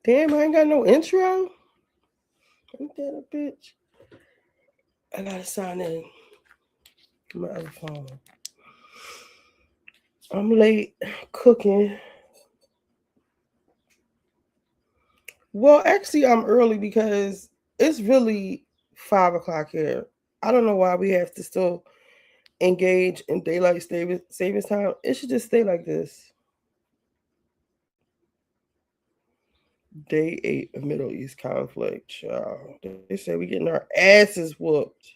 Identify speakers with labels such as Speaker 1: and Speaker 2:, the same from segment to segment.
Speaker 1: Damn, I ain't got no intro. Ain't that a bitch? I gotta sign in my other phone. I'm late cooking. Well, actually, I'm early because it's really 5 o'clock here. I don't know why we have to still engage in daylight savings time. It should just stay like this. Day 8 of Middle East conflict, child. They say we getting our asses whooped.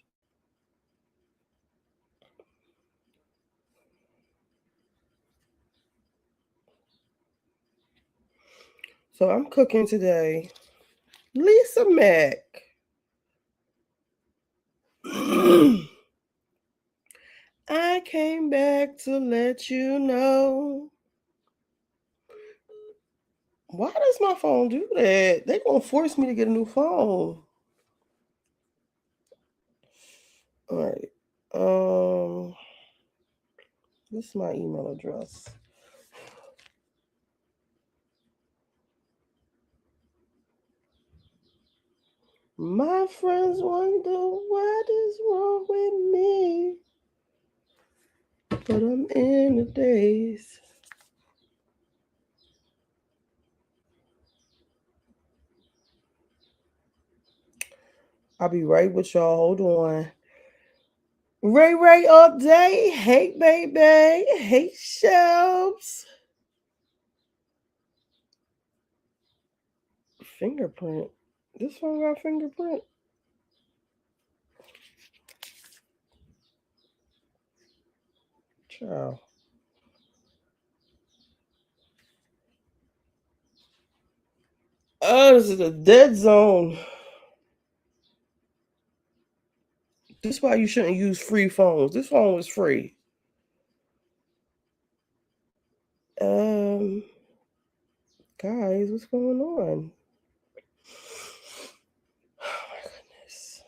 Speaker 1: So I'm cooking today. Lisa Mack. I came back to let you know. Why does my phone do that? They gonna force me to get a new phone. All right. This is my email address. My friends wonder what is wrong with me, but I'm in the days. I'll be right with y'all. Hold on. Ray update. Hey, baby. Hey, shelves. Fingerprint. This one got fingerprint. Child. Oh, this is a dead zone. This is why you shouldn't use free phones. This phone was free. Um, guys, what's going on? Oh my goodness.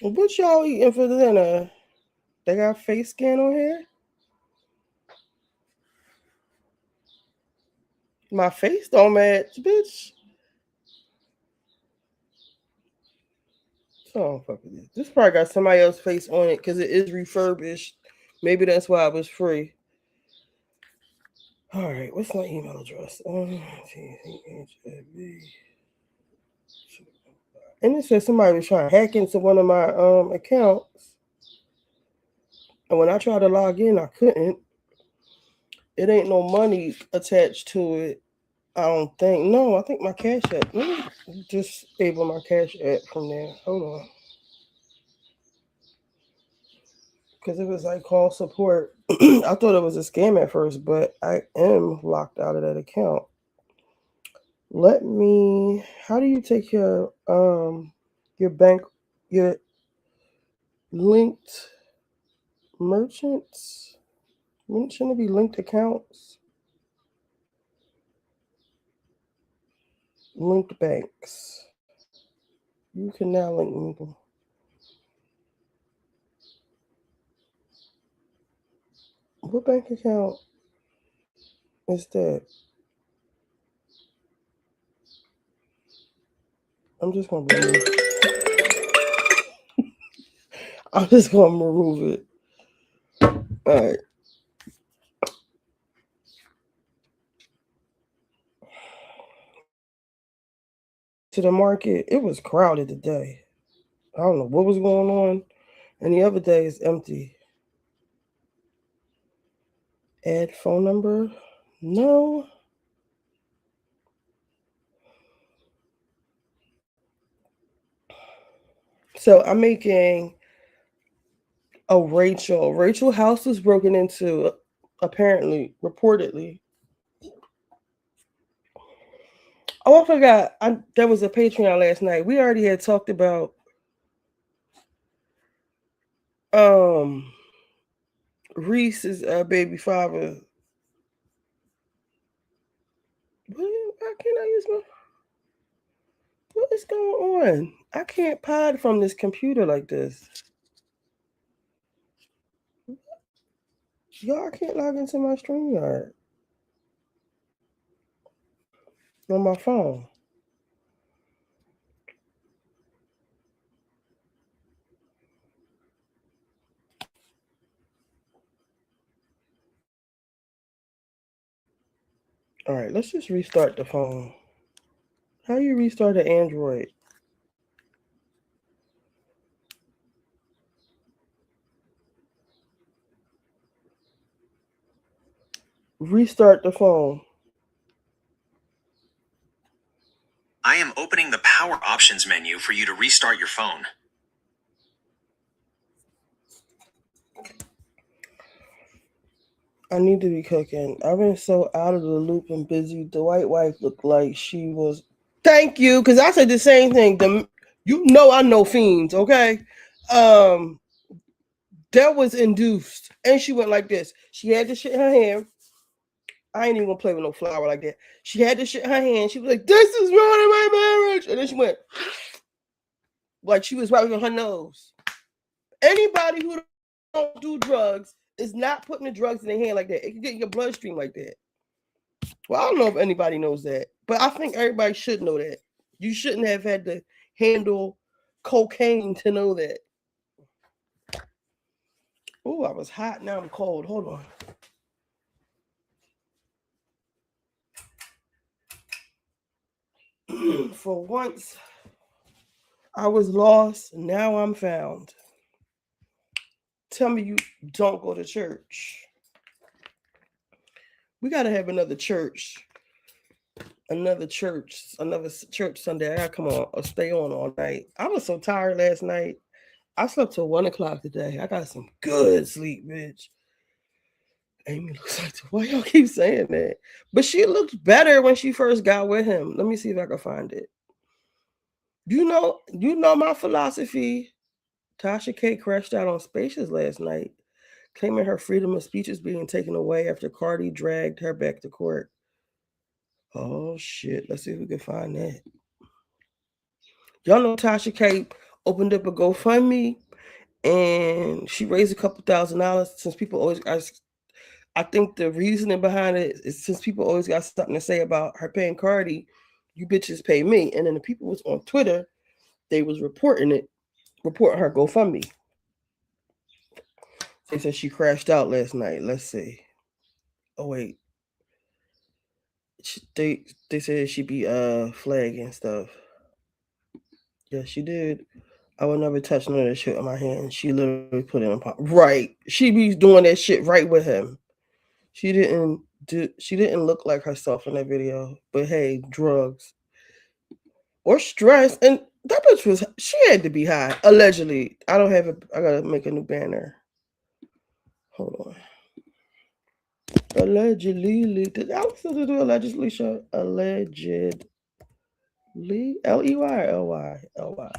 Speaker 1: What y'all eating for dinner? They got face scan on here? My face don't match, bitch. Oh, fuck with this. This probably got somebody else's face on it because it is refurbished. Maybe that's why it was free. All right, what's my email address? And it says somebody was trying to hack into one of my accounts. And when I tried to log in, I couldn't. It ain't no money attached to it. I don't think. No, I think my cash app. Let me disable my cash app from there. Hold on. Because it was like call support. I thought it was a scam at first, but I am locked out of that account. Let me. How do you take your bank, your linked merchants? Shouldn't it be linked accounts? Linked banks. You can now link me. What bank account is that? I'm just gonna remove. I'm just gonna remove it. All right. To the market, it was crowded today. I don't know what was going on, and the other day is empty. Add phone number? No. So I'm making a Rachel. Rachel house was broken into, apparently, reportedly. Oh, I forgot. There was a Patreon last night. We already had talked about um Reese's baby father. Why can't I use my? What is going on? I can't pod from this computer like this. Y'all can't log into my StreamYard on my phone. All right, let's just restart the phone. How you restart an Android? Restart the phone.
Speaker 2: I am opening the Power Options menu for you to restart your phone.
Speaker 1: I need to be cooking. I've been so out of the loop and busy. The white wife looked like she was. Thank you, because I said the same thing. I know fiends, okay? Um, that was induced, and she went like this. She had the shit in her hand. I ain't even gonna play with no flower like that. She had the shit in her hand. She was like, "This is ruining my marriage," and then she went like she was wiping her nose. Anybody who don't do drugs is not putting the drugs in their hand like that. It can get in your bloodstream like that. Well, I don't know if anybody knows that, but I think everybody should know that. You shouldn't have had to handle cocaine to know that. Oh, I was hot. Now I'm cold. Hold on. For once, I was lost. Now I'm found. Tell me you don't go to church. We got to have another church another church Sunday. I gotta come on or stay on all night. I was so tired last night. I slept till 1 o'clock today. I got some good sleep, bitch. Amy looks like why y'all keep saying that? But she looked better when she first got with him. Let me see if I can find it. You know my philosophy. Tasha K crashed out on Spacious last night, claiming her freedom of speech is being taken away after Cardi dragged her back to court. Oh shit! Let's see if we can find that. Y'all know Tasha K opened up a GoFundMe and she raised a couple $1,000 since people always I think the reasoning behind it is since people always got something to say about her paying Cardi, you bitches pay me. And then the people was on Twitter, they was reporting her GoFundMe. They said she crashed out last night. Let's see. Oh wait. They said she be flagging stuff. Yes, she did. I would never touch none of that shit on my hand. She literally put it in pop. Right. She be doing that shit right with him. She didn't look like herself in that video. But hey, drugs. Or stress. And that bitch she had to be high. Allegedly. I don't have I gotta make a new banner. Hold on. Allegedly. Did I still do allegedly show? Allegedly. Ley or ly? Ly.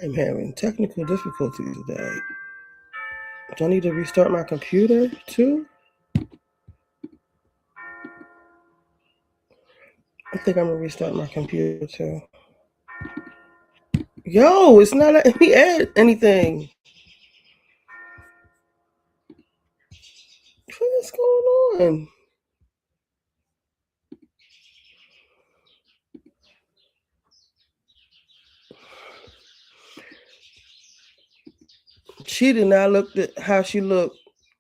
Speaker 1: I'm having technical difficulties today. Do I need to restart my computer too? I think I'm gonna restart my computer too. Yo, it's not letting me add anything. What's going on? She did not look at how she looked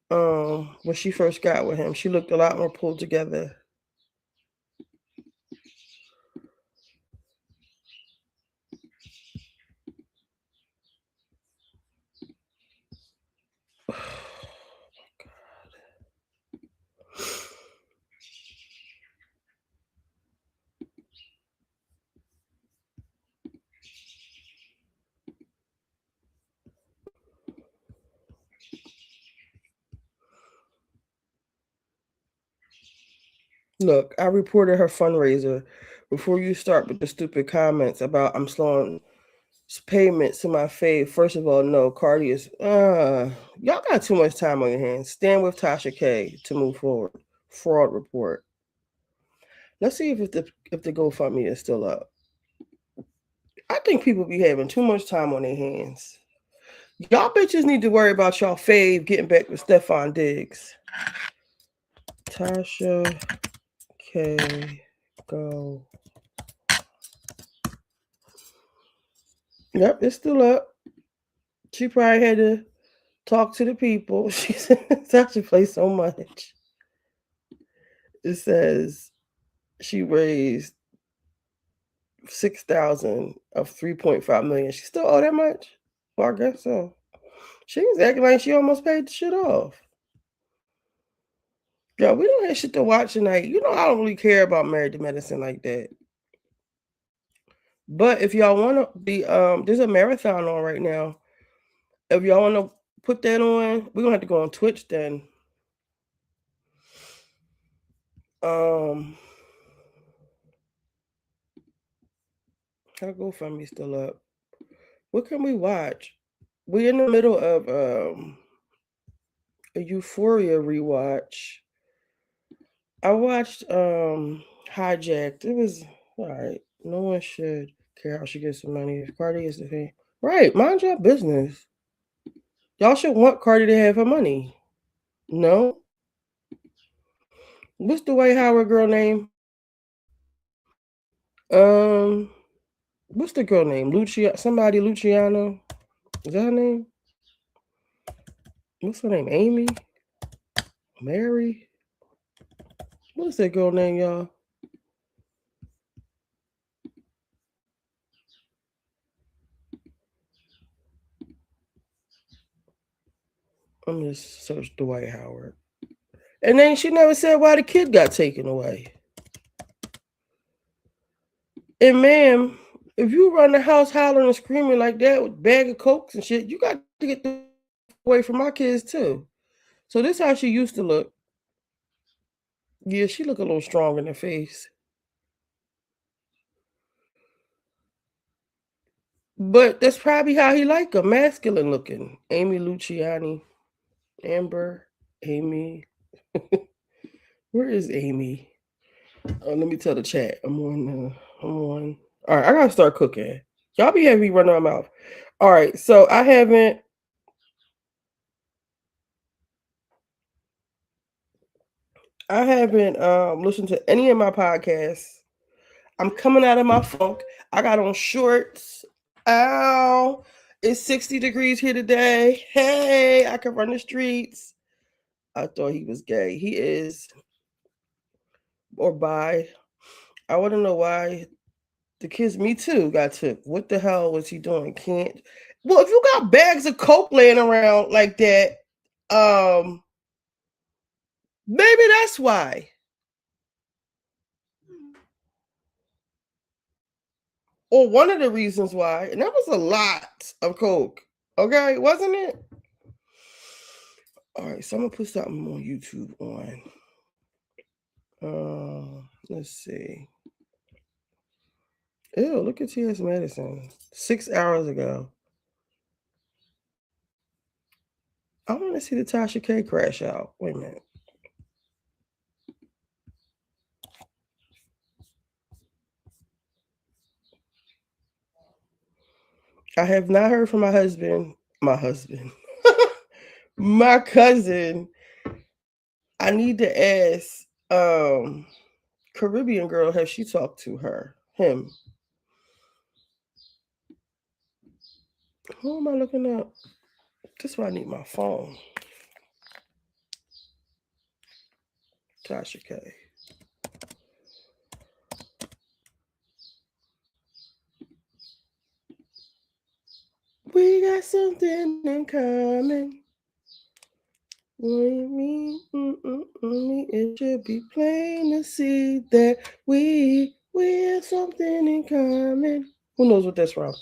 Speaker 1: when she first got with him. She looked a lot more pulled together. Look, I reported her fundraiser. Before you start with the stupid comments about I'm slowing payments to my fave, first of all, no, Cardi is y'all got too much time on your hands. Stand with Tasha K to move forward. Fraud report. Let's see if the GoFundMe is still up. I think people be having too much time on their hands. Y'all bitches need to worry about y'all fave getting back with Stefan Diggs. Tasha K go. Yep, it's still up. She probably had to talk to the people. She said Tasha plays so much. It says she raised 6,000 of 3.5 million. She still owe that much? Well, I guess so. She was acting like she almost paid the shit off. Yo, we don't have shit to watch tonight. You know I don't really care about Married to Medicine like that. But if y'all want to be, there's a marathon on right now. If y'all want to put that on, we're gonna have to go on Twitch then. How GoFundMe still up? What can we watch? We're in the middle of a Euphoria rewatch. I watched Hijacked. It was alright. No one should care how she gets some money. If Cardi is the thing. Right, mind your business. Y'all should want Cardi to have her money. No? What's the White Howard girl name? Um, what's the girl name? Somebody Luciano. Is that her name? What's her name? Amy? Mary? What's that girl name, y'all? I'm gonna search Dwight Howard. And then she never said why the kid got taken away. And ma'am, if you run the house hollering and screaming like that with a bag of cokes and shit, you got to get away from my kids too. So this how she used to look. Yeah, she look a little strong in the face. But that's probably how he like her, masculine looking. Amy Luciani. Amber. Amy. Where is Amy? Let me tell the chat. I'm on. All right, I gotta start cooking. Y'all be having me running my mouth. All right, so I haven't listened to any of my podcasts. I'm coming out of my funk. I got on shorts. Ow. It's 60 degrees here today. Hey, I can run the streets. I thought he was gay. He is. Or bi. I want to know why the kids, me too, got took. What the hell was he doing? Can't. Well, if you got bags of coke laying around like that, maybe that's why. Or one of the reasons why. And that was a lot of coke. Okay, wasn't it? All right, so I'm gonna put something on YouTube on. Let's see. Ew, look at T.S. Madison. 6 hours ago. I want to see the Tasha K crash out. Wait a minute. I have not heard from my husband. My husband. My cousin. I need to ask Caribbean girl, has she talked to him? Who am I looking up? This is why I need my phone. Tasha K. We got something in common. What do you mean? It should be plain to see that we have something in common. Who knows what that's from?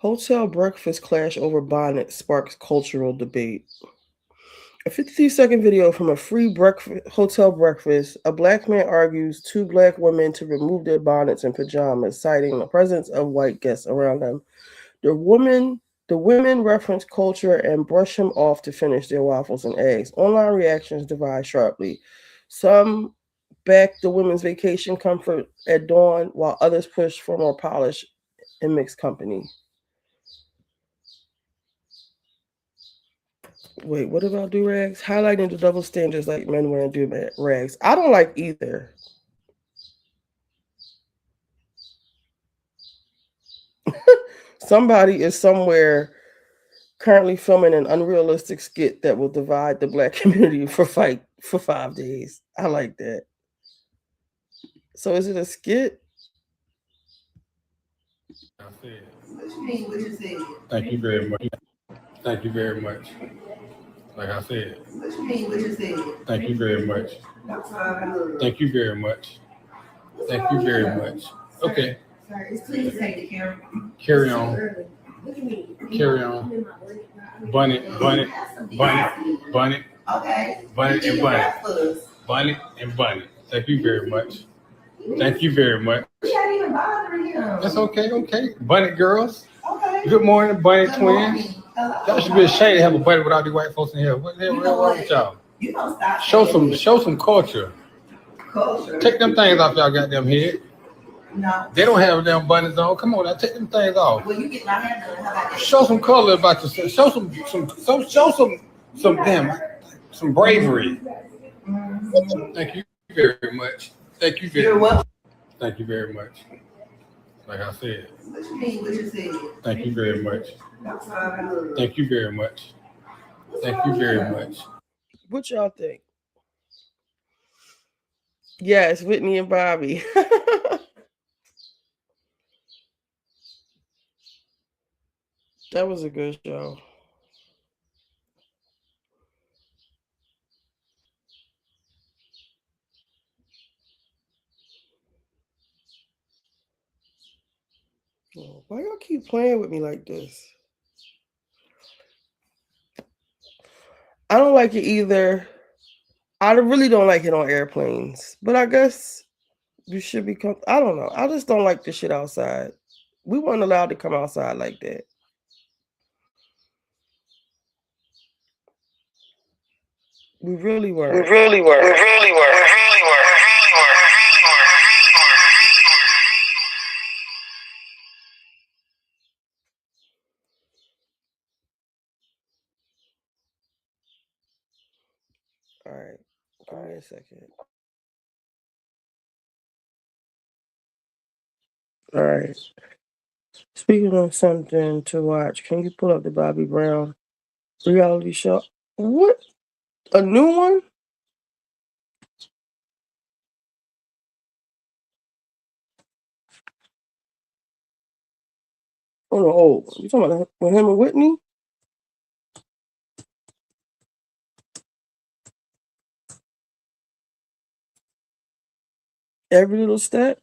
Speaker 1: Hotel breakfast clash over bonnet sparks cultural debate. A 52-second video from a free hotel breakfast. A black man argues two black women to remove their bonnets and pajamas, citing the presence of white guests around them. The women reference culture and brush him off to finish their waffles and eggs. Online reactions divide sharply. Some back the women's vacation comfort at dawn, while others push for more polish and mixed company. Wait, what about do rags? Highlighting the double standards like men wearing do rags. I don't like either. Somebody is somewhere currently filming an unrealistic skit that will divide the black community for 5 days. I like that. So is it a skit?
Speaker 3: Thank you very much. Thank you very much. Like I said. Thank you very much. Thank you very much. Thank you very much. Okay. Carry on. Carry on. Bunny. Okay. Bunny and bunny. Thank you very much. Thank you very much. That's okay. Okay. Bunny girls. Okay. Good morning, bunny twins. Y'all should be ashamed to have a bunny without the white folks in here. What the hell wrong with y'all? Show some culture. Take them things off y'all goddamn head. No. They don't have them bunnies on. Come on, now take them things off. Well, you get my hair done. How about that? Show some color about yourself. Show some some bravery. Mm-hmm. Thank you very much. Thank you very much. Thank you very much. Like I said. What you said? Thank you very much. Thank you very much. Thank you very much.
Speaker 1: What y'all think? Yes, Whitney and Bobby. That was a good show. Oh, why y'all keep playing with me like this? I don't like it either. I really don't like it on airplanes. But I guess you should be I don't know. I just don't like the shit outside. We weren't allowed to come outside like that. We really were. All right. Give me a second. All right. Speaking of something to watch, can you pull up the Bobby Brown reality show? What? A new one? Oh, no, you talking about with him and Whitney? Every little step?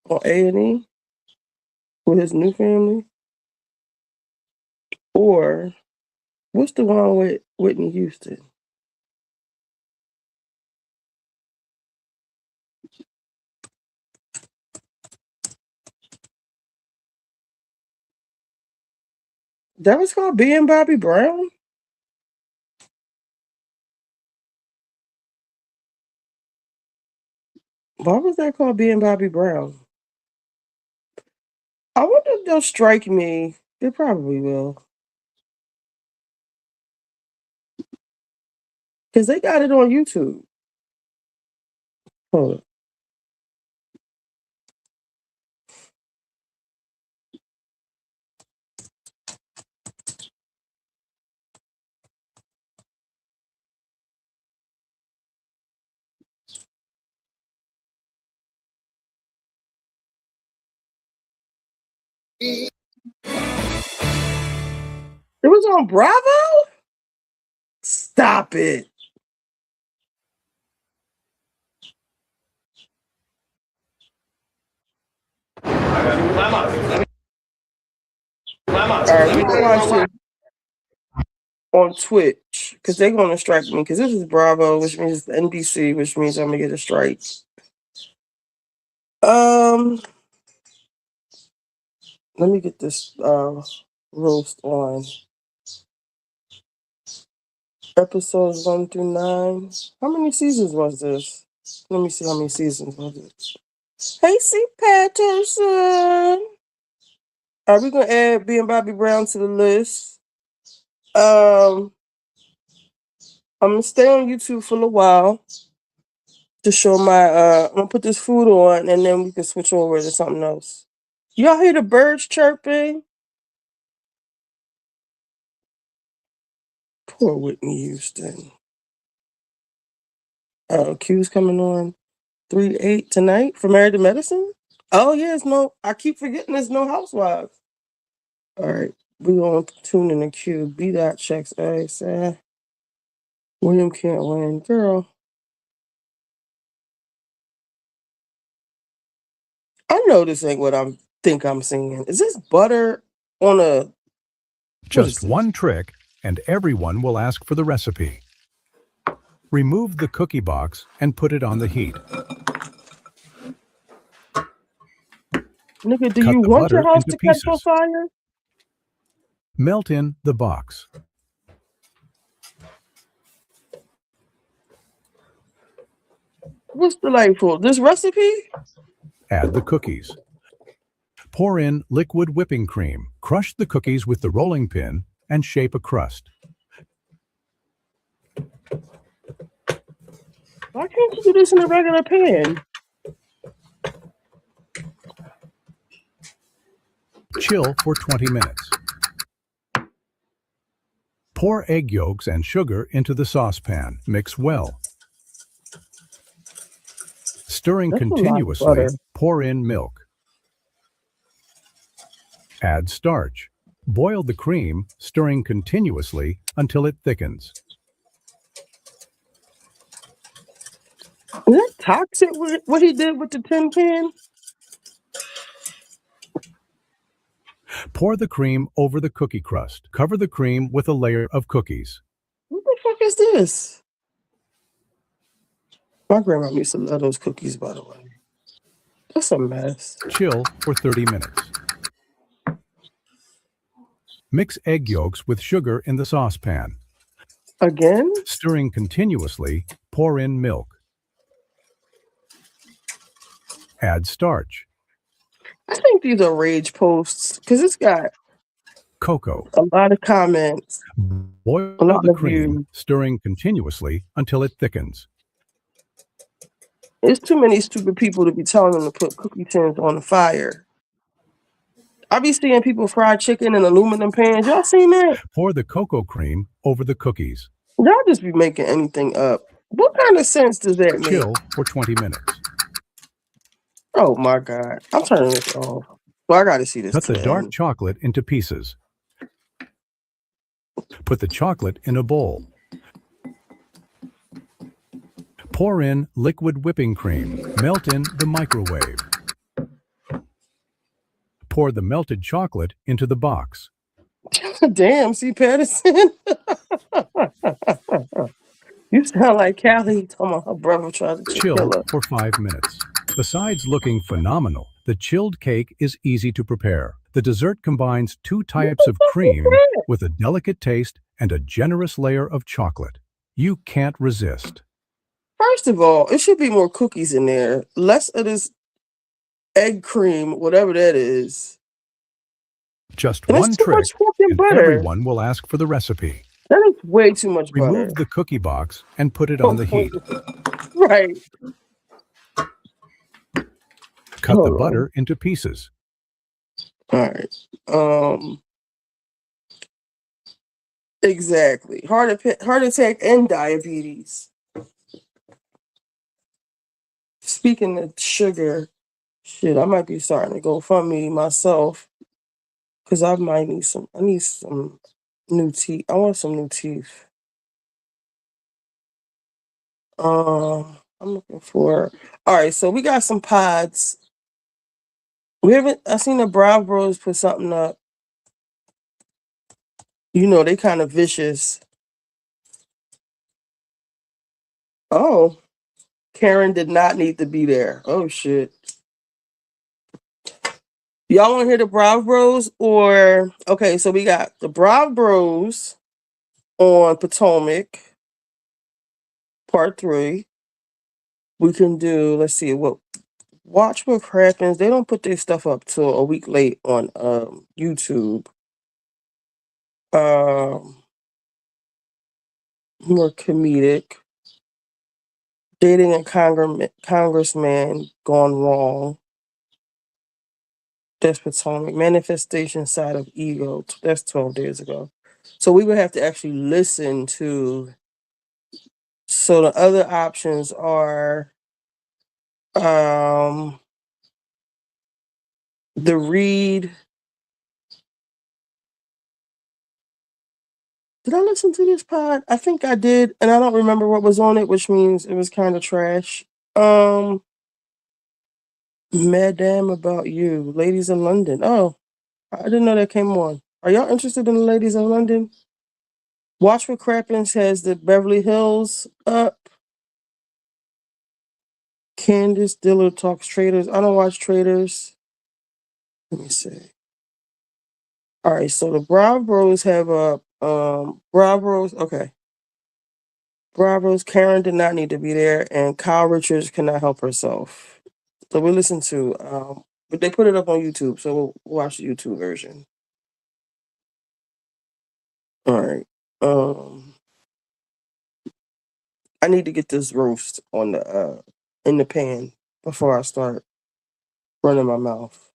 Speaker 1: On A&E? With his new family? Or what's the one with Whitney Houston? That was called Being Bobby Brown? Why was that called Being Bobby Brown? I wonder if they'll strike me. They probably will. Because they got it on YouTube. Hold on. It was on Bravo? Stop it. All right, we can watch this on Twitch because they're going to strike me because this is Bravo, which means it's NBC, which means I'm going to get a strike. Let me get this roast on. Episodes 1 through 9. How many seasons was this? Let me see how many seasons was it. Hey, C. Patterson. Are we gonna add B and Bobby Brown to the list? I'm gonna stay on YouTube for a while to show my. I'm gonna put this food on, and then we can switch over to something else. Y'all hear the birds chirping? Poor Whitney Houston. Q's coming on 3/8 tonight for Married to Medicine. Oh yes, no. I keep forgetting there's no Housewives. All right, we gonna tune in the Q. B dot checks A. William can't win, girl. I know this ain't what I think I'm seeing. Is this butter on a?
Speaker 4: Just one trick, and everyone will ask for the recipe. Remove the cookie box and put it on the heat.
Speaker 1: Nigga, do
Speaker 4: Cut
Speaker 1: you
Speaker 4: the
Speaker 1: want your
Speaker 4: butter
Speaker 1: house
Speaker 4: into
Speaker 1: to catch on
Speaker 4: pieces.
Speaker 1: fire?
Speaker 4: Melt in the box.
Speaker 1: What's delightful? This recipe?
Speaker 4: Add the cookies. Pour in liquid whipping cream. Crush the cookies with the rolling pin and shape a crust.
Speaker 1: Why can't you do this in a regular pan?
Speaker 4: Chill for 20 minutes. Pour egg yolks and sugar into the saucepan. Mix well. Stirring
Speaker 1: That's a lot of
Speaker 4: continuously,
Speaker 1: butter.
Speaker 4: pour in milk. Add starch. Boil the cream, stirring continuously until it thickens.
Speaker 1: Is that toxic what he did with the tin can?
Speaker 4: Pour the cream over the cookie crust. Cover the cream with a layer of cookies.
Speaker 1: What the fuck is this? My grandma used to love those cookies, by the way. That's a mess.
Speaker 4: Chill for 30 minutes. Mix egg yolks with sugar in the saucepan.
Speaker 1: Again?
Speaker 4: Stirring continuously, pour in milk. Add starch.
Speaker 1: I think these are rage posts because it's got
Speaker 4: Cocoa.
Speaker 1: a lot of comments.
Speaker 4: Boil
Speaker 1: A lot
Speaker 4: the
Speaker 1: of
Speaker 4: cream,
Speaker 1: views.
Speaker 4: stirring continuously until it thickens.
Speaker 1: There's too many stupid people to be telling them to put cookie tins on the fire. I be seeing people fry chicken in aluminum pans. Y'all seen that?
Speaker 4: Pour the cocoa cream over the cookies.
Speaker 1: Y'all just be making anything up. What kind of sense does that make?
Speaker 4: Chill for 20 minutes.
Speaker 1: Oh my God. I'm turning this off. Well, I gotta see this
Speaker 4: Cut the
Speaker 1: to
Speaker 4: dark
Speaker 1: end.
Speaker 4: chocolate into pieces. Put the chocolate in a bowl. Pour in liquid whipping cream. Melt in the microwave. Pour the melted chocolate into the box.
Speaker 1: Damn, C. Patterson. You sound like Callie talking about her brother tried to
Speaker 4: Chill
Speaker 1: kill her.
Speaker 4: for 5 minutes. Besides looking phenomenal, the chilled cake is easy to prepare. The dessert combines 2 types of cream with a delicate taste and a generous layer of chocolate. You can't resist.
Speaker 1: First of all, it should be more cookies in there. Less of this egg cream, whatever that is.
Speaker 4: Just
Speaker 1: And
Speaker 4: one
Speaker 1: it's too
Speaker 4: trick,
Speaker 1: much fucking
Speaker 4: and
Speaker 1: butter.
Speaker 4: everyone will ask for the recipe.
Speaker 1: That is way too much butter.
Speaker 4: Remove the cookie box and put it on the heat.
Speaker 1: Right.
Speaker 4: Cut the
Speaker 1: Hold
Speaker 4: butter
Speaker 1: on.
Speaker 4: into pieces.
Speaker 1: All right. Exactly. Heart attack and diabetes. Speaking of sugar, shit, I might be starting to go GoFundMe myself because I might need some. I need some new teeth. I want some new teeth. I'm looking for. All right, so we got some pods We haven't. I seen the Brow Bros put something up. You know, they kind of vicious. Oh, Karen did not need to be there. Oh shit. Y'all want to hear the Brow Bros or okay? So we got the Brow Bros on Potomac, Part 3. We can do. Let's see what. Watch what happens. They don't put their stuff up till a week late on YouTube. More comedic. Dating a congressman gone wrong. That's Potomac. Manifestation side of ego. That's 12 days ago. So we would have to actually listen to. So the other options are the read. Did I listen to this pod? I think I did, and I don't remember what was on it, which means it was kind of trash. Madame About You, Ladies in London. Oh, I didn't know that came on. Are y'all interested in the Ladies in London? Watch for Crappens has the Beverly Hills up. Candace Dillard talks Traders. I don't watch Traders. Let me see. All right, so the Brow Bros have a Brow Bros. Okay, Brow Bros. Karen did not need to be there, and Kyle Richards cannot help herself. So we listen to but they put it up on YouTube, so we'll watch the YouTube version. All right. I need to get this roast on the in the pan before I start running my mouth.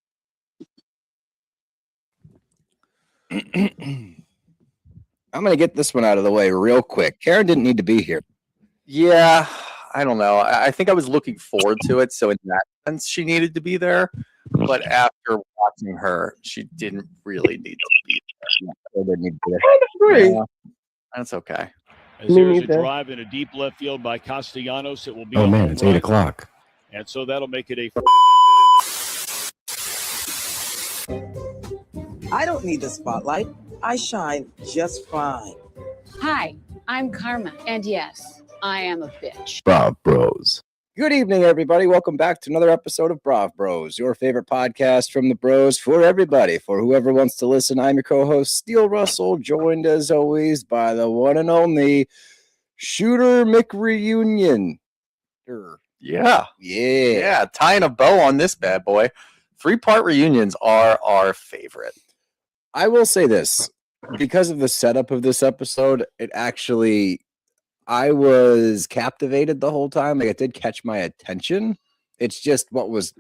Speaker 5: I'm going to get this one out of the way real quick. Karen didn't need to be here.
Speaker 6: Yeah, I don't know. I think I was looking forward to it, so in that sense, she needed to be there. But after watching her, she didn't really need to be there.
Speaker 5: Didn't need to be there.
Speaker 1: I agree.
Speaker 6: Yeah, that's okay.
Speaker 7: As
Speaker 1: Me
Speaker 7: there's a
Speaker 1: neither.
Speaker 7: drive in a deep left field by Castellanos, it will be.
Speaker 5: Oh
Speaker 7: a
Speaker 5: man,
Speaker 7: home
Speaker 5: it's
Speaker 7: run.
Speaker 5: 8 o'clock.
Speaker 7: And so that'll make it a.
Speaker 8: I don't need the spotlight. I shine just fine.
Speaker 9: Hi, I'm Karma, and yes, I am a bitch.
Speaker 5: Brav Bros. Good evening, everybody. Welcome back to another episode of Brav Bros, your favorite podcast from the bros for everybody. For whoever wants to listen, I'm your co-host, Steele Russell, joined as always by the one and only Shooter McReunion.
Speaker 6: Yeah, tying a bow on this bad boy. 3-part reunions are our favorite.
Speaker 5: I will say this, because of the setup of this episode, I was captivated the whole time. Like, it did catch my attention. It's just what was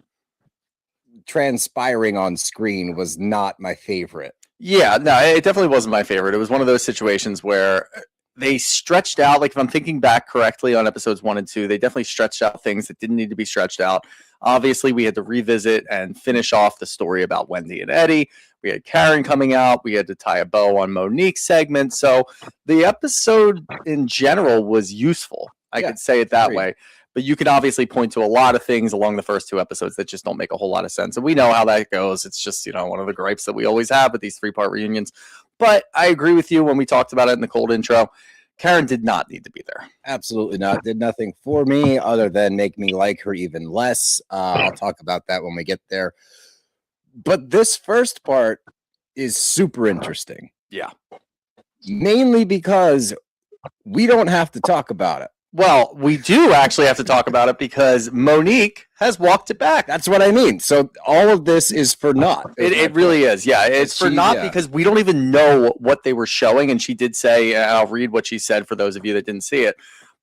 Speaker 5: transpiring on screen was not my favorite.
Speaker 6: Yeah, no, it definitely wasn't my favorite. It was one of those situations where they stretched out, like if I'm thinking back correctly on episodes 1 and 2, they definitely stretched out things that didn't need to be stretched out. Obviously, we had to revisit and finish off the story about Wendy and Eddie. We had Karen coming out. We had to tie a bow on Monique's segment. So the episode in general was useful. I could say it that way. But you can obviously point to a lot of things along the first 2 episodes that just don't make a whole lot of sense. And we know how that goes. It's just, one of the gripes that we always have with these 3-part reunions. But I agree with you when we talked about it in the cold intro. Karen did not need to be there.
Speaker 5: Absolutely not. Did nothing for me other than make me like her even less. I'll talk about that when we get there. But this first part is super interesting.
Speaker 6: Yeah.
Speaker 5: Mainly because we don't have to talk about it.
Speaker 6: Well, we do actually have to talk about it because Monique has walked it back.
Speaker 5: That's what I mean. So all of this is for naught.
Speaker 6: It really is. Yeah, it's for naught because we don't even know what they were showing. And she did say, and I'll read what she said for those of you that didn't see it,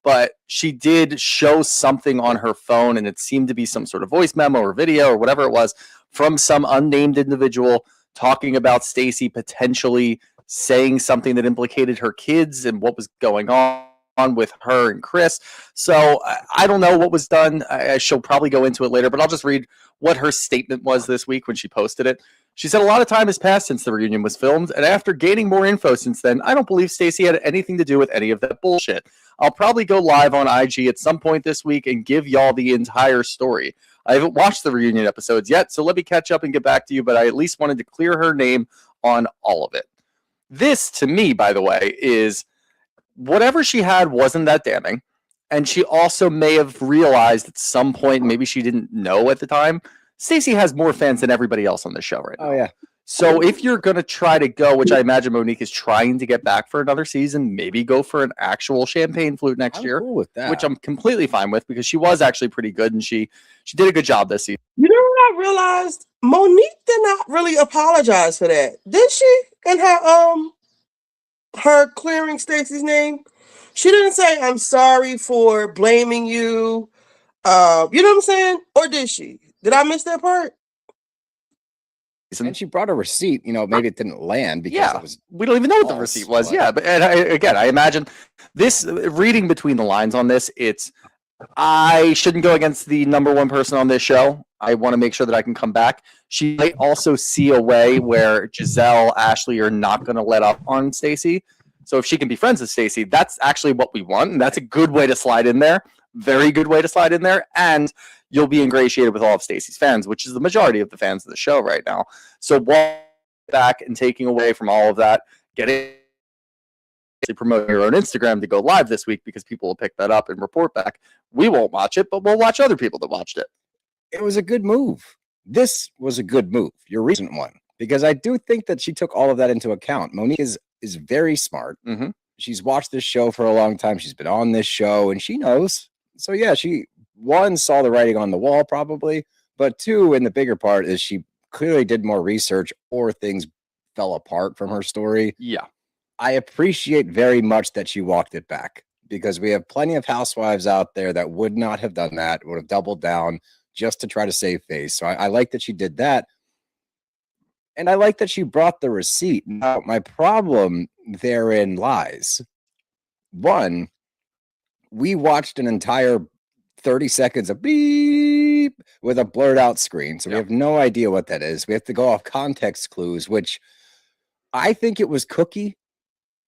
Speaker 6: but she did show something on her phone, and it seemed to be some sort of voice memo or video or whatever it was from some unnamed individual talking about Stacey potentially saying something that implicated her kids and what was going on with her and Chris. So I don't know what was done. She'll probably go into it later, but I'll just read what her statement was this week when she posted it. She said, a lot of time has passed since the reunion was filmed, and after gaining more info since then, I don't believe Stacey had anything to do with any of that bullshit. I'll probably go live on IG at some point this week and give y'all the entire story. I haven't watched the reunion episodes yet, so let me catch up and get back to you, but I at least wanted to clear her name on all of it. This, to me, by the way, is whatever she had wasn't that damning. And she also may have realized at some point, maybe she didn't know at the time, Stacey has more fans than everybody else on this show right now.
Speaker 5: Oh, yeah.
Speaker 6: So if you're going to try to go, which I imagine Monique is trying to get back for another season, maybe go for an actual champagne flute next year,
Speaker 5: cool with that.
Speaker 6: which I'm completely fine with because she was actually pretty good and she did a good job this season.
Speaker 1: You know what I realized? Monique did not really apologize for that, did she? In her clearing Stacey's name, she didn't say, "I'm sorry for blaming you." You know what I'm saying? Or did she? Did I miss that part?
Speaker 5: And she brought a receipt. Maybe it didn't land because it was.
Speaker 6: We don't even know what the receipt was. Yeah, but I imagine this reading between the lines on this. I shouldn't go against the number one person on this show. I want to make sure that I can come back. She might also see a way where Giselle, Ashley are not going to let up on Stacey. So if she can be friends with Stacey, that's actually what we want. And that's a good way to slide in there. Very good way to slide in there. And you'll be ingratiated with all of Stacey's fans, which is the majority of the fans of the show right now. So back and taking away from all of that, getting promote your own Instagram to go live this week because people will pick that up and report back. We won't watch it, but we'll watch other people that watched it.
Speaker 5: It was a good move. This was a good move, your recent one, because I do think that she took all of that into account. Monique is very smart.
Speaker 6: Mm-hmm.
Speaker 5: She's watched this show for a long time. She's been on this show and she knows. So yeah, she one saw the writing on the wall probably, but two, and the bigger part is she clearly did more research or things fell apart from her story.
Speaker 6: Yeah.
Speaker 5: I appreciate very much that she walked it back because we have plenty of housewives out there that would not have done that, would have doubled down just to try to save face. So I like that she did that. And I like that she brought the receipt. Now, my problem therein lies. One, we watched an entire 30 seconds of beep with a blurred out screen. So we have no idea what that is. We have to go off context clues, which I think it was Cookie.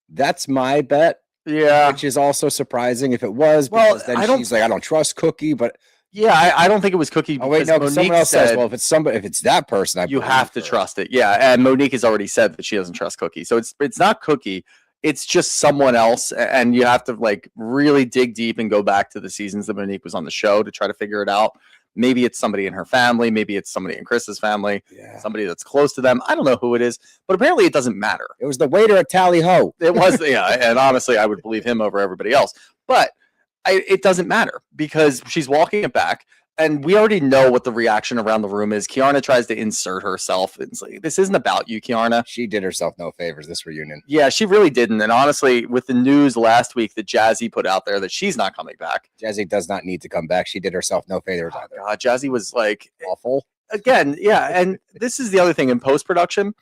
Speaker 5: That's my bet.
Speaker 6: Yeah.
Speaker 5: Which is also surprising if it was, because then she's like, I don't trust Cookie, but
Speaker 6: yeah, I don't think it was Cookie.
Speaker 5: Oh wait, no,
Speaker 6: Monique
Speaker 5: someone else
Speaker 6: said,
Speaker 5: says, well, if it's that person,
Speaker 6: you have to trust it. Yeah, and Monique has already said that she doesn't trust Cookie. So it's not Cookie. It's just someone else, and you have to like really dig deep and go back to the seasons that Monique was on the show to try to figure it out. Maybe it's somebody in her family. Maybe it's somebody in Chris's family.
Speaker 5: Yeah.
Speaker 6: Somebody that's close to them. I don't know who it is, but apparently it doesn't matter.
Speaker 5: It was the waiter at Tally Ho.
Speaker 6: It was, yeah. And honestly, I would believe him over everybody else. But it doesn't matter because she's walking it back. And we already know what the reaction around the room is. Kiarna tries to insert herself. It's like, this isn't about you, Kiarna.
Speaker 5: She did herself no favors this reunion.
Speaker 6: Yeah, she really didn't. And honestly, with the news last week that Jazzy put out there that she's not coming back.
Speaker 5: Jazzy does not need to come back. She did herself no favors either.
Speaker 6: God, Jazzy was like
Speaker 5: awful.
Speaker 6: Again, yeah. And this is the other thing in post-production.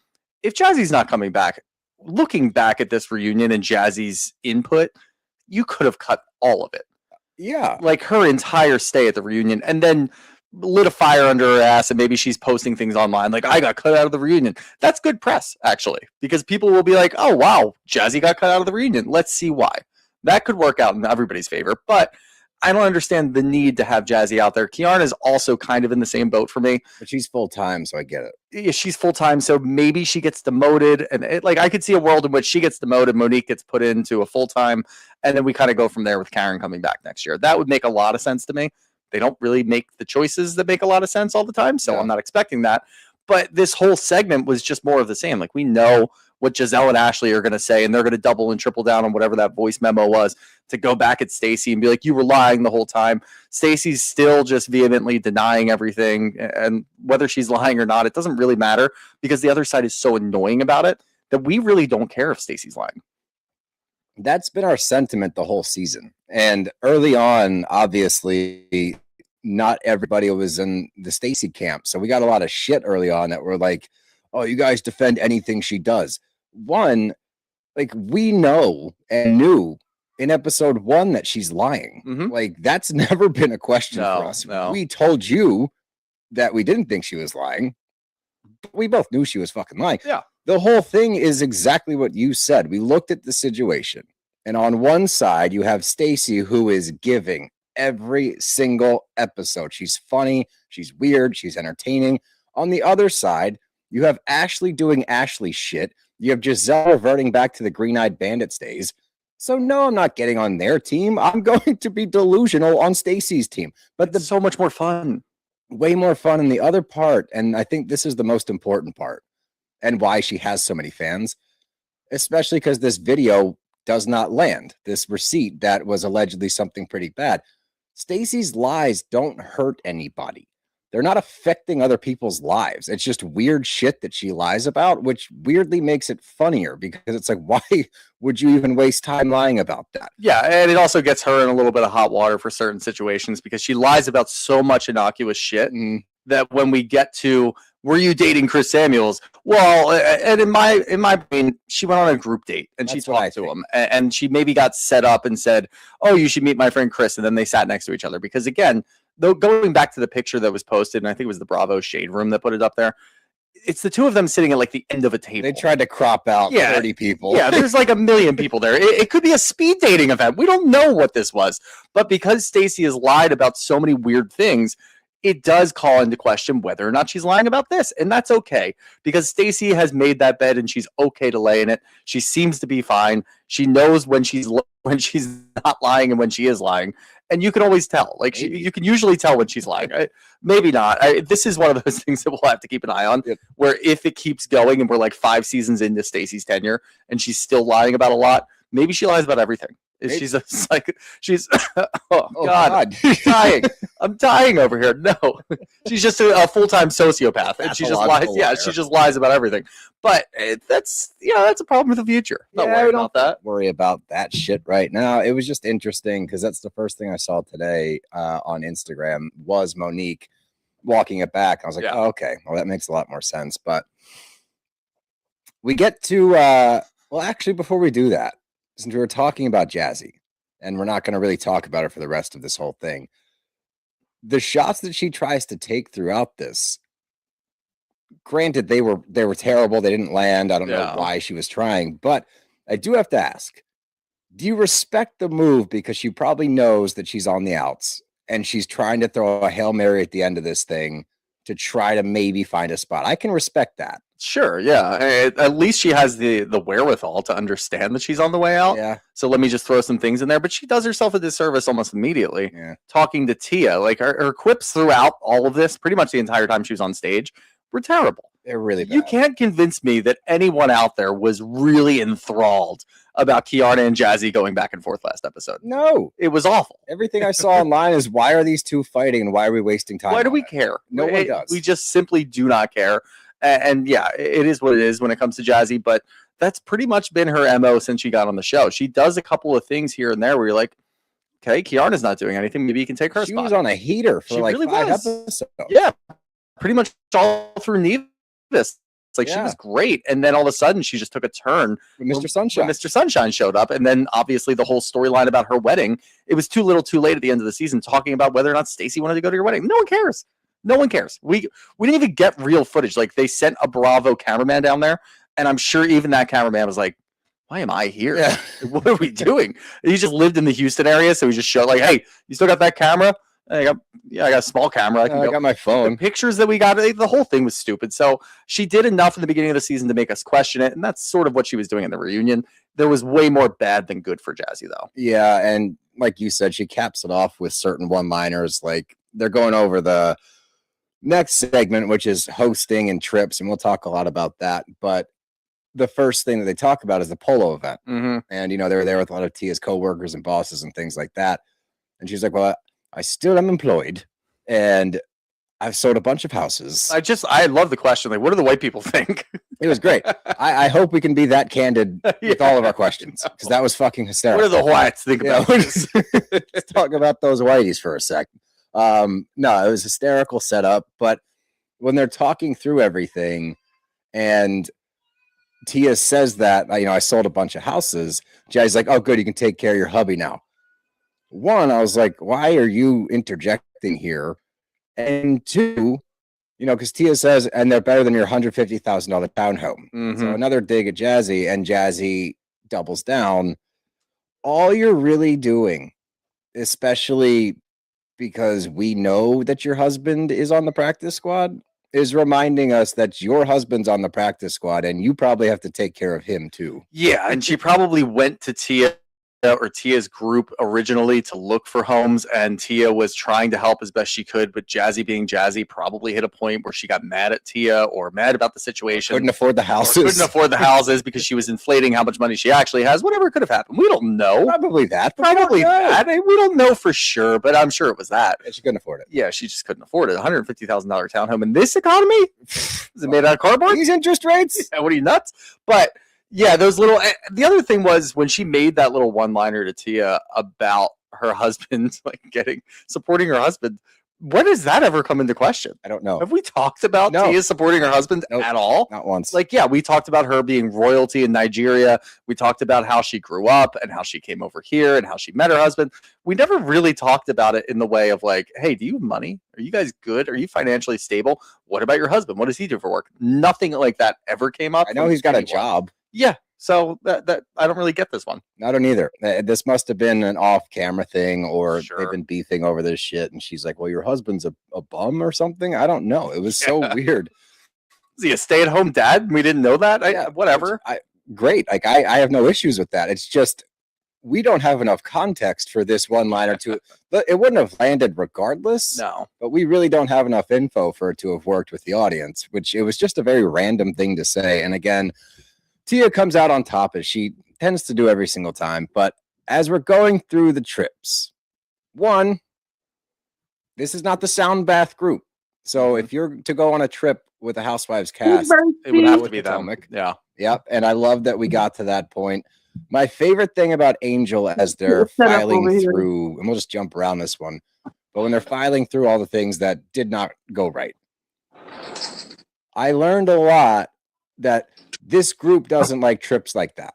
Speaker 6: If Jazzy's not coming back, looking back at this reunion and Jazzy's input, you could have cut all of it.
Speaker 5: Yeah.
Speaker 6: Like her entire stay at the reunion and then lit a fire under her ass and maybe she's posting things online like I got cut out of the reunion. That's good press, actually, because people will be like, oh, wow, Jazzy got cut out of the reunion. Let's see why. That could work out in everybody's favor, but I don't understand the need to have Jazzy out there. Kiarna is also kind of in the same boat for me.
Speaker 5: But she's full-time, so I get it.
Speaker 6: Yeah, she's full-time, so maybe she gets demoted. And I could see a world in which she gets demoted, Monique gets put into a full-time, and then we kind of go from there with Karen coming back next year. That would make a lot of sense to me. They don't really make the choices that make a lot of sense all the time, so I'm not expecting that. But this whole segment was just more of the same. Like, we know what Giselle and Ashley are going to say, and they're going to double and triple down on whatever that voice memo was to go back at Stacey and be like, you were lying the whole time. Stacey's still just vehemently denying everything, and whether she's lying or not, it doesn't really matter because the other side is so annoying about it that we really don't care if Stacey's lying.
Speaker 5: That's been our sentiment the whole season. And early on, obviously, not everybody was in the Stacey camp. So we got a lot of shit early on that were like, oh, you guys defend anything she does. One, like, we know and knew in episode 1 that she's lying.
Speaker 6: Mm-hmm.
Speaker 5: Like, that's never been a question for us.
Speaker 6: No.
Speaker 5: We told you that we didn't think she was lying. But we both knew she was fucking lying.
Speaker 6: Yeah.
Speaker 5: The whole thing is exactly what you said. We looked at the situation, and on one side, you have Stacey, who is giving every single episode. She's funny, she's weird, she's entertaining. On the other side, you have Ashley doing Ashley shit. You have Giselle reverting back to the Green-Eyed Bandits days. So no, I'm not getting on their team. I'm going to be delusional on Stacey's team. But
Speaker 6: It's so much more fun.
Speaker 5: Way more fun. And the other part, and I think this is the most important part, and why she has so many fans, especially because this video does not land. This receipt that was allegedly something pretty bad. Stacey's lies don't hurt anybody. They're not affecting other people's lives. It's just weird shit that she lies about, which weirdly makes it funnier because it's like, why would you even waste time lying about that?
Speaker 6: Yeah, and it also gets her in a little bit of hot water for certain situations because she lies about so much innocuous shit that when we get to, were you dating Chris Samuels? Well, and in my brain, she went on a group date and she talked to him, and she maybe got set up and said, "Oh, you should meet my friend Chris," and then they sat next to each other. Because again, though, going back to the picture that was posted, and I think it was the Bravo Shade Room that put it up there, it's the two of them sitting at like the end of a table.
Speaker 5: They tried to crop out 30 people.
Speaker 6: Yeah, there's like a million people there. It could be a speed dating event. We don't know what this was, but because Stacey has lied about so many weird things, it does call into question whether or not she's lying about this. And that's okay because Stacey has made that bed and she's okay to lay in it. She seems to be fine. She knows when she's not lying and when she is lying. And you can always tell. Like you can usually tell when she's lying. Right? Maybe not. This is one of those things that we'll have to keep an eye on. Where if it keeps going and we're like 5 seasons into Stacey's tenure and she's still lying about a lot, maybe she lies about everything. She's a psych. She's oh God. I'm dying. I'm dying over here. No, she's just a full-time sociopath, and she just lies. Yeah, she just lies about everything. But that's a problem with the future. Not worry about that.
Speaker 5: Worry about that shit right now. It was just interesting because that's the first thing I saw today on Instagram was Monique walking it back. I was like, oh, okay, well that makes a lot more sense. But we get to well, actually, before we do that. Since we were talking about Jazzy, and we're not going to really talk about her for the rest of this whole thing, the shots that she tries to take throughout this, granted, they were terrible. They didn't land. I don't know why she was trying, but I do have to ask, do you respect the move because she probably knows that she's on the outs and she's trying to throw a Hail Mary at the end of this thing to try to maybe find a spot? I can respect that.
Speaker 6: Sure, yeah. At least she has the wherewithal to understand that she's on the way out.
Speaker 5: Yeah.
Speaker 6: So let me just throw some things in there. But she does herself a disservice almost immediately. Talking to Tia, like her quips throughout all of this, pretty much the entire time she was on stage, were terrible.
Speaker 5: They're really bad.
Speaker 6: You can't convince me that anyone out there was really enthralled about Kiana and Jazzy going back and forth last episode.
Speaker 5: No,
Speaker 6: it was awful.
Speaker 5: Everything I saw online is why are these two fighting and why are we wasting time?
Speaker 6: Why do we care?
Speaker 5: No one does.
Speaker 6: We just simply do not care. And yeah, it is what it is when it comes to Jazzy, but that's pretty much been her MO since she got on the show. She does a couple of things here and there where you're like, okay, Kiana's not doing anything. Maybe you can take her
Speaker 5: She
Speaker 6: spot.
Speaker 5: was on a heater for like
Speaker 6: really
Speaker 5: 5
Speaker 6: was.
Speaker 5: episodes.
Speaker 6: Yeah, pretty much all through Nevis. It's like she was great. And then all of a sudden she just took a turn.
Speaker 5: Mr. Sunshine.
Speaker 6: When Mr. Sunshine showed up. And then obviously the whole storyline about her wedding, it was too little too late at the end of the season talking about whether or not Stacey wanted to go to your wedding. No one cares. No one cares. We didn't even get real footage. Like they sent a Bravo cameraman down there, and I'm sure even that cameraman was like, "Why am I here?
Speaker 5: Yeah.
Speaker 6: What are we doing?" He just lived in the Houston area, so he just showed like, "Hey, you still got that camera?" I got a small camera.
Speaker 5: I got my phone.
Speaker 6: The pictures that we got, the whole thing was stupid. So she did enough in the beginning of the season to make us question it, and that's sort of what she was doing in the reunion. There was way more bad than good for Jazzy, though.
Speaker 5: Yeah, and like you said, she caps it off with certain one-liners. Like they're going over the next segment, which is hosting and trips, and we'll talk a lot about that. But the first thing that they talk about is the polo event. And, they were there with a lot of Tia's coworkers and bosses and things like that. And she's like, well, I still am employed, and I've sold a bunch of houses.
Speaker 6: I love the question. Like, what do the white people think?
Speaker 5: It was great. I hope we can be that candid with all of our questions, because that was fucking hysterical.
Speaker 6: What do the whites think about this?
Speaker 5: Let's talk about those whiteys for a sec. No, it was hysterical setup, but when they're talking through everything and Tia says that, I sold a bunch of houses, Jay's like, oh, good, you can take care of your hubby now. One, I was like, why are you interjecting here? And two, because Tia says, and they're better than your $150,000 townhome. So another dig at Jazzy, and Jazzy doubles down. All you're really doing, especially because we know that your husband is on the practice squad, is reminding us that your husband's on the practice squad and you probably have to take care of him too.
Speaker 6: Yeah, and she probably went to Tia or Tia's group originally to look for homes, and Tia was trying to help as best she could, but Jazzy being Jazzy probably hit a point where she got mad at Tia or mad about the situation.
Speaker 5: Couldn't afford the houses.
Speaker 6: Couldn't afford the houses because she was inflating how much money she actually has. Whatever could have happened. We don't know.
Speaker 5: Probably that.
Speaker 6: Probably that. We don't know for sure, but I'm sure it was that.
Speaker 5: And she couldn't afford it.
Speaker 6: Yeah, she just couldn't afford it. $150,000 townhome in this economy? Is it made out of cardboard?
Speaker 5: These interest rates?
Speaker 6: Yeah, what are you, nuts? But yeah, those little. The other thing was when she made that little one-liner to Tia about her husband, like supporting her husband. When does that ever come into question?
Speaker 5: I don't know.
Speaker 6: Have we talked about Tia supporting her husband at all?
Speaker 5: Not once.
Speaker 6: Like, yeah, we talked about her being royalty in Nigeria. We talked about how she grew up and how she came over here and how she met her husband. We never really talked about it in the way of like, hey, do you have money? Are you guys good? Are you financially stable? What about your husband? What does he do for work? Nothing like that ever came up.
Speaker 5: I know he's got a job.
Speaker 6: Yeah. So that I don't really get this one.
Speaker 5: I don't either. This must have been an off-camera thing, or they've been beefing over this shit. And she's like, "Well, your husband's a bum or something." I don't know. It was so weird.
Speaker 6: Is he a stay-at-home dad? We didn't know that. Whatever.
Speaker 5: Great. Like I have no issues with that. It's just we don't have enough context for this one-liner to. But it wouldn't have landed regardless.
Speaker 6: No.
Speaker 5: But we really don't have enough info for it to have worked with the audience. Which it was just a very random thing to say. And again, Tia comes out on top as she tends to do every single time. But as we're going through the trips, one, this is not the sound bath group. So if you're to go on a trip with a Housewives cast,
Speaker 6: it would have to be them.
Speaker 5: Yeah. Yep. And I love that we got to that point. My favorite thing about Angel as they're filing through, and we'll just jump around this one, but when they're filing through all the things that did not go right, I learned a lot that this group doesn't like trips like that.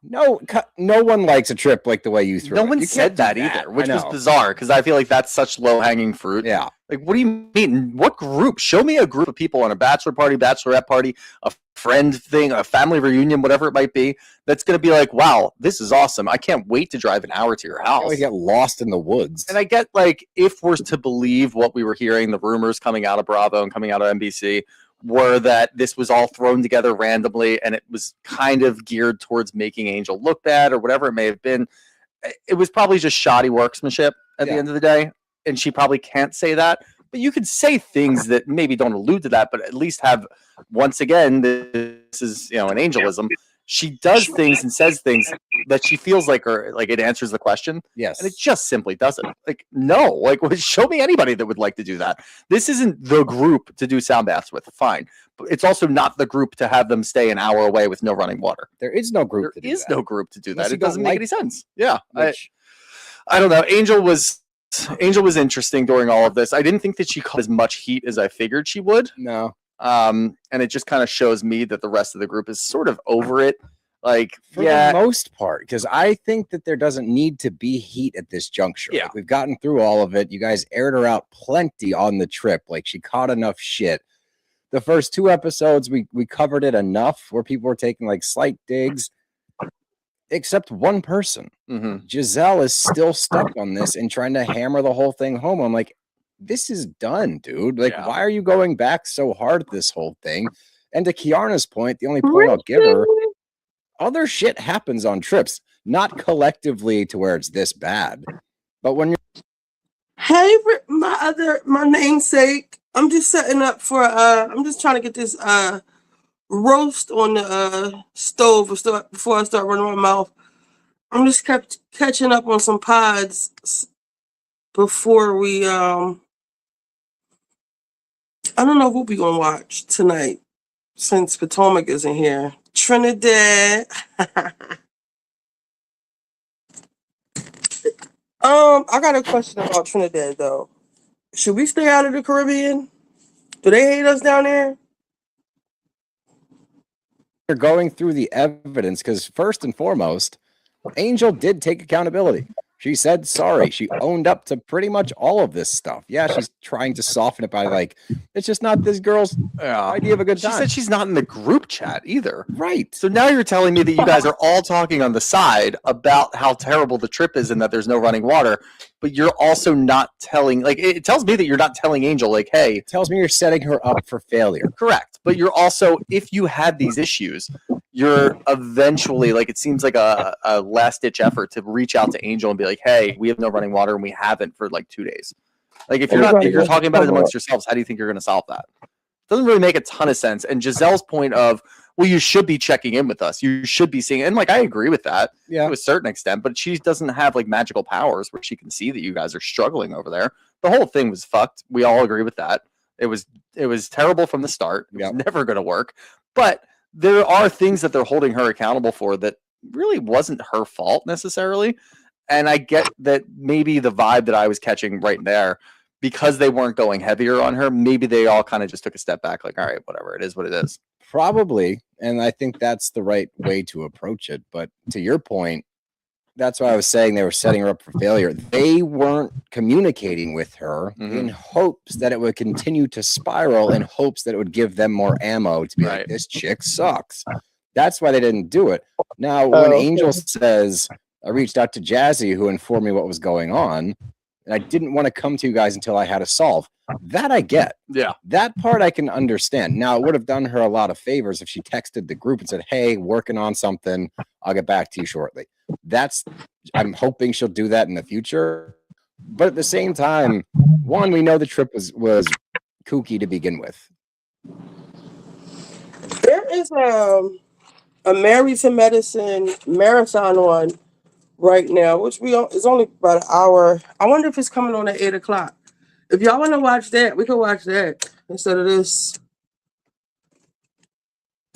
Speaker 5: No one likes a trip like the way you threw it.
Speaker 6: No one said that either, which was bizarre because I feel like that's such low-hanging fruit.
Speaker 5: Yeah.
Speaker 6: Like, what do you mean? What group? Show me a group of people on a bachelor party, bachelorette party, a friend thing, a family reunion, whatever it might be, that's going to be like, wow, this is awesome. I can't wait to drive an hour to your house.
Speaker 5: We get lost in the woods.
Speaker 6: And I get, like, if we're to believe what we were hearing, the rumors coming out of Bravo and coming out of NBC, were that this was all thrown together randomly and it was kind of geared towards making Angel look bad or whatever it may have been. It was probably just shoddy workmanship at the end of the day. And she probably can't say that. But you could say things that maybe don't allude to that, but at least have, once again, this is, an angelism. She does things and says things that she feels like it answers the question.
Speaker 5: Yes.
Speaker 6: And it just simply doesn't. Like, no. Like, show me anybody that would like to do that. This isn't the group to do sound baths with. Fine. But it's also not the group to have them stay an hour away with no running water.
Speaker 5: There is no group
Speaker 6: no group to do
Speaker 5: Unless
Speaker 6: that.
Speaker 5: you
Speaker 6: It doesn't
Speaker 5: don't
Speaker 6: make
Speaker 5: like
Speaker 6: any sense. Yeah.
Speaker 5: Which-
Speaker 6: I don't know. Angel was interesting during all of this. I didn't think that she caught as much heat as I figured she would.
Speaker 5: No.
Speaker 6: And it just kind of shows me that the rest of the group is sort of over it. Like,
Speaker 5: for the most part, because I think that there doesn't need to be heat at this juncture.
Speaker 6: Yeah.
Speaker 5: Like, we've gotten through all of it. You guys aired her out plenty on the trip. Like, she caught enough shit. The first 2 episodes, we covered it enough where people were taking like slight digs, except one person. Giselle is still stuck on this and trying to hammer the whole thing home. I'm like, this is done, dude. Like, why are you going back so hard at this whole thing? And to Kiana's point, the only point I'll give her, other shit happens on trips, not collectively to where it's this bad, but when you're
Speaker 1: Hey, my namesake. I'm just setting up for I'm just trying to get this roast on the stove before I start running my mouth. I'm just kept catching up on some pods before we I don't know what we gonna watch tonight since Potomac isn't here. Trinidad. I got a question about Trinidad though. Should we stay out of the Caribbean? Do they hate us down there?
Speaker 5: going through the evidence, because first and foremost, Angel did take accountability. She said sorry. She owned up to pretty much all of this stuff. Yeah, she's trying to soften it by like, it's just not this girl's idea of a good time.
Speaker 6: She said she's not in the group chat either.
Speaker 5: Right.
Speaker 6: So now you're telling me that you guys are all talking on the side about how terrible the trip is and that there's no running water, but you're also not telling, like, it tells me that you're not telling Angel, like, hey.
Speaker 5: It tells me you're setting her up for failure.
Speaker 6: Correct. But you're also, if you had these issues, you're eventually, like, it seems like a last-ditch effort to reach out to Angel and be like, hey, we have no running water and we haven't for like 2 days. Like, if you're talking about it amongst yourselves, how do you think you're going to solve that? It doesn't really make a ton of sense. And Giselle's point of, well, you should be checking in with us. You should be seeing, and like, I agree with that to a certain extent, but she doesn't have like magical powers where she can see that you guys are struggling over there. The whole thing was fucked. We all agree with that. It was terrible from the start. It was never going to work. But there are things that they're holding her accountable for that really wasn't her fault necessarily. And I get that maybe the vibe that I was catching right there, because they weren't going heavier on her, maybe they all kind of just took a step back, like, all right, whatever, it is what it is.
Speaker 5: Probably. And I think that's the right way to approach it. But to your point, that's why I was saying they were setting her up for failure. They weren't communicating with her in hopes that it would continue to spiral, in hopes that it would give them more ammo to be like, this chick sucks. That's why they didn't do it. Now, when Angel says, I reached out to Jazzy, who informed me what was going on, and I didn't want to come to you guys until I had a solve. That I get.
Speaker 6: Yeah.
Speaker 5: That part I can understand. Now, it would have done her a lot of favors if she texted the group and said, hey, working on something. I'll get back to you shortly. I'm hoping she'll do that in the future. But at the same time, one, we know the trip was kooky to begin with.
Speaker 1: There is a Married to Medicine marathon on right now, which is only about an hour. I wonder if it's coming on at 8 o'clock. If y'all want to watch that, we can watch that instead of this.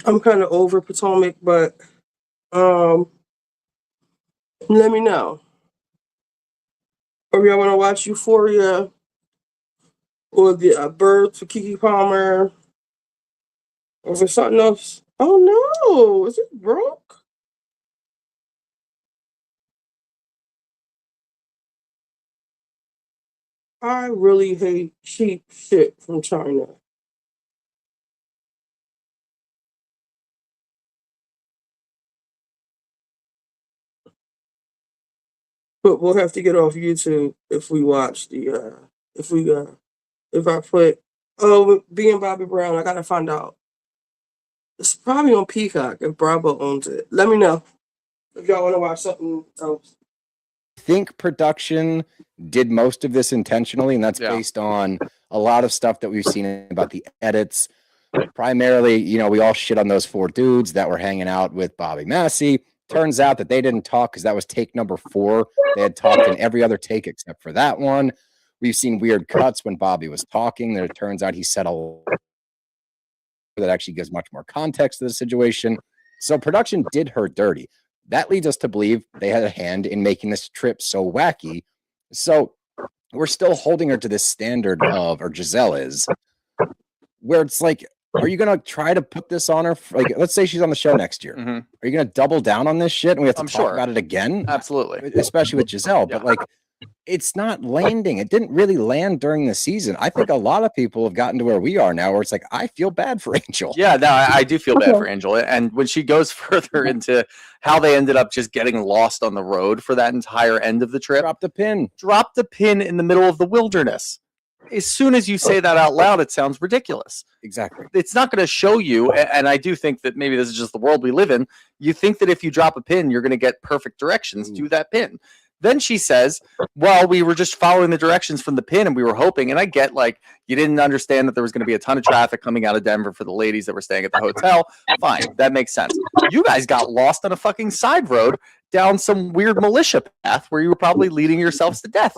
Speaker 1: I'm kind of over Potomac, but let me know. Or y'all want to watch Euphoria or the Birds for Kiki Palmer, or for something else. Oh no, is it broke? I really hate cheap shit from China. But we'll have to get off YouTube if we watch the if I put being Bobby Brown. I gotta find out. It's probably on Peacock if Bravo owns it. Let me know if y'all want to watch something else.
Speaker 5: I think production did most of this intentionally, and that's based on a lot of stuff that we've seen about the edits. Primarily, we all shit on those 4 dudes that were hanging out with Bobby Massey. Turns out that they didn't talk because that was take number 4. They had talked in every other take except for that one. We've seen weird cuts when Bobby was talking. That it turns out he said a lot that actually gives much more context to the situation. So production did her dirty. That leads us to believe they had a hand in making this trip so wacky. So we're still holding her to this standard of, or Giselle is, where it's like, are you going to try to put this on her? Like, let's say she's on the show next year. Are you going to double down on this shit and we have to talk about it again?
Speaker 6: Absolutely.
Speaker 5: Especially with Giselle. But like, it's not landing. It didn't really land during the season. I think a lot of people have gotten to where we are now, where it's like, I feel bad for Angel.
Speaker 6: Yeah, no, I do feel bad for Angel. And when she goes further into how they ended up just getting lost on the road for that entire end of the trip.
Speaker 5: Drop the pin
Speaker 6: in the middle of the wilderness. As soon as you say that out loud, it sounds ridiculous.
Speaker 5: Exactly.
Speaker 6: It's not going to show you. And I do think that maybe this is just the world we live in. You think that if you drop a pin, you're going to get perfect directions to that pin. Then she says, well, we were just following the directions from the pin and we were hoping. And I get, like, you didn't understand that there was going to be a ton of traffic coming out of Denver for the ladies that were staying at the hotel. Fine. That makes sense. You guys got lost on a fucking side road down some weird militia path where you were probably leading yourselves to death.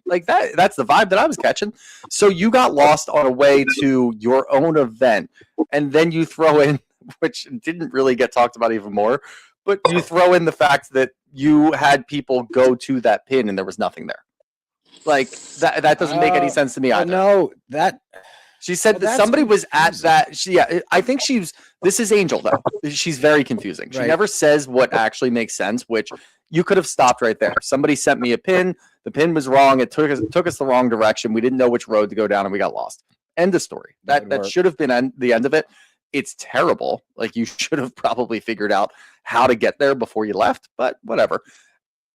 Speaker 6: Like that's the vibe that I was catching. So you got lost on a way to your own event. And then you throw in, which didn't really get talked about even more, but you throw in the fact that you had people go to that pin and there was nothing there. Like that doesn't make any sense to me either.
Speaker 5: No, that
Speaker 6: she said that somebody was at that. I think this is Angel though. She's very confusing. She never says what actually makes sense, which You could have stopped right there. Somebody sent me a pin. The pin was wrong. It took us the wrong direction. We didn't know which road to go down, and we got lost. End of story. That should have been the end of it. It's terrible. Like, you should have probably figured out how to get there before you left, but whatever.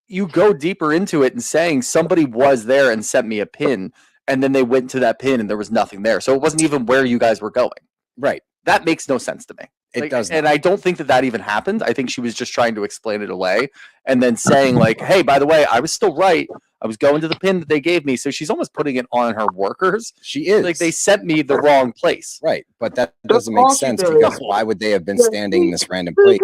Speaker 6: You go deeper into it and saying somebody was there and sent me a pin, and then they went to that pin and there was nothing there. So it wasn't even where you guys were going.
Speaker 5: Right.
Speaker 6: That makes no sense to me.
Speaker 5: It does not.
Speaker 6: And I don't think that even happened. I think she was just trying to explain it away and then saying, like, hey, by the way, I was still right. I was going to the pin that they gave me. So she's almost putting it on her workers.
Speaker 5: She is.
Speaker 6: Like, they sent me the wrong place.
Speaker 5: Right. But that doesn't make sense, because why would they have been standing in this random place?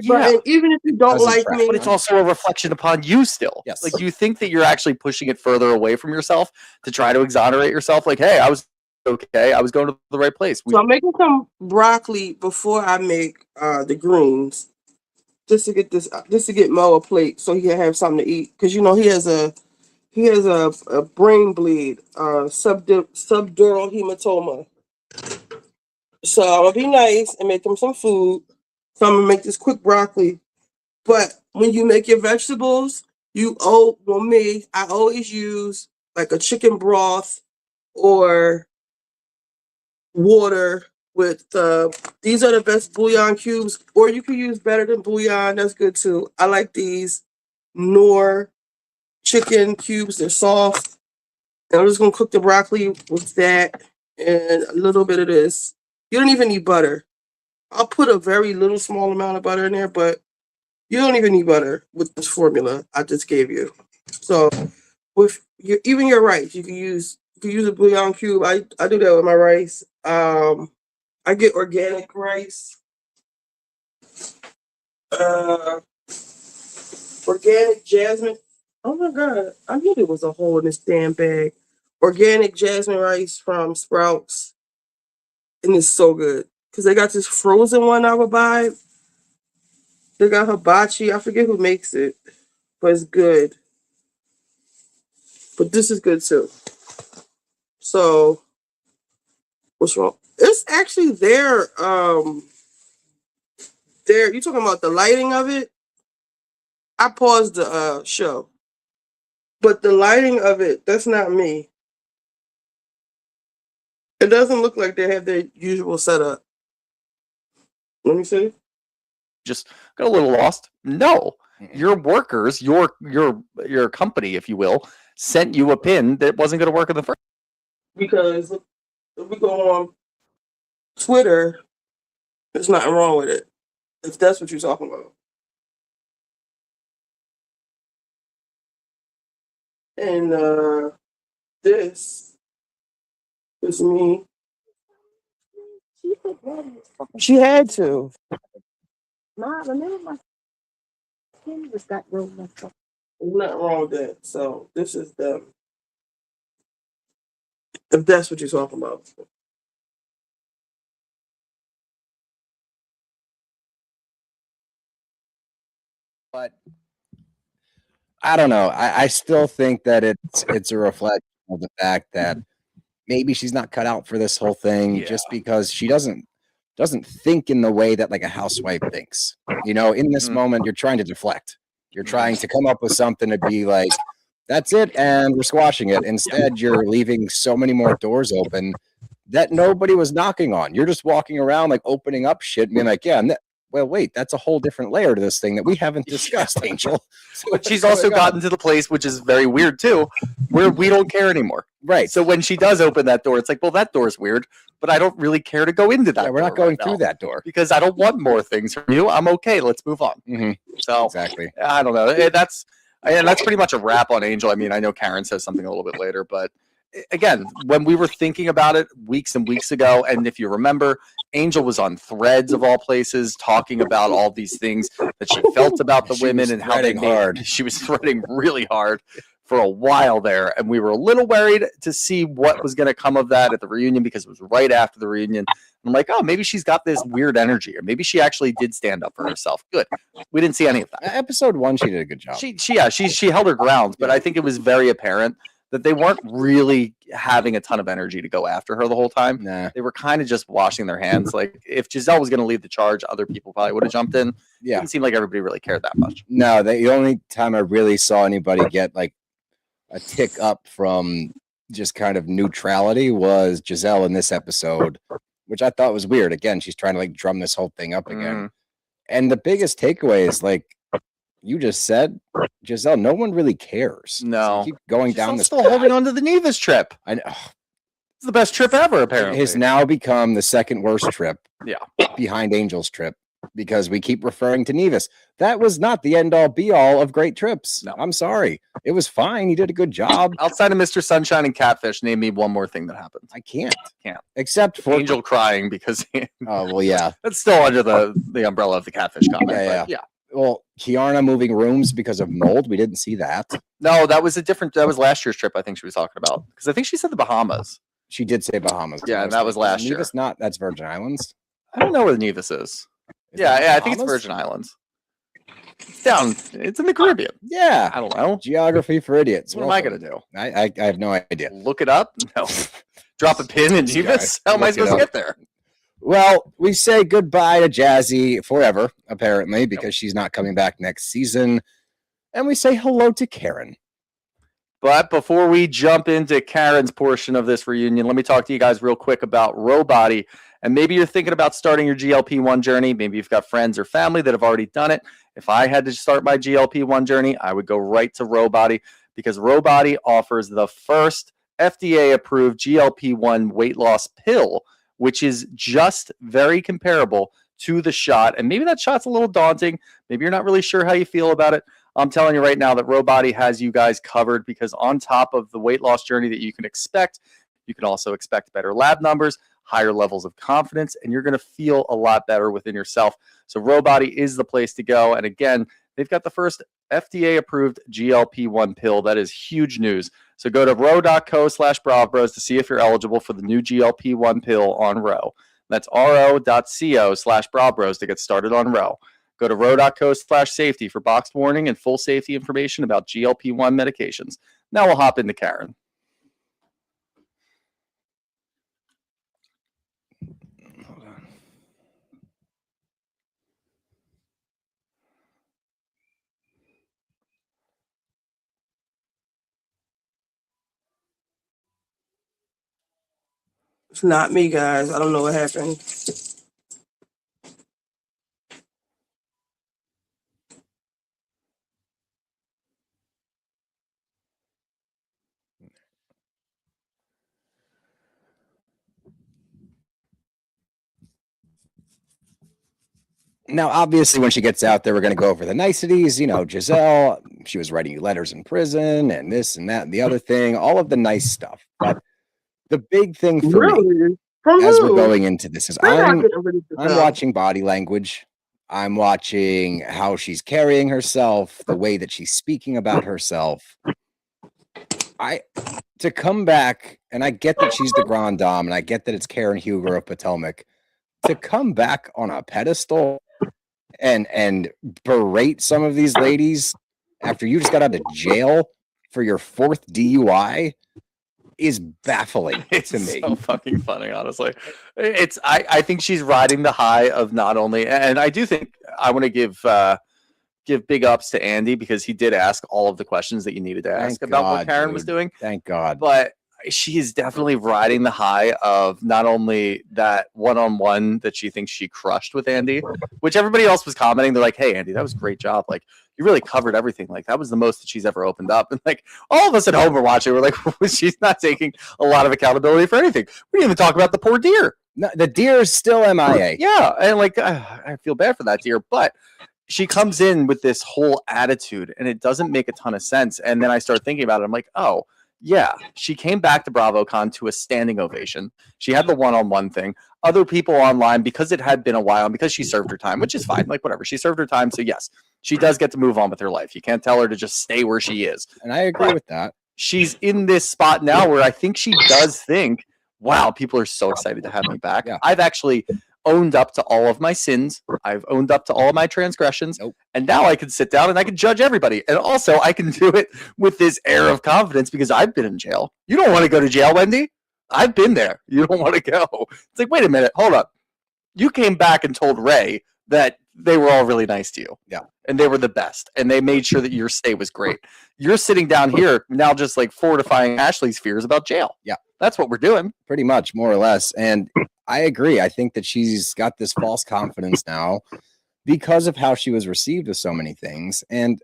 Speaker 1: Button, even if you don't like me.
Speaker 6: But it's also a reflection upon you still.
Speaker 5: Yes.
Speaker 6: Like, you think that you're actually pushing it further away from yourself to try to exonerate yourself. Like, hey, I was okay. I was going to the right place.
Speaker 1: So I'm making some broccoli before I make the greens, just to get Mo a plate so he can have something to eat. Because, you know, he has a brain bleed, subdural hematoma. So I'm gonna be nice and make him some food. So I'm gonna make this quick broccoli. But when you make your vegetables, I always use like a chicken broth or water with these are the best bouillon cubes, or you can use better than bouillon. That's good too. I like these Knorr chicken cubes. They're soft. And I'm just gonna cook the broccoli with that and a little bit of this. You don't even need butter. I'll put a very little small amount of butter in there, but you don't even need butter with this formula I just gave you. So with your rice, you can use a bouillon cube. I do that with my rice. I get organic rice. Organic jasmine. Oh my God, I knew there was a hole in this damn bag. Organic jasmine rice from Sprouts. And it's so good. Because they got this frozen one I would buy. They got hibachi. I forget who makes it. But it's good. But this is good too. So, what's wrong? It's actually there. You talking about the lighting of it? I paused the show. But the lighting of it, that's not me. It doesn't look like they have their usual setup. Let me see.
Speaker 6: Just got a little lost. No, your workers, your company, if you will, sent you a pin that wasn't going to work in the first.
Speaker 1: Because if we go on Twitter, there's nothing wrong with it. If that's what you're talking about. And this is me. She had to.
Speaker 8: Ma, remember my skin just got real messed up.
Speaker 1: There's nothing wrong with that. So this is them. If that's what you're talking about.
Speaker 5: But I don't know. I still think that it's a reflection of the fact that maybe she's not cut out for this whole thing, just because she doesn't think in the way that like a housewife thinks. You know, in this moment, you're trying to deflect. You're trying to come up with something to be like, that's it, and we're squashing it. Instead, you're leaving so many more doors open that nobody was knocking on. You're just walking around like opening up shit and being like, yeah, well, wait, that's a whole different layer to this thing that we haven't discussed, Angel. So
Speaker 6: but she's also gotten to the place, which is very weird too, where we don't care anymore.
Speaker 5: Right.
Speaker 6: So when she does open that door, it's like, well, that door's weird, but I don't really care to go into that.
Speaker 5: Yeah, we're not going through that door
Speaker 6: because I don't want more things from you. I'm okay. Let's move on.
Speaker 5: Mm-hmm.
Speaker 6: So
Speaker 5: exactly.
Speaker 6: I don't know. That's pretty much a wrap on Angel. I mean, I know Karen says something a little bit later, but again, when we were thinking about it weeks and weeks ago, and if you remember, Angel was on Threads of all places talking about all these things that she felt about the women and how they made. She was threading really hard for a while there, and we were a little worried to see what was going to come of that at the reunion, because it was right after the reunion. I'm like, oh, maybe she's got this weird energy, or maybe she actually did stand up for herself. Good. We didn't see any of that.
Speaker 5: Episode 1, she did a good job.
Speaker 6: She held her ground, but I think it was very apparent that they weren't really having a ton of energy to go after her the whole time.
Speaker 5: Nah.
Speaker 6: They were kind of just washing their hands. Like if Giselle was going to lead the charge, other people probably would have jumped in.
Speaker 5: Yeah.
Speaker 6: It didn't seem like everybody really cared that much.
Speaker 5: No, the only time I really saw anybody get like a tick up from just kind of neutrality was Giselle in this episode, which I thought was weird. Again, she's trying to like drum this whole thing up again. And the biggest takeaway is like you just said, Giselle, no one really cares.
Speaker 6: No.
Speaker 5: So keep going down
Speaker 6: Giselle's
Speaker 5: this
Speaker 6: still holding on to the Nevis trip.
Speaker 5: I know.
Speaker 6: It's the best trip ever, apparently.
Speaker 5: It has now become the second worst trip.
Speaker 6: Yeah.
Speaker 5: Behind Angel's trip because we keep referring to Nevis. That was not the end all be all of great trips. No. I'm sorry. It was fine. He did a good job.
Speaker 6: Outside of Mr. Sunshine and Catfish, name me one more thing that happened.
Speaker 5: I can't.
Speaker 6: Can't.
Speaker 5: Except for
Speaker 6: Angel crying because
Speaker 5: oh well, yeah.
Speaker 6: That's still under the umbrella of the Catfish comment.
Speaker 5: Yeah. Well, Kiarna moving rooms because of mold. We didn't see that.
Speaker 6: No, that was last year's trip. I think she was talking about because I think she said the Bahamas.
Speaker 5: She did say Bahamas.
Speaker 6: Yeah, and that was last year.
Speaker 5: Nevis not. That's Virgin Islands.
Speaker 6: I don't know where the Nevis is. Yeah, I think it's Virgin Islands. It's down. It's in the Caribbean.
Speaker 5: Yeah,
Speaker 6: I don't know.
Speaker 5: Geography for idiots.
Speaker 6: What am I gonna do?
Speaker 5: I have no idea.
Speaker 6: Look it up? No. Drop a pin in Nevis? How am I supposed to get there?
Speaker 5: Well, we say goodbye to Jazzy forever, apparently, because she's not coming back next season. And we say hello to Karen.
Speaker 6: But before we jump into Karen's portion of this reunion, let me talk to you guys real quick about Robody. And maybe you're thinking about starting your GLP-1 journey. Maybe you've got friends or family that have already done it. If I had to start my GLP-1 journey, I would go right to Robody because Robody offers the first FDA-approved GLP-1 weight loss pill, which is just very comparable to the shot. And maybe that shot's a little daunting. Maybe you're not really sure how you feel about it. I'm telling you right now that Robody has you guys covered because on top of the weight loss journey that you can expect, you can also expect better lab numbers, higher levels of confidence, and you're going to feel a lot better within yourself. So Robody is the place to go. And again, they've got the first FDA-approved GLP-1 pill. That is huge news. So go to ro.co/bravbros to see if you're eligible for the new GLP-1 pill on Ro. That's ro.co/bravbros to get started on Ro. Go to ro.co/safety for boxed warning and full safety information about GLP-1 medications. Now we'll hop into Karen.
Speaker 5: Hold on.
Speaker 1: It's not me, guys. I don't know what happened.
Speaker 5: Now, obviously, when she gets out there, we're going to go over the niceties. You know, Giselle, she was writing you letters in prison and this and that and the other thing, all of the nice stuff. But the big thing for me as we're going into this is I'm watching body language. I'm watching how she's carrying herself, the way that she's speaking about herself. To come back, and I get that she's the Grand Dame, and I get that it's Karen Huger of Potomac, to come back on a pedestal and berate some of these ladies after you just got out of jail for your 4th DUI is baffling to me.
Speaker 6: So fucking funny, honestly. I think she's riding the high of not only, and I do think I want to give big ups to Andy because he did ask all of the questions that you needed to ask about what Karen was doing.
Speaker 5: Thank God.
Speaker 6: But she is definitely riding the high of not only that one-on-one that she thinks she crushed with Andy, which everybody else was commenting. They're like, hey, Andy, that was a great job. Like, you really covered everything. Like, that was the most that she's ever opened up. And like, all of us at home are watching. We're like, she's not taking a lot of accountability for anything. We didn't even talk about the poor deer.
Speaker 5: No, the deer is still MIA.
Speaker 6: Yeah. And like, I feel bad for that deer, but she comes in with this whole attitude and it doesn't make a ton of sense. And then I start thinking about it. I'm like, oh, yeah, she came back to BravoCon to a standing ovation. She had the one-on-one thing. Other people online, because it had been a while and because she served her time, which is fine, like whatever. She served her time. So yes, she does get to move on with her life. You can't tell her to just stay where she is.
Speaker 5: And I agree with that.
Speaker 6: She's in this spot now where I think she does think, wow, people are so excited to have me back.
Speaker 5: Yeah.
Speaker 6: I've actually owned up to all of my sins. I've owned up to all of my transgressions.
Speaker 5: Nope.
Speaker 6: And now I can sit down and I can judge everybody. And also I can do it with this air of confidence because I've been in jail. You don't want to go to jail, Wendy. I've been there. You don't want to go. It's like, wait a minute, hold up. You came back and told Ray that they were all really nice to you.
Speaker 5: Yeah.
Speaker 6: And they were the best. And they made sure that your stay was great. You're sitting down here now just like fortifying Ashley's fears about jail.
Speaker 5: Yeah.
Speaker 6: That's what we're doing.
Speaker 5: Pretty much, more or less. And I agree. I think that she's got this false confidence now because of how she was received with so many things. And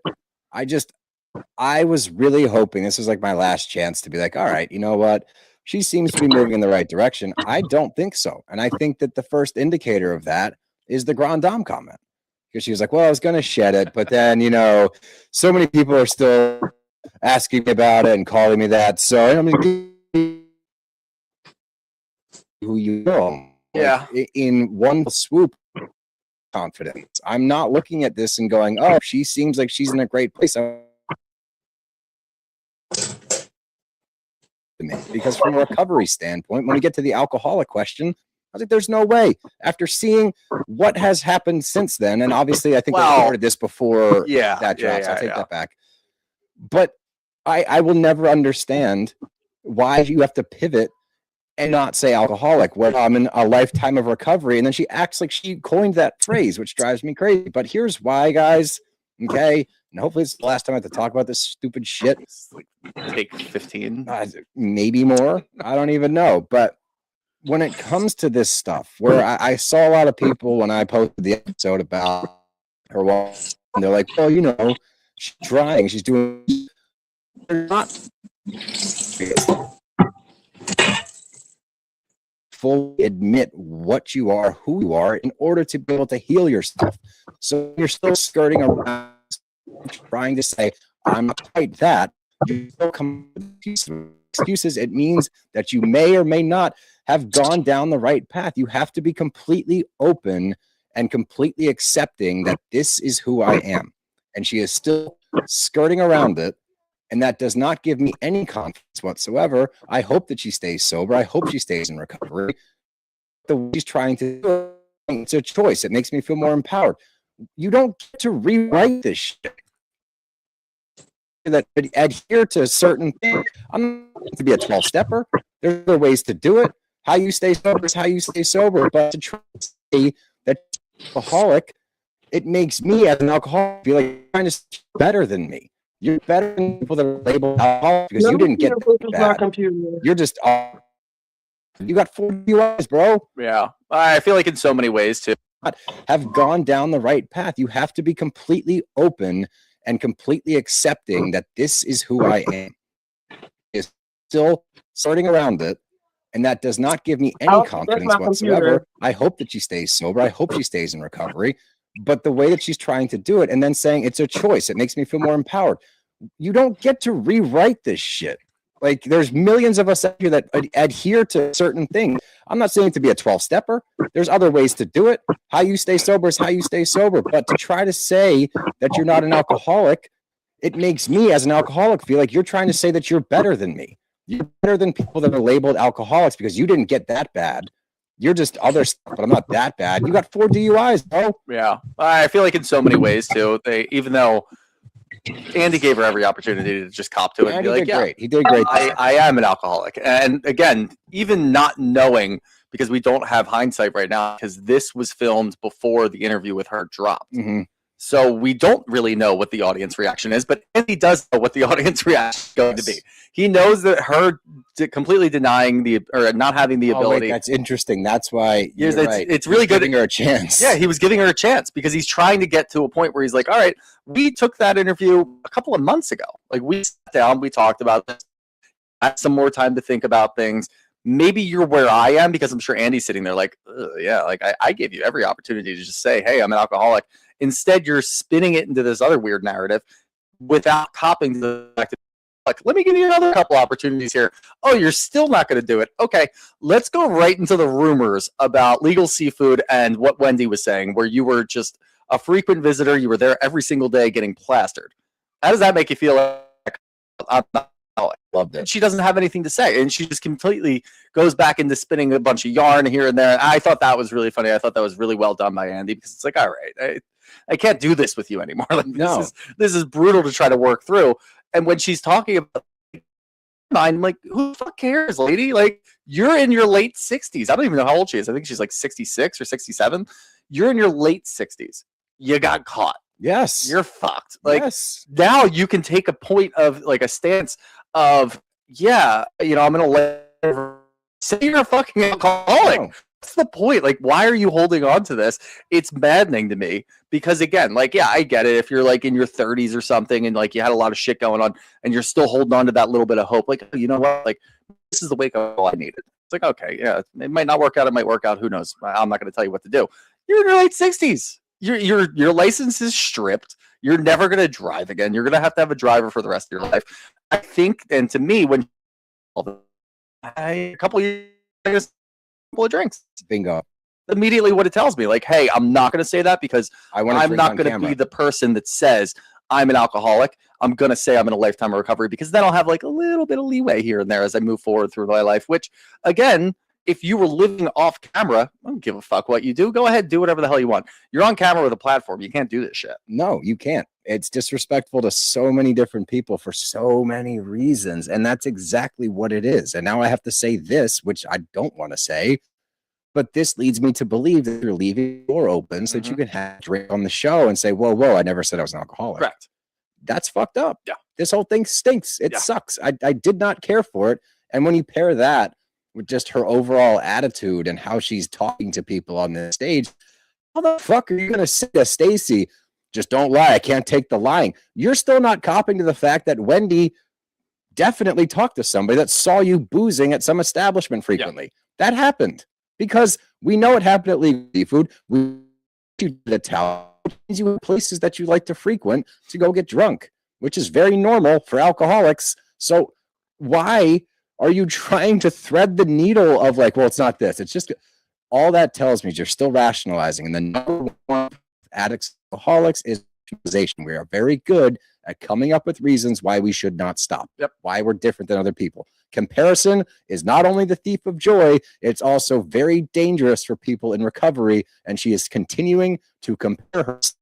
Speaker 5: I was really hoping this was like my last chance to be like, all right, you know what? She seems to be moving in the right direction. I don't think so. And I think that the first indicator of that is the Grand Dame comment. Because she was like, well, I was going to shed it. But then, so many people are still asking me about it and calling me that. So I'm going to who you know.
Speaker 6: Yeah.
Speaker 5: In one swoop, confidence. I'm not looking at this and going, oh, she seems like she's in a great place. Because from a recovery standpoint, when we get to the alcoholic question, I was like, there's no way. After seeing what has happened since then, and obviously I think we recorded this before that drops. I'll take that back. But I will never understand why you have to pivot and not say alcoholic when I'm in a lifetime of recovery. And then she acts like she coined that phrase, which drives me crazy. But here's why, guys. Okay. And hopefully it's the last time I have to talk about this stupid shit.
Speaker 6: Take 15.
Speaker 5: Maybe more. I don't even know. But when it comes to this stuff, where I saw a lot of people when I posted the episode about her walk, and they're like, well, she's trying. She's doing. They're not fully admit what you are, who you are, in order to be able to heal yourself. So you're still skirting around, trying to say, I'm not quite that. You still come with excuses. It means that you may or may not have gone down the right path. You have to be completely open and completely accepting that this is who I am. And she is still skirting around it. And that does not give me any confidence whatsoever. I hope that she stays sober. I hope she stays in recovery. The way she's trying to do it, it's a choice. It makes me feel more empowered. You don't get to rewrite this shit. That adhere to certain things. I'm not to be a 12-stepper. There's other ways to do it. How you stay sober is how you stay sober. But to try to say that alcoholic, it makes me as an alcoholic feel like you're trying to stay better than me. You're better than people that are labeled alcoholic because you didn't get bad. You're just you got 4 DUIs, bro.
Speaker 6: Yeah, I feel like in so many ways too.
Speaker 5: Have gone down the right path. You have to be completely open and completely accepting that this is who I am. Is still sorting around it, and that does not give me any confidence whatsoever. I hope that she stays sober. I hope she stays in recovery. But the way that she's trying to do it and then saying it's a choice, it makes me feel more empowered. You don't get to rewrite this shit. Like, there's millions of us out here that adhere to certain things. I'm not saying to be a 12-stepper. There's other ways to do it. How you stay sober is how you stay sober. But to try to say that you're not an alcoholic, it makes me as an alcoholic feel like you're trying to say that you're better than me. You're better than people that are labeled alcoholics because you didn't get that bad. You're just other stuff, but I'm not that bad. You got 4 DUIs, bro.
Speaker 6: Yeah. I feel like in so many ways too. Even though Andy gave her every opportunity to just cop to it and be like, yeah,
Speaker 5: great. He did great.
Speaker 6: I am an alcoholic. And again, even not knowing, because we don't have hindsight right now, because this was filmed before the interview with her dropped.
Speaker 5: Mm-hmm.
Speaker 6: So we don't really know what the audience reaction is, but Andy does know what the audience reaction is going to be. He knows that her completely denying or not having the ability.
Speaker 5: Wait, that's interesting. That's why
Speaker 6: it's really good.
Speaker 5: Giving her a chance.
Speaker 6: Yeah, he was giving her a chance because he's trying to get to a point where he's like, all right, we took that interview a couple of months ago. Like, we sat down, we talked about this, had some more time to think about things. Maybe you're where I am, because I'm sure Andy's sitting there like, yeah, like I gave you every opportunity to just say, hey, I'm an alcoholic. Instead, you're spinning it into this other weird narrative without copping to the fact that, like, let me give you another couple opportunities here. Oh, you're still not going to do it. Okay, let's go right into the rumors about Legal Seafood and what Wendy was saying, where you were just a frequent visitor. You were there every single day getting plastered. How does that make you feel? Like I'm not
Speaker 5: Loved it.
Speaker 6: And she doesn't have anything to say, and she just completely goes back into spinning a bunch of yarn here and there. I thought that was really funny. I thought that was really well done by Andy, because it's like, all right, I can't do this with you anymore. Like, this is brutal to try to work through. And when she's talking about, I'm like, who the fuck cares, lady? Like, you're in your late 60s. I don't even know how old she is. I think she's like 66 or 67. You're in your late 60s. You got caught.
Speaker 5: Yes.
Speaker 6: You're fucked. Like,
Speaker 5: yes.
Speaker 6: Now you can take a point of, like, a stance of, yeah, you know, I'm going to let say you're a fucking alcoholic.
Speaker 5: No.
Speaker 6: What's the point? Like, why are you holding on to this? It's maddening to me, because, again, like, yeah, I get it. If you're like in your 30s or something and like you had a lot of shit going on and you're still holding on to that little bit of hope, like, you know what? Like, this is the wake up call I needed. It's like, okay, yeah, it might not work out. It might work out. Who knows? I'm not going to tell you what to do. You're in your late 60s. Your license is stripped. You're never going to drive again. You're going to have a driver for the rest of your life. I think, and to me, when a couple of years, a couple of drinks,
Speaker 5: bingo.
Speaker 6: Immediately, what it tells me, like, hey, I'm not going to say that, because I'm not going to be the person that says I'm an alcoholic. I'm going to say I'm in a lifetime of recovery, because then I'll have like a little bit of leeway here and there as I move forward through my life. Which, again, if you were living off camera, I don't give a fuck what you do. Go ahead, do whatever the hell you want. You're on camera with a platform. You can't do this shit.
Speaker 5: No, you can't. It's disrespectful to so many different people for so many reasons. And that's exactly what it is. And now I have to say this, which I don't want to say, but this leads me to believe that you're leaving the door open so that you can have a drink on the show and say, whoa, I never said I was an alcoholic.
Speaker 6: Correct.
Speaker 5: That's fucked up.
Speaker 6: Yeah.
Speaker 5: This whole thing stinks. It sucks. I did not care for it. And when you pair that with just her overall attitude and how she's talking to people on the stage, how the fuck are you going to say to Stacy, just don't lie, I can't take the lying? You're still not copping to the fact that Wendy definitely talked to somebody that saw you boozing at some establishment frequently. That happened, because we know it happened at Legal Seafood. We you the towel, you in places that you like to frequent to go get drunk, which is very normal for alcoholics. So why are you trying to thread the needle of like, well, it's not this, it's just all that tells me is you're still rationalizing. And the number one addicts, alcoholics is rationalization. We are very good at coming up with reasons why we should not stop. Why we're different than other people. Comparison is not only the thief of joy, it's also very dangerous for people in recovery. And she is continuing to compare herself.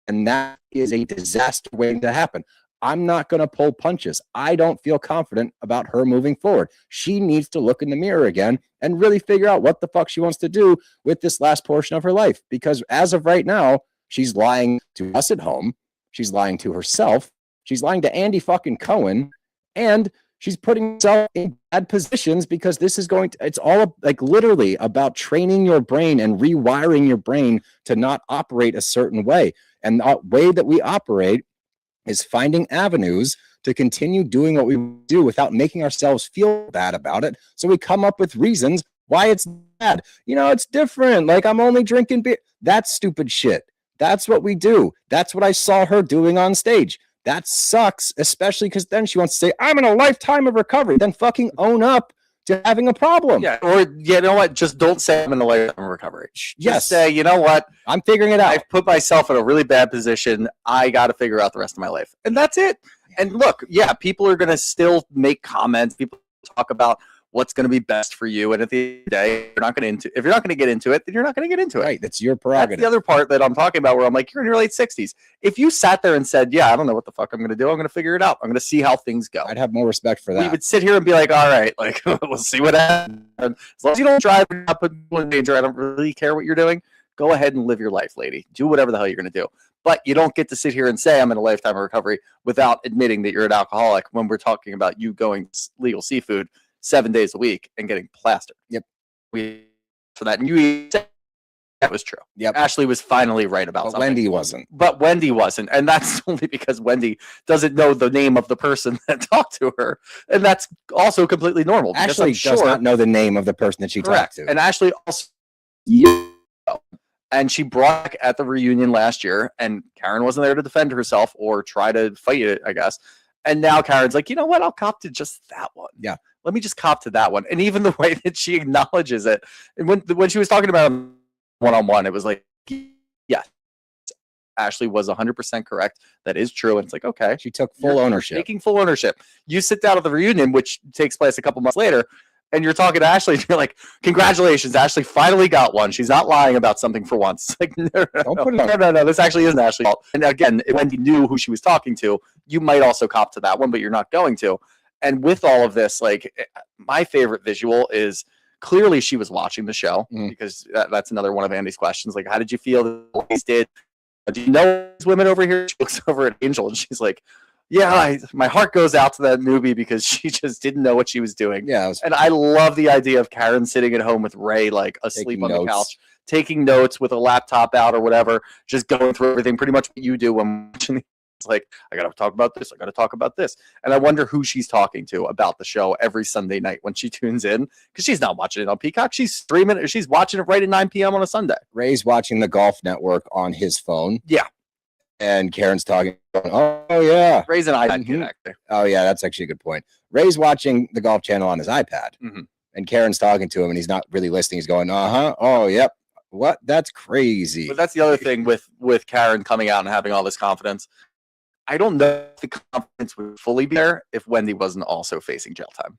Speaker 5: And that is a disaster waiting to happen. I'm not going to pull punches. I don't feel confident about her moving forward. She needs to look in the mirror again and really figure out what the fuck she wants to do with this last portion of her life. Because as of right now, she's lying to us at home. She's lying to herself. She's lying to Andy fucking Cohen. And she's putting herself in bad positions, because this is going to, it's all like literally about training your brain and rewiring your brain to not operate a certain way. And the way that we operate is finding avenues to continue doing what we do without making ourselves feel bad about it. So we come up with reasons why it's bad. You know, it's different. Like, I'm only drinking beer. That's stupid shit. That's what we do. That's what I saw her doing on stage. That sucks, especially because then she wants to say, I'm in a lifetime of recovery. Then fucking own up to having a problem.
Speaker 6: Yeah, or you know what? Just don't say I'm in a lifetime of recovery. Just say, you know what?
Speaker 5: I'm figuring it out.
Speaker 6: I've put myself in a really bad position. I got to figure out the rest of my life. And that's it. And look, yeah, people are going to still make comments. People talk about what's going to be best for you. And at the end of the day, if you're not going to get into it, then you're not going to get into it.
Speaker 5: Right. That's your prerogative.
Speaker 6: That's the other part that I'm talking about, where I'm like, you're in your late 60s. If you sat there and said, yeah, I don't know what the fuck I'm going to do, I'm going to figure it out. I'm going to see how things go.
Speaker 5: I'd have more respect for that.
Speaker 6: We would sit here and be like, all right, like, we'll see what happens. As long as you don't drive and not put people in danger, I don't really care what you're doing. Go ahead and live your life, lady. Do whatever the hell you're going to do. But you don't get to sit here and say I'm in a lifetime of recovery without admitting that you're an alcoholic when we're talking about you going to Legal Seafood 7 days a week and getting plastered.
Speaker 5: Yep.
Speaker 6: For that. And you said that was true.
Speaker 5: Yep.
Speaker 6: Ashley was finally right about
Speaker 5: but
Speaker 6: something.
Speaker 5: Wendy wasn't.
Speaker 6: But Wendy wasn't. And that's only because Wendy doesn't know the name of the person that talked to her. And that's also completely normal.
Speaker 5: Ashley does not know the name of the person that she talked to.
Speaker 6: And Ashley also, and she brought back at the reunion last year, and Karen wasn't there to defend herself or try to fight it, I guess. And now Karen's like, you know what? I'll cop to just that one.
Speaker 5: Yeah.
Speaker 6: Let me just cop to that one. And even the way that she acknowledges it, and when she was talking about one-on-one, it was like, yes, Ashley was 100% correct. That is true. And it's like, okay,
Speaker 5: she took full ownership.
Speaker 6: Taking full ownership. You sit down at the reunion, which takes place a couple months later, and you're talking to Ashley, and you're like, congratulations, Ashley finally got one. She's not lying about something for once. It's like, no, this actually isn't Ashley's fault. And again, Wendy knew who she was talking to. You might also cop to that one, but you're not going to. And with all of this, like, my favorite visual is clearly she was watching the show, because that's another one of Andy's questions. Like, how did you feel that the ladies did? Do you know these women over here? She looks over at Angel, and she's like, yeah, my heart goes out to that newbie because she just didn't know what she was doing.
Speaker 5: Yeah,
Speaker 6: and I love the idea of Karen sitting at home with Ray, like asleep on the couch, taking notes with a laptop out or whatever, just going through everything, pretty much what you do when watching. It's like, I got to talk about this. I got to talk about this. And I wonder who she's talking to about the show every Sunday night when she tunes in, because she's not watching it on Peacock. She's streaming it. She's watching it right at 9 p.m. on a Sunday.
Speaker 5: Ray's watching the Golf Network on his phone.
Speaker 6: Yeah.
Speaker 5: And Karen's talking, oh, yeah.
Speaker 6: Ray's an iPad connector.
Speaker 5: Oh, yeah, that's actually a good point. Ray's watching the Golf Channel on his iPad. And Karen's talking to him, and he's not really listening. He's going, uh-huh, oh, yep. What? That's crazy.
Speaker 6: But that's the other thing with Karen coming out and having all this confidence. I don't know if the confidence would fully be there if Wendy wasn't also facing jail time.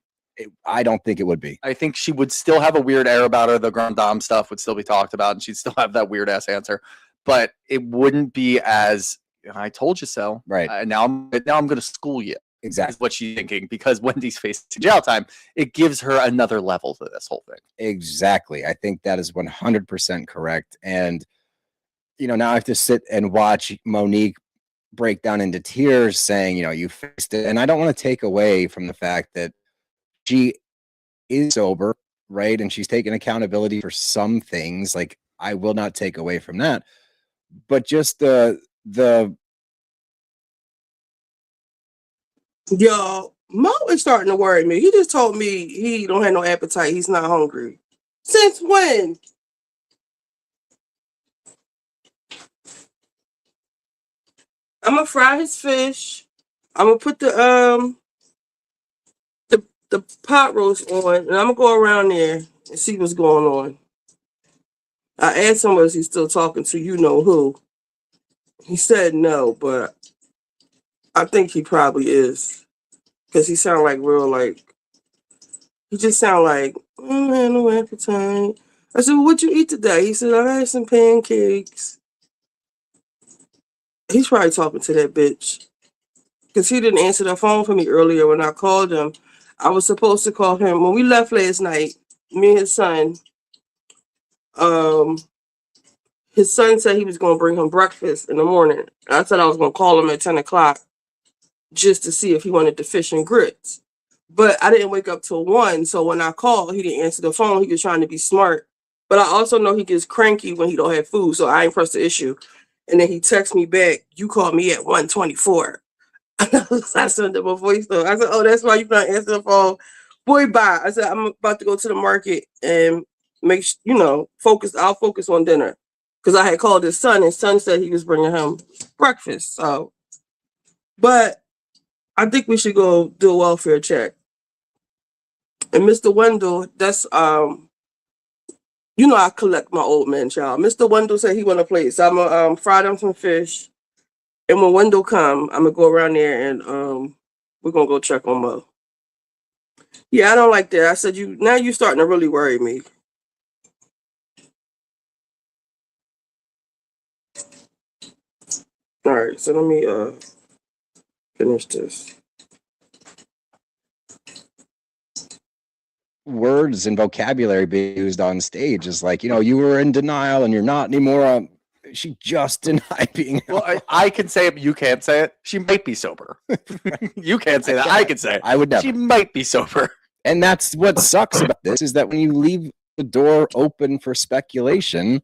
Speaker 5: I don't think it would be.
Speaker 6: I think she would still have a weird air about her. The Grand Dame stuff would still be talked about, and she'd still have that weird ass answer. But it wouldn't be as, I told you so.
Speaker 5: Right.
Speaker 6: Now I'm going to school you.
Speaker 5: Exactly.
Speaker 6: Is what she's thinking, because Wendy's facing jail time. It gives her another level to this whole thing.
Speaker 5: Exactly. I think that is 100% correct. And, now I have to sit and watch Monique break down into tears saying, you faced it. And I don't want to take away from the fact that she is sober, right? And she's taking accountability for some things. Like, I will not take away from that. But just the
Speaker 1: Yo, Mo is starting to worry me. He just told me he don't have no appetite. He's not hungry. Since when? I'm gonna fry his fish. I'm gonna put the pot roast on, and I'm gonna go around there and see what's going on. I asked him, was he still talking to you know who? He said no, but I think he probably is, because he sound like he just sound like, I don't have no appetite. I said, well, what'd you eat today? He said, I had some pancakes. He's probably talking to that bitch, because he didn't answer the phone for me earlier when I called him. I was supposed to call him when we left last night, me and his son. His son said he was going to bring him breakfast in the morning. I said I was going to call him at 10 o'clock just to see if he wanted the fish and grits. But I didn't wake up till 1, so when I called, he didn't answer the phone. He was trying to be smart. But I also know he gets cranky when he don't have food, so I ain't pressed the issue. And then he texts me back, you called me at 1:24. I sent him a voice note. I said, oh, that's why you not answer the phone. Boy, bye. I said, I'm about to go to the market and focus. I'll focus on dinner. Because I had called his son, and son said he was bringing him breakfast. So, but I think we should go do a welfare check. And Mr. Wendell, that's I collect my old man child. Mr. Wendell said he want to play, so I'm gonna fry them some fish. And when Wendell come, I'm gonna go around there and we're gonna go check on Mo. Yeah, I don't like that. I said you starting to really worry me. All right, so let me finish this.
Speaker 5: Words and vocabulary being used on stage is like, you were in denial and you're not anymore. She just denied being.
Speaker 6: Well, I can say it, but you can't say it. She might be sober. You can't say that. I can say it.
Speaker 5: I would never.
Speaker 6: She might be sober.
Speaker 5: And that's what sucks about this, is that when you leave the door open for speculation,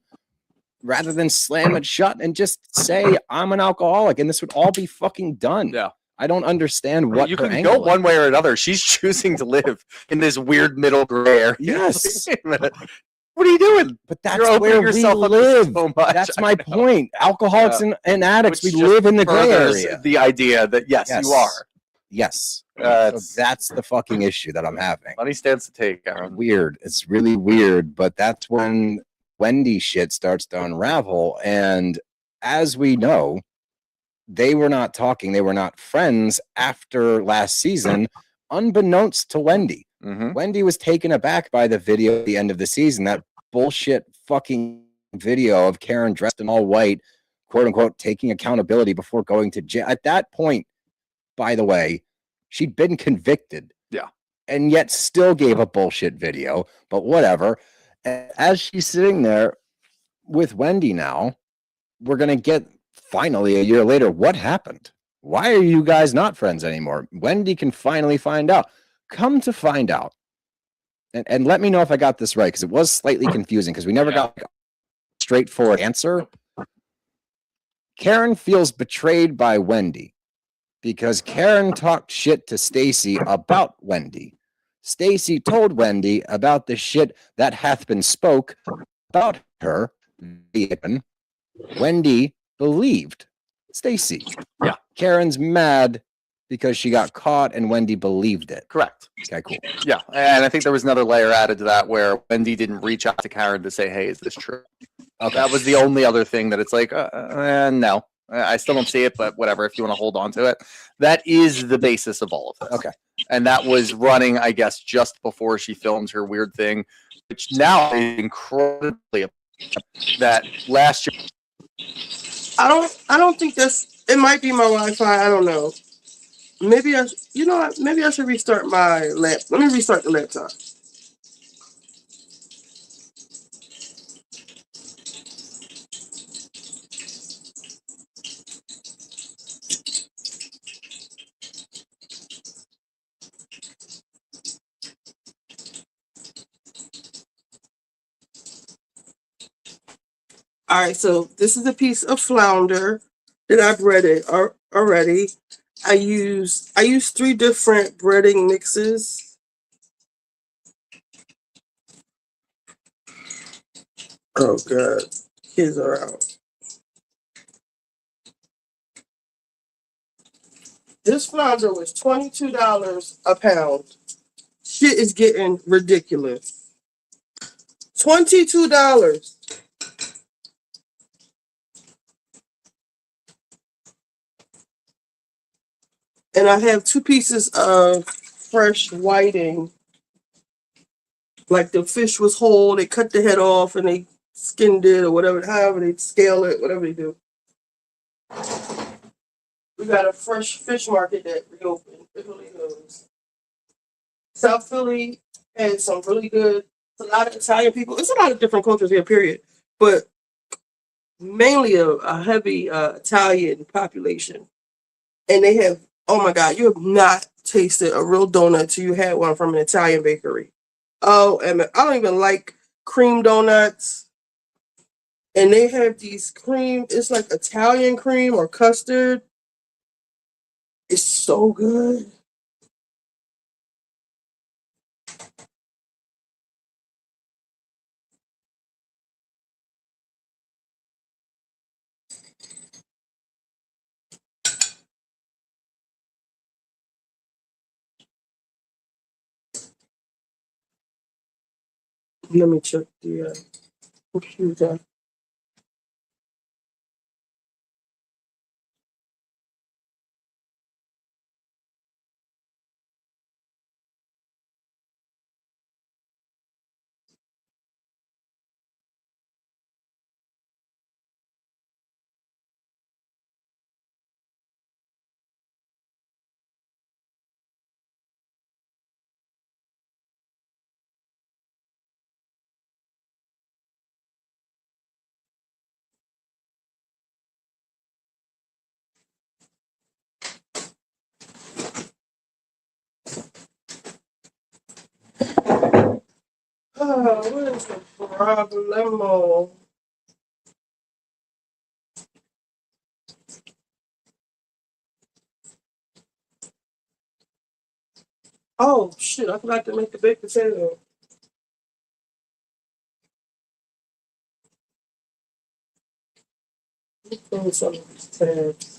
Speaker 5: rather than slam it shut and just say, I'm an alcoholic, and this would all be fucking done.
Speaker 6: Yeah.
Speaker 5: I don't understand what
Speaker 6: you can go one way or another. She's choosing to live in this weird middle gray area.
Speaker 5: Yes.
Speaker 6: What are you doing?
Speaker 5: But that's where we live. So that's my point. Alcoholics and addicts, we live in the gray area.
Speaker 6: The idea that, yes, you are.
Speaker 5: Yes. So that's the fucking issue that I'm having.
Speaker 6: Money stands to take, Aaron.
Speaker 5: Weird. It's really weird. But that's when Wendy shit starts to unravel. And as we know, they were not talking. They were not friends after last season, unbeknownst to Wendy. Wendy was taken aback by the video at the end of the season, that bullshit fucking video of Karen dressed in all white, quote unquote, taking accountability before going to jail. At that point, by the way, she'd been convicted.
Speaker 6: Yeah.
Speaker 5: And yet still gave a bullshit video, but whatever. And as she's sitting there with Wendy now, we're going to get finally a year later, what happened? Why are you guys not friends anymore? Wendy can finally find out. Come to find out. And let me know if I got this right, because it was slightly confusing because we never got a straightforward answer. Karen feels betrayed by Wendy because Karen talked shit to Stacy about Wendy. Stacy told Wendy about the shit that hath been spoke about her. Wendy believed Stacy.
Speaker 6: Yeah.
Speaker 5: Karen's mad because she got caught and Wendy believed it.
Speaker 6: Correct.
Speaker 5: Okay, cool.
Speaker 6: Yeah. And I think there was another layer added to that where Wendy didn't reach out to Karen to say, hey, is this true?
Speaker 5: Okay.
Speaker 6: That was the only other thing that it's like, no. I still don't see it, but whatever, if you want to hold on to it. That is the basis of all of this.
Speaker 5: Okay.
Speaker 6: And that was running, I guess, just before she filmed her weird thing, which now is incredibly that last year.
Speaker 1: I don't think that's, it might be my Wi-Fi, I don't know. Maybe you know what, maybe I should restart my lap. Let me restart the laptop. All right, so this is a piece of flounder that I've breaded already. I use 3 different breading mixes. Oh god, kids are out. This flounder was $22 a pound. Shit is getting ridiculous. $22. And I have 2 pieces of fresh whiting. Like the fish was whole, they cut the head off and they skinned it or whatever, however they scale it, whatever they do. We got a fresh fish market that reopened. It really goes. South Philly has some really good, a lot of Italian people. It's a lot of different cultures here, period. But mainly a heavy Italian population. And they have, oh my God, you have not tasted a real donut till you had one from an Italian bakery. Oh, and I don't even like cream donuts. And they have these cream, it's like Italian cream or custard. It's so good. Let me check the computer. Oh, what is the problemo? Oh shit, I forgot to make the baked potato. Close some of these tabs.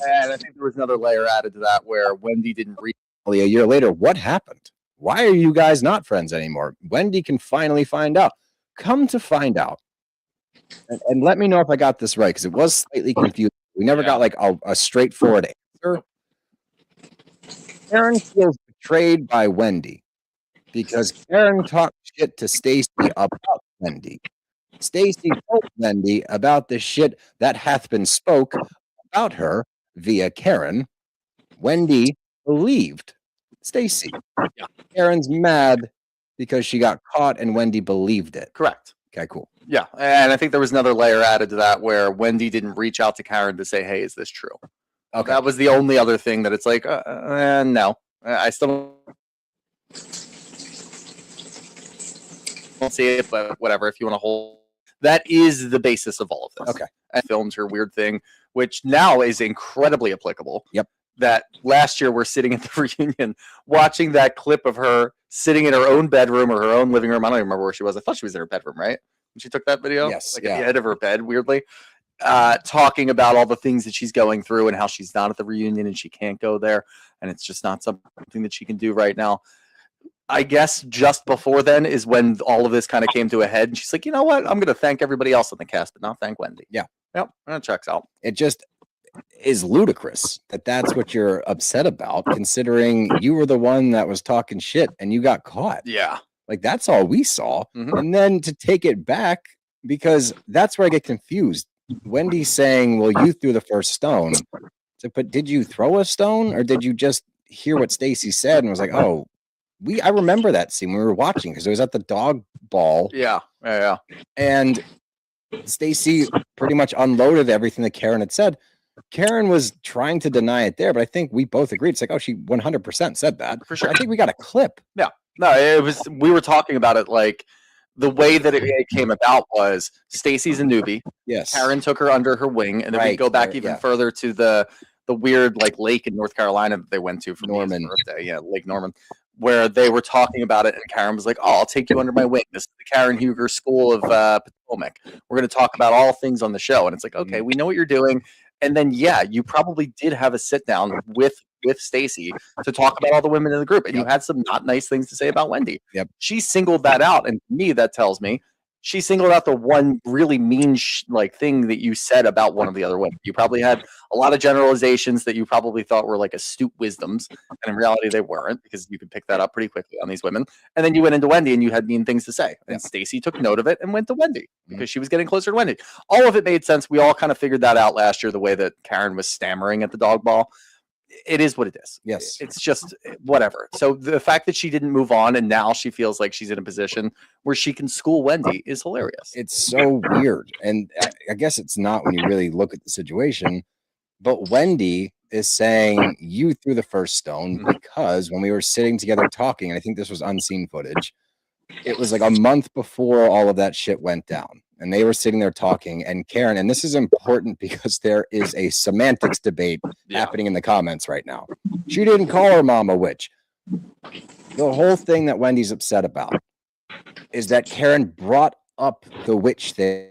Speaker 6: And I think there was another layer added to that where Wendy didn't read.
Speaker 5: A year later, what happened? Why are you guys not friends anymore? Wendy can finally find out. Come to find out. And let me know if I got this right, because it was slightly confusing. We never got like a straightforward answer. Karen feels betrayed by Wendy because Karen talked shit to Stacy about Wendy. Stacy told Wendy about the shit that hath been spoke about her via Karen. Wendy believed Stacy.
Speaker 6: Yeah.
Speaker 5: Karen's mad because she got caught and Wendy believed it.
Speaker 6: Correct.
Speaker 5: Okay, cool.
Speaker 6: Yeah, and I think there was another layer added to that where Wendy didn't reach out to Karen to say, "Hey, is this true?"
Speaker 5: Okay.
Speaker 6: That was the only other thing that it's like, no, I still don't see it, but whatever. If you want to hold, that is the basis of all of this.
Speaker 5: Okay.
Speaker 6: And filmed her weird thing, which now is incredibly applicable.
Speaker 5: Yep.
Speaker 6: That last year we're sitting at the reunion watching that clip of her sitting in her own bedroom or her own living room. I don't even remember where she was. I thought she was in her bedroom, right? When she took that video?
Speaker 5: Yes.
Speaker 6: Like at the end of her bed, weirdly. Talking about all the things that she's going through and how she's not at the reunion and she can't go there. And it's just not something that she can do right now. I guess just before then is when all of this kind of came to a head. And she's like, you know what? I'm going to thank everybody else in the cast, but not thank Wendy.
Speaker 5: Yeah.
Speaker 6: Yep. That checks out.
Speaker 5: It just is ludicrous that that's what you're upset about, considering you were the one that was talking shit and you got caught.
Speaker 6: Yeah.
Speaker 5: Like, that's all we saw.
Speaker 6: Mhm.
Speaker 5: And then to take it back, because that's where I get confused. Wendy's saying, well, you threw the first stone. So, but did you throw a stone or did you just hear what Stacy said and was like, oh, I remember that scene when we were watching because it was at the dog ball.
Speaker 6: Yeah.
Speaker 5: And Stacy pretty much unloaded everything that Karen had said. Karen was trying to deny it there, but I think we both agreed. It's like, oh, she 100% said that.
Speaker 6: For sure.
Speaker 5: I think we got a clip.
Speaker 6: No, it was, we were talking about it like the way that it came about was Stacy's a newbie.
Speaker 5: Yes.
Speaker 6: Karen took her under her wing, and then we go back even further to the weird like lake in North Carolina that they went to for Norman's birthday. Yeah, Lake Norman, where they were talking about it, and Karen was like, "Oh, I'll take you under my wing. This is the Karen Huger School of Potomac. We're going to talk about all things on the show." And it's like, okay, we know what you're doing. And then, yeah, you probably did have a sit down with Stacy to talk about all the women in the group, and you had some not nice things to say about Wendy.
Speaker 5: Yep.
Speaker 6: She singled that out, and to me, that tells me she singled out the one really mean thing that you said about one of the other women. You probably had a lot of generalizations that you probably thought were like astute wisdoms, and in reality, they weren't, because you could pick that up pretty quickly on these women. And then you went into Wendy, and you had mean things to say, and Stacy took note of it and went to Wendy because she was getting closer to Wendy. All of it made sense. We all kind of figured that out last year, the way that Karen was stammering at the dog ball. It is what it is.
Speaker 5: Yes.
Speaker 6: It's just whatever. So the fact that she didn't move on and now she feels like she's in a position where she can school Wendy is hilarious.
Speaker 5: It's so weird. And I guess it's not when you really look at the situation. But Wendy is saying you threw the first stone because when we were sitting together talking, and I think this was unseen footage, it was like a month before all of that shit went down. And they were sitting there talking, and Karen, and this is important because there is a semantics debate happening in the comments right now. She didn't call her mom a witch. The whole thing that Wendy's upset about is that Karen brought up the witch thing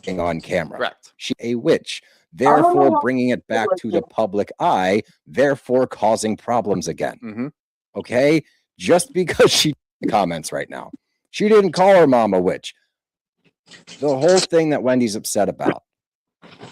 Speaker 5: on camera.
Speaker 6: Correct.
Speaker 5: She's a witch, therefore bringing it back to the public eye, therefore causing problems again. Okay? Just because she comments right now. She didn't call her mom a witch. The whole thing that Wendy's upset about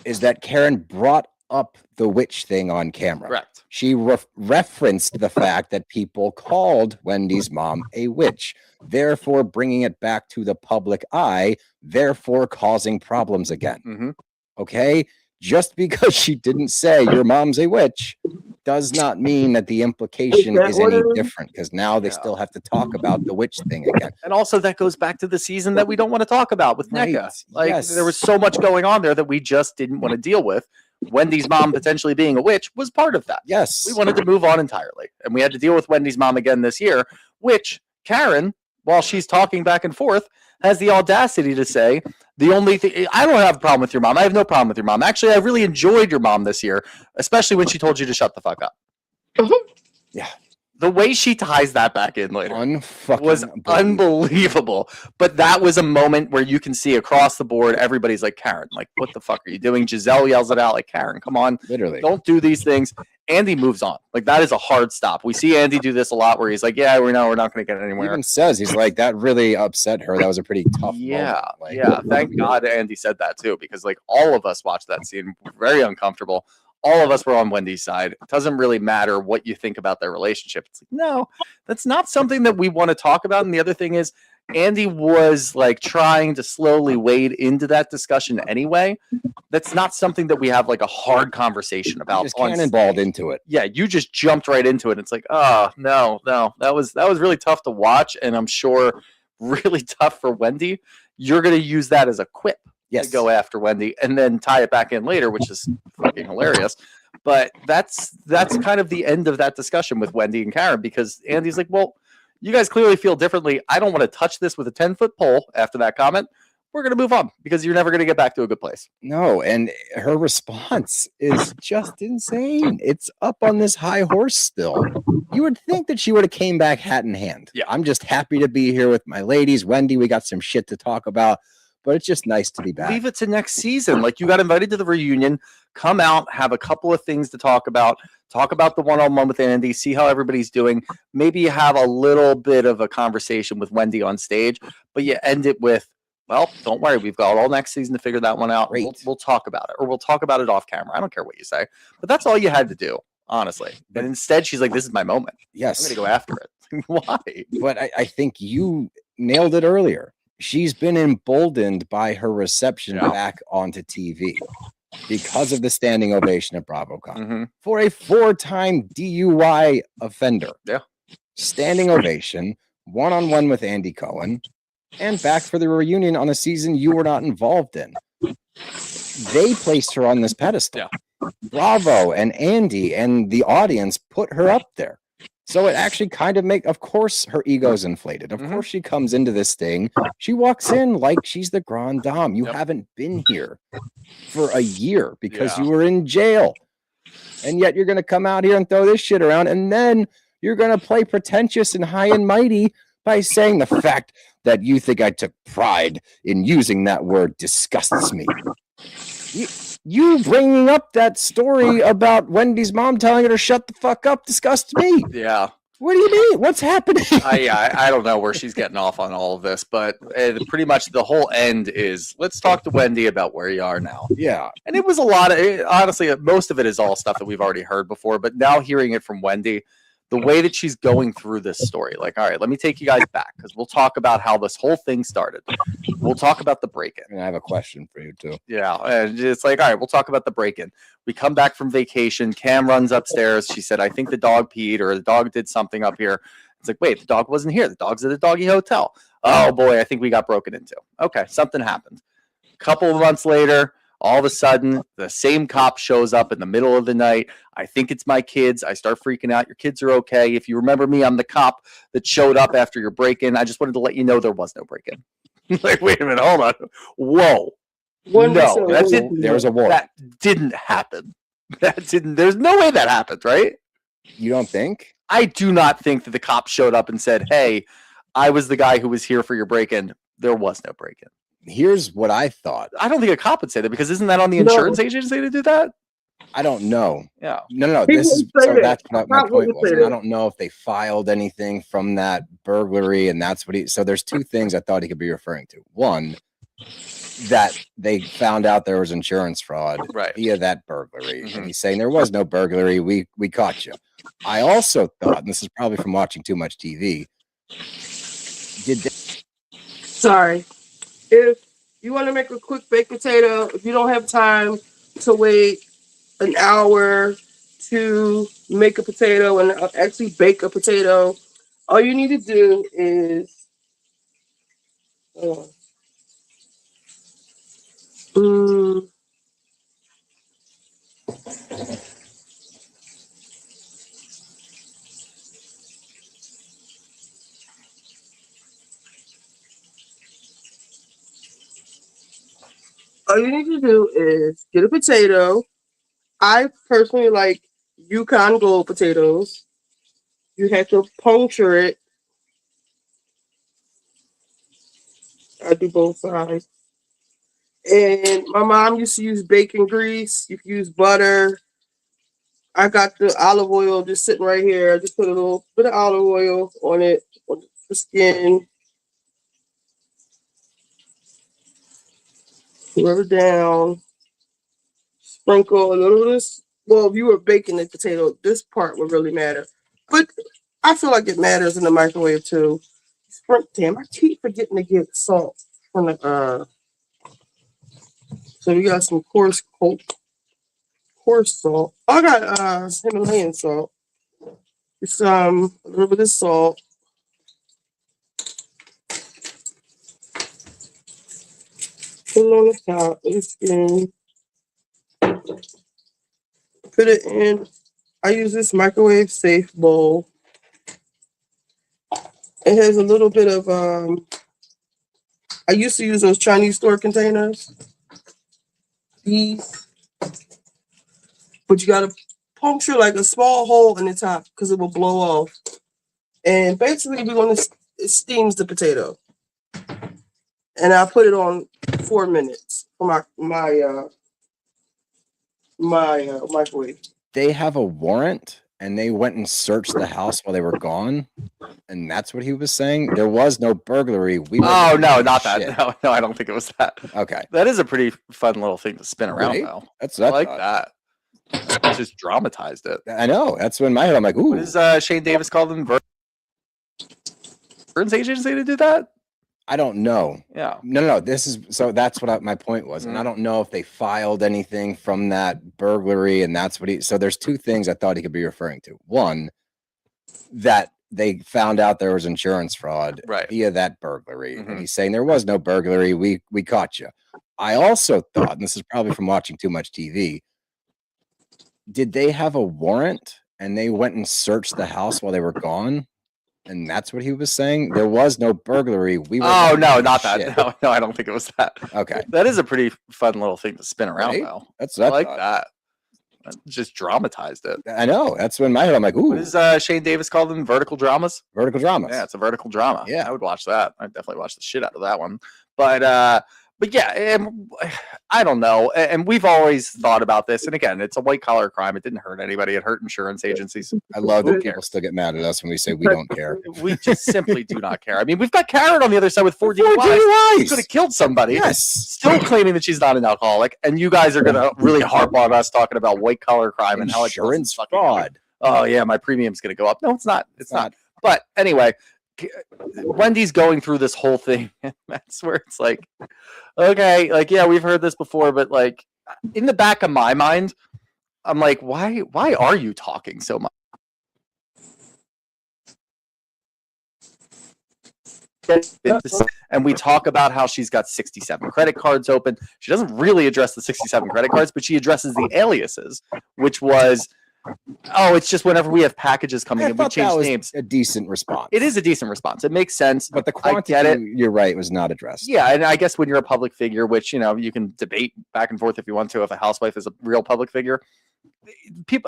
Speaker 5: is that Karen brought up the witch thing on camera.
Speaker 6: Correct.
Speaker 5: She referenced the fact that people called Wendy's mom a witch, therefore bringing it back to the public eye, therefore causing problems again. Okay? Just because she didn't say your mom's a witch does not mean that the implication is any different, because now they still have to talk about the witch thing again.
Speaker 6: And also that goes back to the season that we don't want to talk about with NECA. Like there was so much going on there that we just didn't want to deal with. Wendy's mom potentially being a witch was part of that.
Speaker 5: Yes.
Speaker 6: We wanted to move on entirely. And we had to deal with Wendy's mom again this year, which Karen, while she's talking back and forth, has the audacity to say, the only thing, I don't have a problem with your mom. I have no problem with your mom. Actually, I really enjoyed your mom this year, especially when she told you to shut the fuck up.
Speaker 5: Yeah.
Speaker 6: The way she ties that back in later was
Speaker 5: Unfucking
Speaker 6: unbelievable. But that was a moment where you can see across the board, everybody's like, Karen, like, what the fuck are you doing? Giselle yells it out like, Karen, come on.
Speaker 5: Literally.
Speaker 6: Don't do these things. Andy moves on. Like, that is a hard stop. We see Andy do this a lot where he's like, yeah, we're not going to get
Speaker 5: He
Speaker 6: anywhere.
Speaker 5: even says, he's like, that really upset her. That was a pretty tough moment. Like,
Speaker 6: Yeah. Thank God Andy said that too, because like all of us watched that scene, very uncomfortable. All of us were on Wendy's side. It doesn't really matter what you think about their relationship. It's like, no, that's not something that we want to talk about. And the other thing is, Andy was like trying to slowly wade into that discussion anyway. That's not something that we have like a hard conversation about.
Speaker 5: Just cannonballed into it.
Speaker 6: Yeah, you just jumped right into it. It's like, oh no, that was really tough to watch, and I'm sure really tough for Wendy. You're going to use that as a quip.
Speaker 5: Yes.
Speaker 6: To go after Wendy and then tie it back in later, which is fucking hilarious. But that's kind of the end of that discussion with Wendy and Karen, because Andy's like, well, you guys clearly feel differently. I don't want to touch this with a 10-foot pole after that comment. We're going to move on because you're never going to get back to a good place.
Speaker 5: No, and her response is just insane. It's up on this high horse still. You would think that she would have came back hat in hand.
Speaker 6: Yeah.
Speaker 5: I'm just happy to be here with my ladies. Wendy, we got some shit to talk about. But it's just nice to be back.
Speaker 6: Leave it to next season. Like, you got invited to the reunion. Come out, have a couple of things to talk about. Talk about the one-on-one with Andy. See how everybody's doing. Maybe have a little bit of a conversation with Wendy on stage. But you end it with, well, don't worry. We've got all next season to figure that one out. We'll talk about it. Or we'll talk about it off camera. I don't care what you say. But that's all you had to do, honestly. But instead, she's like, this is my moment.
Speaker 5: Yes.
Speaker 6: I'm going to go after it. Why?
Speaker 5: But I think you nailed it earlier. She's been emboldened by her reception back onto TV because of the standing ovation at BravoCon for a 4-time DUI offender.
Speaker 6: Yeah.
Speaker 5: Standing ovation, one-on-one with Andy Cohen, and back for the reunion on a season you were not involved in. They placed her on this pedestal.
Speaker 6: Yeah.
Speaker 5: Bravo and Andy and the audience put her up there. So it actually kind of of course her ego's inflated. Of course she comes into this thing. She walks in like she's the grande dame. You haven't been here for a year because you were in jail. And yet you're going to come out here and throw this shit around. And then you're going to play pretentious and high and mighty by saying the fact that you think I took pride in using that word disgusts me. You bringing up that story about Wendy's mom telling her to shut the fuck up disgusts me.
Speaker 6: Yeah.
Speaker 5: What do you mean? What's happening?
Speaker 6: I don't know where she's getting off on all of this, but pretty much the whole end is, let's talk to Wendy about where you are now.
Speaker 5: Yeah.
Speaker 6: And it was a lot of, honestly, most of it is all stuff that we've already heard before, but now hearing it from Wendy, the way that she's going through this story, like, all right, let me take you guys back because we'll talk about how this whole thing started. We'll talk about the break-in.
Speaker 5: I have a question for you too.
Speaker 6: Yeah, and it's like, all right, we'll talk about the break-in. We come back from vacation. Cam runs upstairs. She said, I think the dog peed or the dog did something up here. It's like, wait, the dog wasn't here. The dog's at the doggy hotel. Oh boy, I think we got broken into. Okay, something happened. A couple of months later, all of a sudden, the same cop shows up in the middle of the night. I think it's my kids. I start freaking out. Your kids are okay. If you remember me, I'm the cop that showed up after your break-in. I just wanted to let you know there was no break-in. Like, wait a minute, hold on. Whoa. No, that's it.
Speaker 5: There was a war.
Speaker 6: That didn't happen. There's no way that happened, right?
Speaker 5: You don't think?
Speaker 6: I do not think that the cop showed up and said, hey, I was the guy who was here for your break-in. There was no break-in.
Speaker 5: Here's what I thought.
Speaker 6: I don't think a cop would say that because isn't that on the insurance agency to do that?
Speaker 5: I don't know.
Speaker 6: Yeah.
Speaker 5: No. This is so that's what my point was. I don't know if they filed anything from that burglary, and that's what he. So there's two things I thought he could be referring to. One, that they found out there was insurance fraud via that burglary, and he's saying there was no burglary. We caught you. I also thought, and this is probably from watching too much TV.
Speaker 1: Sorry. If you want to make a quick baked potato, if you don't have time to wait an hour to make a potato and actually bake a potato, all you need to do is all you need to do is get a potato. I personally like Yukon Gold potatoes. you had to puncture it. I do both sides. And my mom used to use bacon grease. You can use butter. I got the olive oil just sitting right here. I just put a little bit of olive oil on it, on the skin. Rub it down. Sprinkle a little of this. Well, if you were baking the potato, this part would really matter. But I feel like it matters in the microwave too. Damn, I keep forgetting to get salt from the. So we got some coarse salt. I got Himalayan salt. It's a little bit of salt. Put it on the top of the skin. Put it in. I use this microwave safe bowl. It has a little bit of I used to use those Chinese store containers. These. But you gotta puncture like a small hole in the top because it will blow off. And basically we're gonna it steams the potato. And I put it on 4 minutes for my microwave.
Speaker 5: They have a warrant and they went and searched the house while they were gone. And that's what he was saying. There was no burglary.
Speaker 6: No, not that. No, I don't think it was that.
Speaker 5: Okay.
Speaker 6: That is a pretty fun little thing to spin around,
Speaker 5: Right?
Speaker 6: though.
Speaker 5: That's
Speaker 6: I like that. It just dramatized it.
Speaker 5: I know. That's when my head, I'm like, ooh.
Speaker 6: What does Shane Davis call them? Burns agency to do that?
Speaker 5: I don't know.
Speaker 6: Yeah.
Speaker 5: No. That's what my point was. And I don't know if they filed anything from that burglary. And that's what so there's two things I thought he could be referring to. One, that they found out there was insurance fraud via that burglary. And he's saying there was no burglary. We caught you. I also thought, and this is probably from watching too much TV, did they have a warrant and they went and searched the house while they were gone? And that's what he was saying. There was no burglary.
Speaker 6: Not that. No, I don't think it was that.
Speaker 5: Okay.
Speaker 6: That is a pretty fun little thing to spin around, though. I like that. That just dramatized it.
Speaker 5: I know. That's when my head, I'm like, ooh.
Speaker 6: What does Shane Davis call them? Vertical dramas?
Speaker 5: Vertical dramas.
Speaker 6: Yeah, it's a vertical drama.
Speaker 5: Yeah.
Speaker 6: I would watch that. I'd definitely watch the shit out of that one. But yeah, I don't know. And we've always thought about this. And again, it's a white collar crime. It didn't hurt anybody. It hurt insurance agencies.
Speaker 5: I love that people still get mad at us when we say we don't care.
Speaker 6: We just simply do not care. I mean, we've got Karen on the other side with 4 DUIs. She could have killed somebody.
Speaker 5: Yes.
Speaker 6: Still claiming that she's not an alcoholic. And you guys are going to really harp on us talking about white collar crime and how
Speaker 5: insurance fraud.
Speaker 6: Oh, yeah, my premium's going to go up. No, it's not. It's not. But anyway, Wendy's going through this whole thing. And that's where it's like, okay, like, yeah, we've heard this before, but like in the back of my mind, I'm like, why are you talking so much? And we talk about how she's got 67 credit cards open. She doesn't really address the 67 credit cards, but she addresses the aliases, which was, it's just whenever we have packages coming in, we change names.
Speaker 5: A decent response.
Speaker 6: It is a decent response. It makes sense.
Speaker 5: But the quantity, you're right, was not addressed.
Speaker 6: Yeah, and I guess when you're a public figure, which, you can debate back and forth if you want to, if a housewife is a real public figure,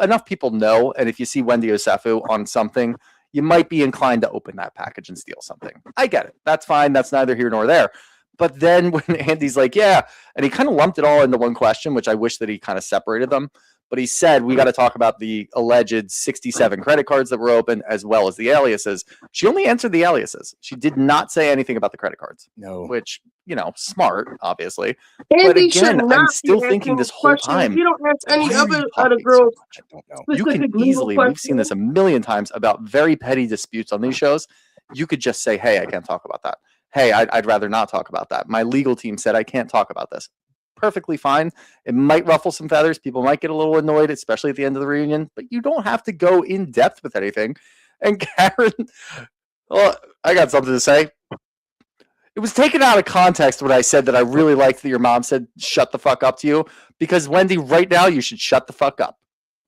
Speaker 6: enough people know, and if you see Wendy Osefu on something, you might be inclined to open that package and steal something. I get it. That's fine. That's neither here nor there. But then when Andy's like, yeah, and he kind of lumped it all into one question, which I wish that he kind of separated them. But he said, we got to talk about the alleged 67 credit cards that were open, as well as the aliases. She only answered the aliases. She did not say anything about the credit cards.
Speaker 5: No.
Speaker 6: Which, smart, obviously.
Speaker 1: Andy
Speaker 6: but again, I'm still
Speaker 1: be
Speaker 6: thinking this whole time.
Speaker 1: You don't ask any
Speaker 6: why are
Speaker 1: other
Speaker 6: you talking
Speaker 1: girls.
Speaker 6: so much? I don't know. You can easily, we've seen this a million times about very petty disputes on these shows. You could just say, hey, I can't talk about that. Hey, I'd rather not talk about that. My legal team said I can't talk about this. Perfectly fine. It might ruffle some feathers. People might get a little annoyed, especially at the end of the reunion, but you don't have to go in depth with anything. And Karen, I got something to say. It was taken out of context when I said that I really liked that your mom said, shut the fuck up to you, because Wendy, right now, you should shut the fuck up.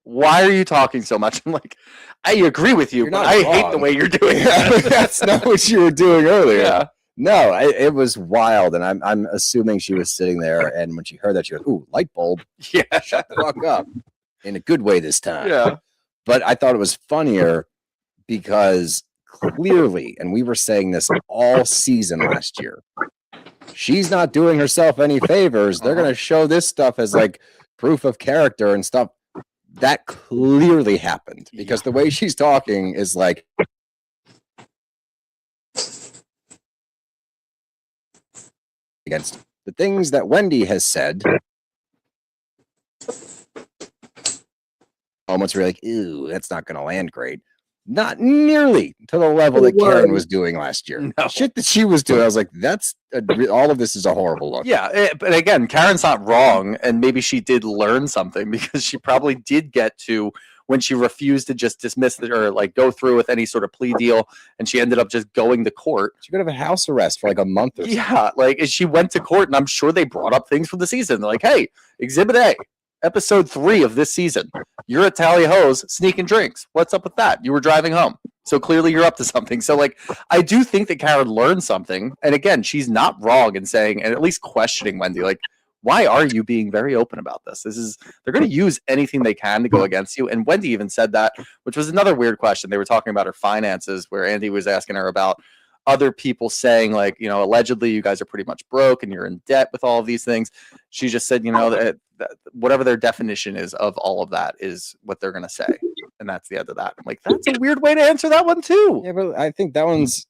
Speaker 6: Why are you talking so much? I'm like, I agree with you, but I hate the way you're doing it.
Speaker 5: That's not what you were doing earlier.
Speaker 6: Yeah.
Speaker 5: No, it was wild, and I'm assuming she was sitting there, and when she heard that, she goes, "Ooh, light bulb!
Speaker 6: Yeah,
Speaker 5: shut the fuck up!" In a good way this time.
Speaker 6: Yeah,
Speaker 5: but I thought it was funnier because clearly, and we were saying this all season last year, she's not doing herself any favors. They're going to show this stuff as like proof of character and stuff. That clearly happened because the way she's talking is like, against the things that Wendy has said. Moments where you're like, ew, that's not going to land great. Not nearly to the level that Karen was doing last year.
Speaker 6: No.
Speaker 5: Shit that she was doing, I was like, all of this is a horrible look.
Speaker 6: Yeah, but again, Karen's not wrong, and maybe she did learn something because she probably did get to when she refused to just dismiss it or like go through with any sort of plea deal, and she ended up just going to court.
Speaker 5: She could have a house arrest for like a month or something.
Speaker 6: Yeah, like she went to court, and I'm sure they brought up things from the season. They're like, hey, Exhibit A, Episode 3 of this season. You're at Tally Ho's sneaking drinks. What's up with that? You were driving home. So clearly you're up to something. So like, I do think that Karen learned something. And again, she's not wrong in saying, and at least questioning Wendy, like, why are you being very open about this? They're going to use anything they can to go against you. And Wendy even said that, which was another weird question. They were talking about her finances where Andy was asking her about other people saying like, allegedly you guys are pretty much broke and you're in debt with all of these things. She just said, that whatever their definition is of all of that is what they're going to say. And that's the end of that. I'm like, that's a weird way to answer that one too.
Speaker 5: Yeah, but I think that one's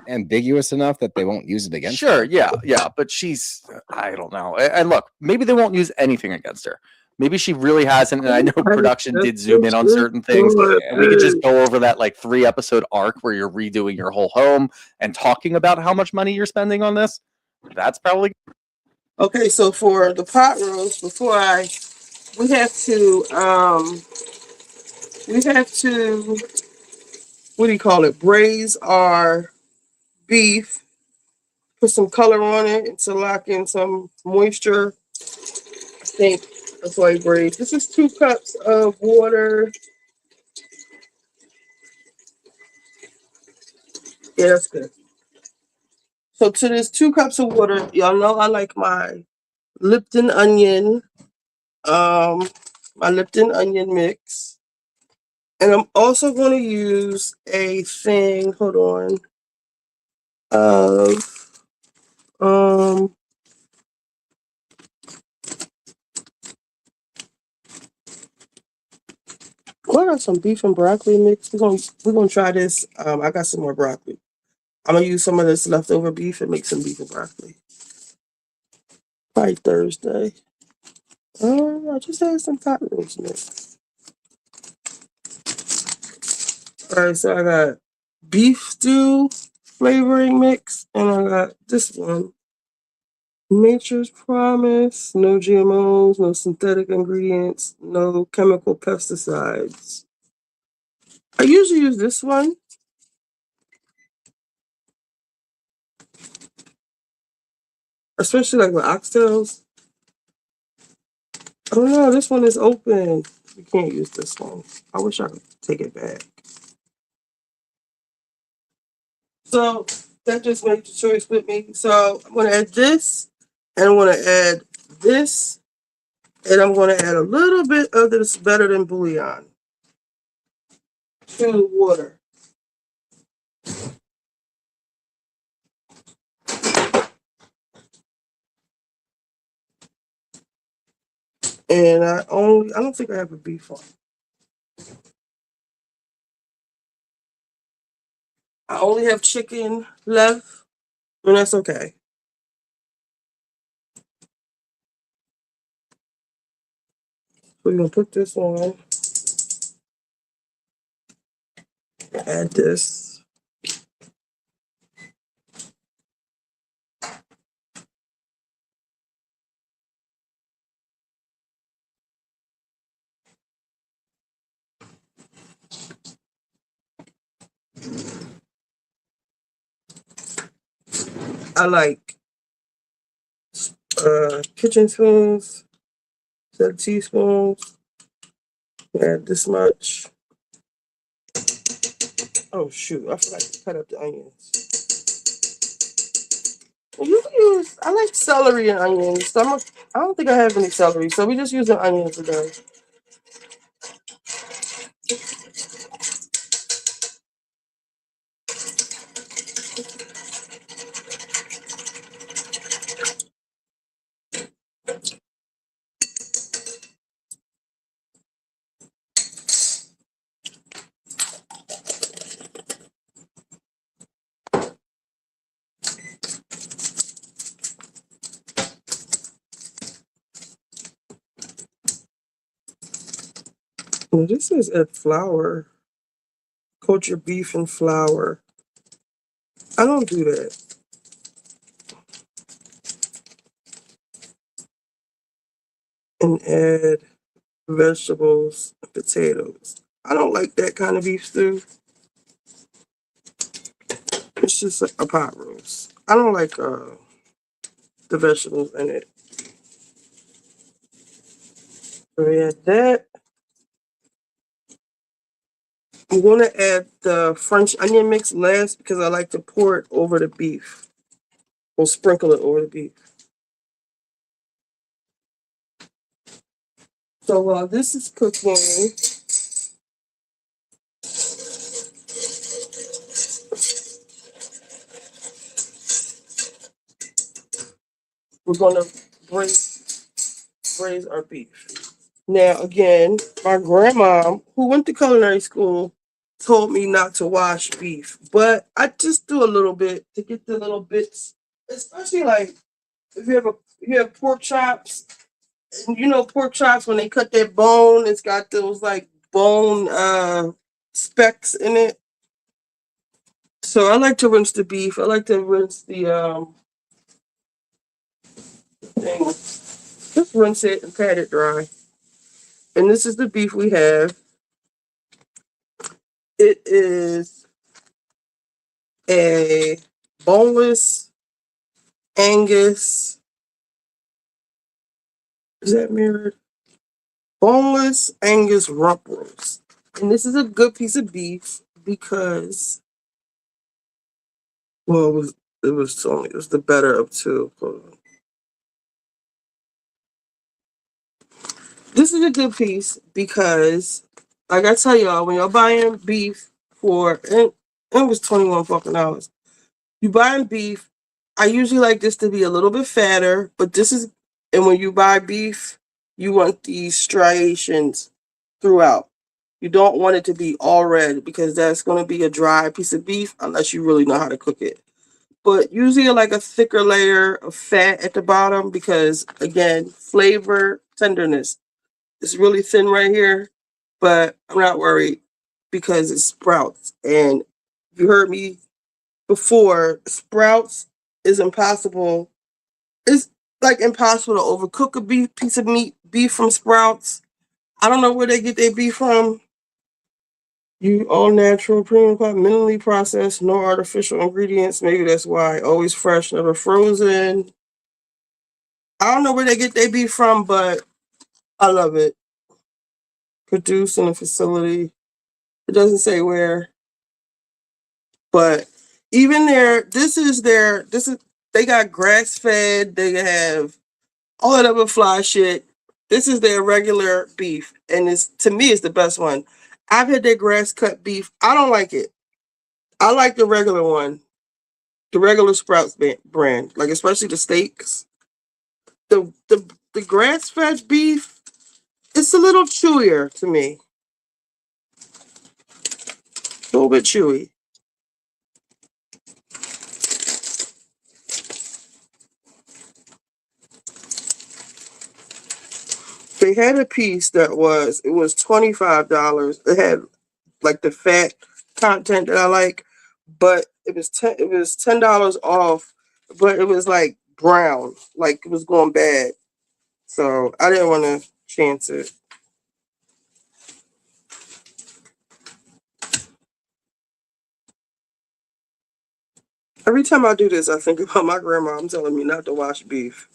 Speaker 5: ambiguous enough that they won't use it against her.
Speaker 6: Sure, yeah. But I don't know. And look, maybe they won't use anything against her. Maybe she really hasn't. And I know production did zoom in on certain things. And we could just go over that like 3-episode arc where you're redoing your whole home and talking about how much money you're spending on this. That's probably
Speaker 1: Okay, so for the pot roast, we have to, what do you call it? Braise our beef, put some color on it to lock in some moisture. I think that's why you braise. This is 2 cups of water. Yeah, that's good. So to this 2 cups of water, y'all know I like my Lipton onion, mix. And I'm also going to use a thing, hold on, of, I got some beef and broccoli mix. We're gonna try this. I got some more broccoli. I'm gonna use some of this leftover beef and make some beef and broccoli. Probably Thursday. I just had some pot roast mix. All right, so I got beef stew flavoring mix, and I got this one. Nature's Promise, no GMOs, no synthetic ingredients, no chemical pesticides. I usually use this one. Especially like with oxtails. Oh no, this one is open. You can't use this one. I wish I could take it back. So that just made the choice with me. So I'm gonna add this, and I'm gonna add this, and I'm gonna add a little bit of this Better Than bouillon to the water. And I don't think I have a beef on. I only have chicken left, and that's okay. We're gonna put this on. Add this. I like kitchen spoons, set teaspoons. Add this much. Oh shoot, I forgot to cut up the onions. I like celery and onions. I don't think I have any celery, so we just use the onions today. Well, this is at flour. Coat your beef in flour. I don't do that. And add vegetables and potatoes. I don't like that kind of beef stew. It's just a pot roast. I don't like the vegetables in it. So we add that. I'm going to add the French onion mix last because I like to pour it over the beef. We'll sprinkle it over the beef. So while this is cooking, we're going to braise our beef. Now, again, my grandma, who went to culinary school, told me not to wash beef, but I just do a little bit to get the little bits, especially like if you have pork chops. You know, pork chops, when they cut that bone, it's got those like bone specks in it. So I like to rinse the beef. I like to rinse the thing. Just rinse it and pat it dry. And this is the beef we have. It is a boneless Angus. Is that mirrored? Boneless Angus rump roast. And this is a good piece of beef because, well, it was the better of two. Hold on. This is a good piece because, like I tell y'all, when y'all buying beef it was $21 fucking dollars. You buying beef, I usually like this to be a little bit fatter, but and when you buy beef, you want these striations throughout. You don't want it to be all red because that's going to be a dry piece of beef unless you really know how to cook it. But usually like a thicker layer of fat at the bottom because, again, flavor, tenderness. It's really thin right here, but I'm not worried because it's Sprouts. And you heard me before, Sprouts is impossible. It's like impossible to overcook a piece of beef from Sprouts. I don't know where they get their beef from. You all natural, premium, minimally processed, no artificial ingredients. Maybe that's why. Always fresh, never frozen. I don't know where they get their beef from, but I love it. Produced in a facility. It doesn't say where. But even they got grass fed, they have all that other fly shit. This is their regular beef, and to me it's the best one. I've had their grass cut beef. I don't like it. I like the regular one, the regular Sprouts brand, like especially the steaks. The grass fed beef, it's a little chewier to me, a little bit chewy. They had a piece that was $25. It had like the fat content that I like, but it was $10 off, but it was like brown, like it was going bad. So I didn't want to chance it. Every time I do this, I think about my grandma. I'm telling me not to wash beef.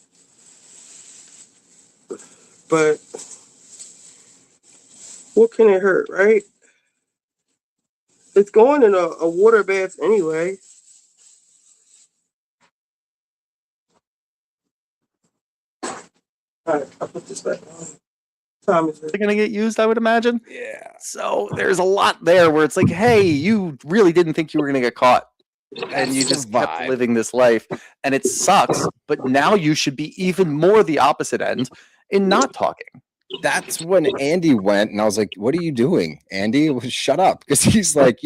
Speaker 1: But what can it hurt, right? It's going in a water bath anyway. All right, I'll put this back on. Time is it?
Speaker 6: They're going to get used, I would imagine.
Speaker 5: Yeah.
Speaker 6: So there's a lot there where it's like, hey, you really didn't think you were going to get caught. And you just kept living this life. And it sucks. But now you should be even more the opposite end in not talking.
Speaker 5: That's when Andy went, and I was like, what are you doing, Andy? Shut up. Because he's like,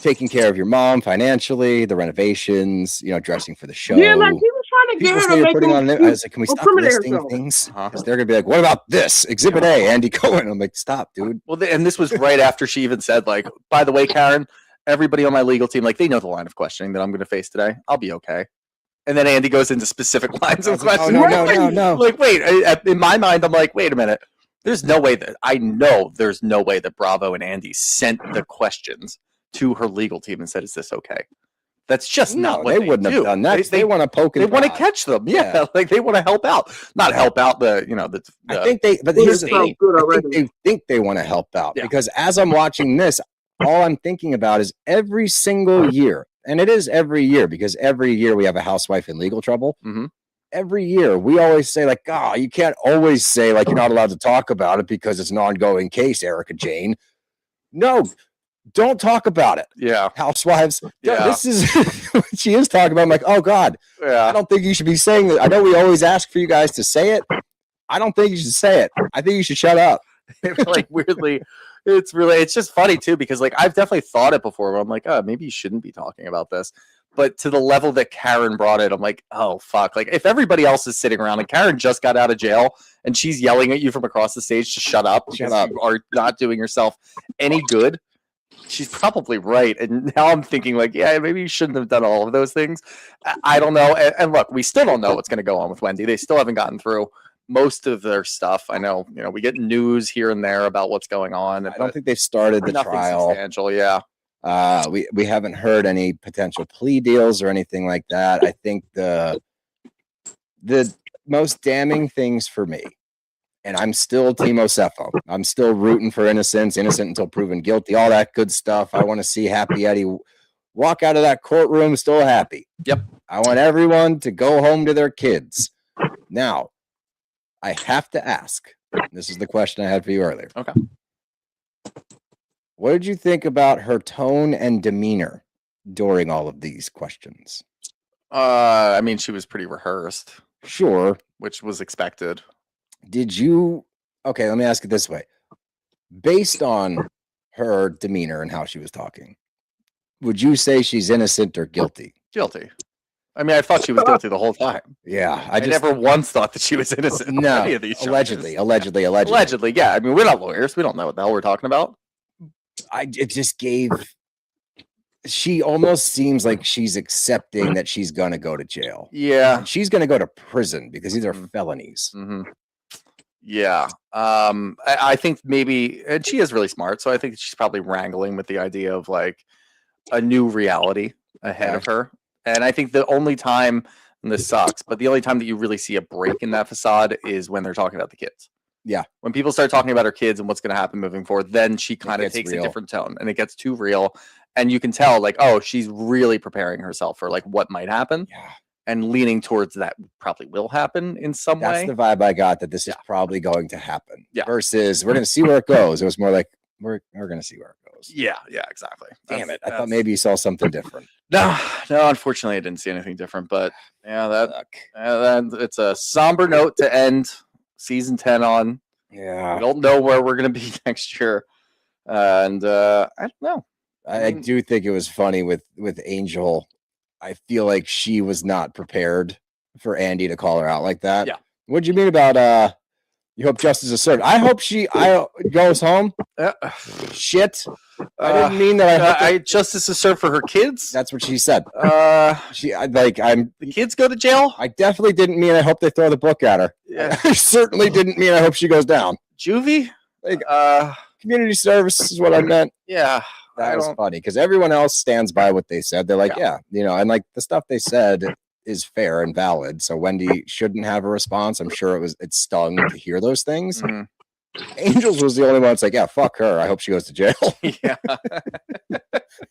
Speaker 5: taking care of your mom financially, the renovations, dressing for the show.
Speaker 8: Yeah, like he was
Speaker 1: trying to get
Speaker 5: People
Speaker 1: her
Speaker 5: say
Speaker 1: to
Speaker 5: you're
Speaker 1: make
Speaker 5: putting on. I was like, can we stop
Speaker 1: incriminate
Speaker 5: listing
Speaker 1: herself.
Speaker 5: things? Because they're gonna be like, what about this Exhibit A, Andy Cohen? I'm like, stop, dude.
Speaker 6: Well, and this was right after she even said, like, by the way, Karen, everybody on my legal team, like, they know the line of questioning that I'm going to face today. I'll be okay. And then Andy goes into specific lines of questioning.
Speaker 5: No.
Speaker 6: Like, wait, in my mind, I'm like, wait a minute. There's no way that I know there's no way that Bravo and Andy sent the questions to her legal team and said, "Is this okay?" That's just not what
Speaker 5: they wouldn't
Speaker 6: do.
Speaker 5: have done that. They want to poke.
Speaker 6: They want to catch them. Yeah, like they want to help out, not help out the.
Speaker 5: I think they. But here's the thing. I think they want to help out because as I'm watching this, all I'm thinking about is every single year, and it is every year because every year we have a housewife in legal trouble.
Speaker 6: Mm-hmm.
Speaker 5: Every year we always say like, you can't always say like you're not allowed to talk about it because it's an ongoing case, Erica Jane. No, don't talk about it.
Speaker 6: Yeah.
Speaker 5: Housewives.
Speaker 6: Yeah.
Speaker 5: This is what she is talking about. I'm like, oh God.
Speaker 6: Yeah.
Speaker 5: I don't think you should be saying that. I know we always ask for you guys to say it. I don't think you should say it. I think you should shut up.
Speaker 6: Like weirdly, it's just funny too, because like I've definitely thought it before where I'm like, oh, maybe you shouldn't be talking about this. But to the level that Karen brought it, I'm like, oh, fuck. Like, if everybody else is sitting around and Karen just got out of jail and she's yelling at you from across the stage to shut up because you are not doing yourself any good, she's probably right. And now I'm thinking, like, yeah, maybe you shouldn't have done all of those things. I don't know. And look, we still don't know what's going to go on with Wendy. They still haven't gotten through most of their stuff. I know, we get news here and there about what's going on.
Speaker 5: I don't think they've started the trial.
Speaker 6: Substantial, yeah.
Speaker 5: We haven't heard any potential plea deals or anything like that. I think the most damning things for me, and I'm still Team Osefo. I'm still rooting for innocent until proven guilty, all that good stuff. I want to see Happy Eddie walk out of that courtroom still happy.
Speaker 6: Yep.
Speaker 5: I want everyone to go home to their kids. Now, I have to ask. This is the question I had for you earlier.
Speaker 6: Okay.
Speaker 5: What did you think about her tone and demeanor during all of these questions?
Speaker 6: I mean, she was pretty rehearsed.
Speaker 5: Sure.
Speaker 6: Which was expected.
Speaker 5: Okay, let me ask it this way. Based on her demeanor and how she was talking, would you say she's innocent or guilty?
Speaker 6: Guilty. I mean, I thought she was guilty the whole time.
Speaker 5: Yeah.
Speaker 6: I never once thought that she was innocent.
Speaker 5: No,
Speaker 6: any of these
Speaker 5: allegedly.
Speaker 6: Allegedly, yeah. I mean, we're not lawyers. We don't know what the hell we're talking about.
Speaker 5: She almost seems like she's accepting that she's going to go to jail.
Speaker 6: Yeah.
Speaker 5: She's going to go to prison because these are felonies.
Speaker 6: Mm-hmm. Yeah. I think maybe, and she is really smart, so I think she's probably wrangling with the idea of like a new reality ahead of her. And I think the only time, and this sucks, but the only time that you really see a break in that facade is when they're talking about the kids.
Speaker 5: Yeah.
Speaker 6: When people start talking about her kids and what's going to happen moving forward, then she kind of takes a different tone and it gets too real. And you can tell like, oh, she's really preparing herself for like what might happen.
Speaker 5: Yeah.
Speaker 6: And leaning towards that probably will happen in some way.
Speaker 5: That's the vibe I got, that this is probably going to happen.
Speaker 6: Yeah.
Speaker 5: Versus we're going to see where it goes. It was more like we're going to see where it goes.
Speaker 6: Yeah, exactly.
Speaker 5: Damn it. I thought maybe you saw something different.
Speaker 6: No, unfortunately I didn't see anything different, but yeah, that it's a somber note to end season 10 on.
Speaker 5: Yeah.
Speaker 6: We don't know where we're going to be next year. And I don't know.
Speaker 5: I do think it was funny with Angel. I feel like she was not prepared for Andy to call her out like that.
Speaker 6: Yeah.
Speaker 5: What'd you mean about you hope justice is served? I hope she goes home. Shit. I didn't mean that.
Speaker 6: Justice is served for her kids.
Speaker 5: That's what she said.
Speaker 6: The kids go to jail.
Speaker 5: I definitely didn't mean I hope they throw the book at her.
Speaker 6: Yeah.
Speaker 5: I certainly didn't mean I hope she goes down.
Speaker 6: Juvie.
Speaker 5: Like community service is what I meant.
Speaker 6: Yeah.
Speaker 5: That was funny because everyone else stands by what they said. They're like, and like the stuff they said is fair and valid. So Wendy shouldn't have a response. I'm sure it stung to hear those things.
Speaker 6: Mm-hmm.
Speaker 5: Angels was the only one that's like, yeah, fuck her. I hope she goes to jail.
Speaker 6: Yeah.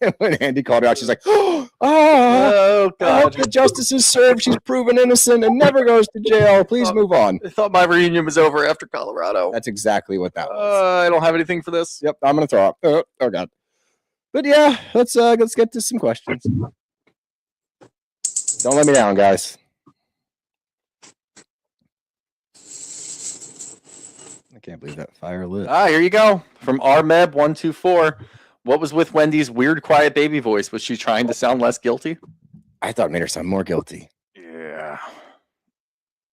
Speaker 5: And when Andy called her out, she's like,
Speaker 6: oh
Speaker 5: God.
Speaker 6: God.
Speaker 5: I hope the justice is served. She's proven innocent and never goes to jail. Please move on.
Speaker 6: I thought my reunion was over after Colorado.
Speaker 5: That's exactly what that was.
Speaker 6: I don't have anything for this.
Speaker 5: Yep. I'm going to throw up. Oh God. But yeah, let's get to some questions. Don't let me down, guys. I can't believe that fire lit.
Speaker 6: Here you go. From RMeb124. What was with Wendy's weird, quiet baby voice? Was she trying to sound less guilty?
Speaker 5: I thought it made her sound more guilty.
Speaker 6: Yeah.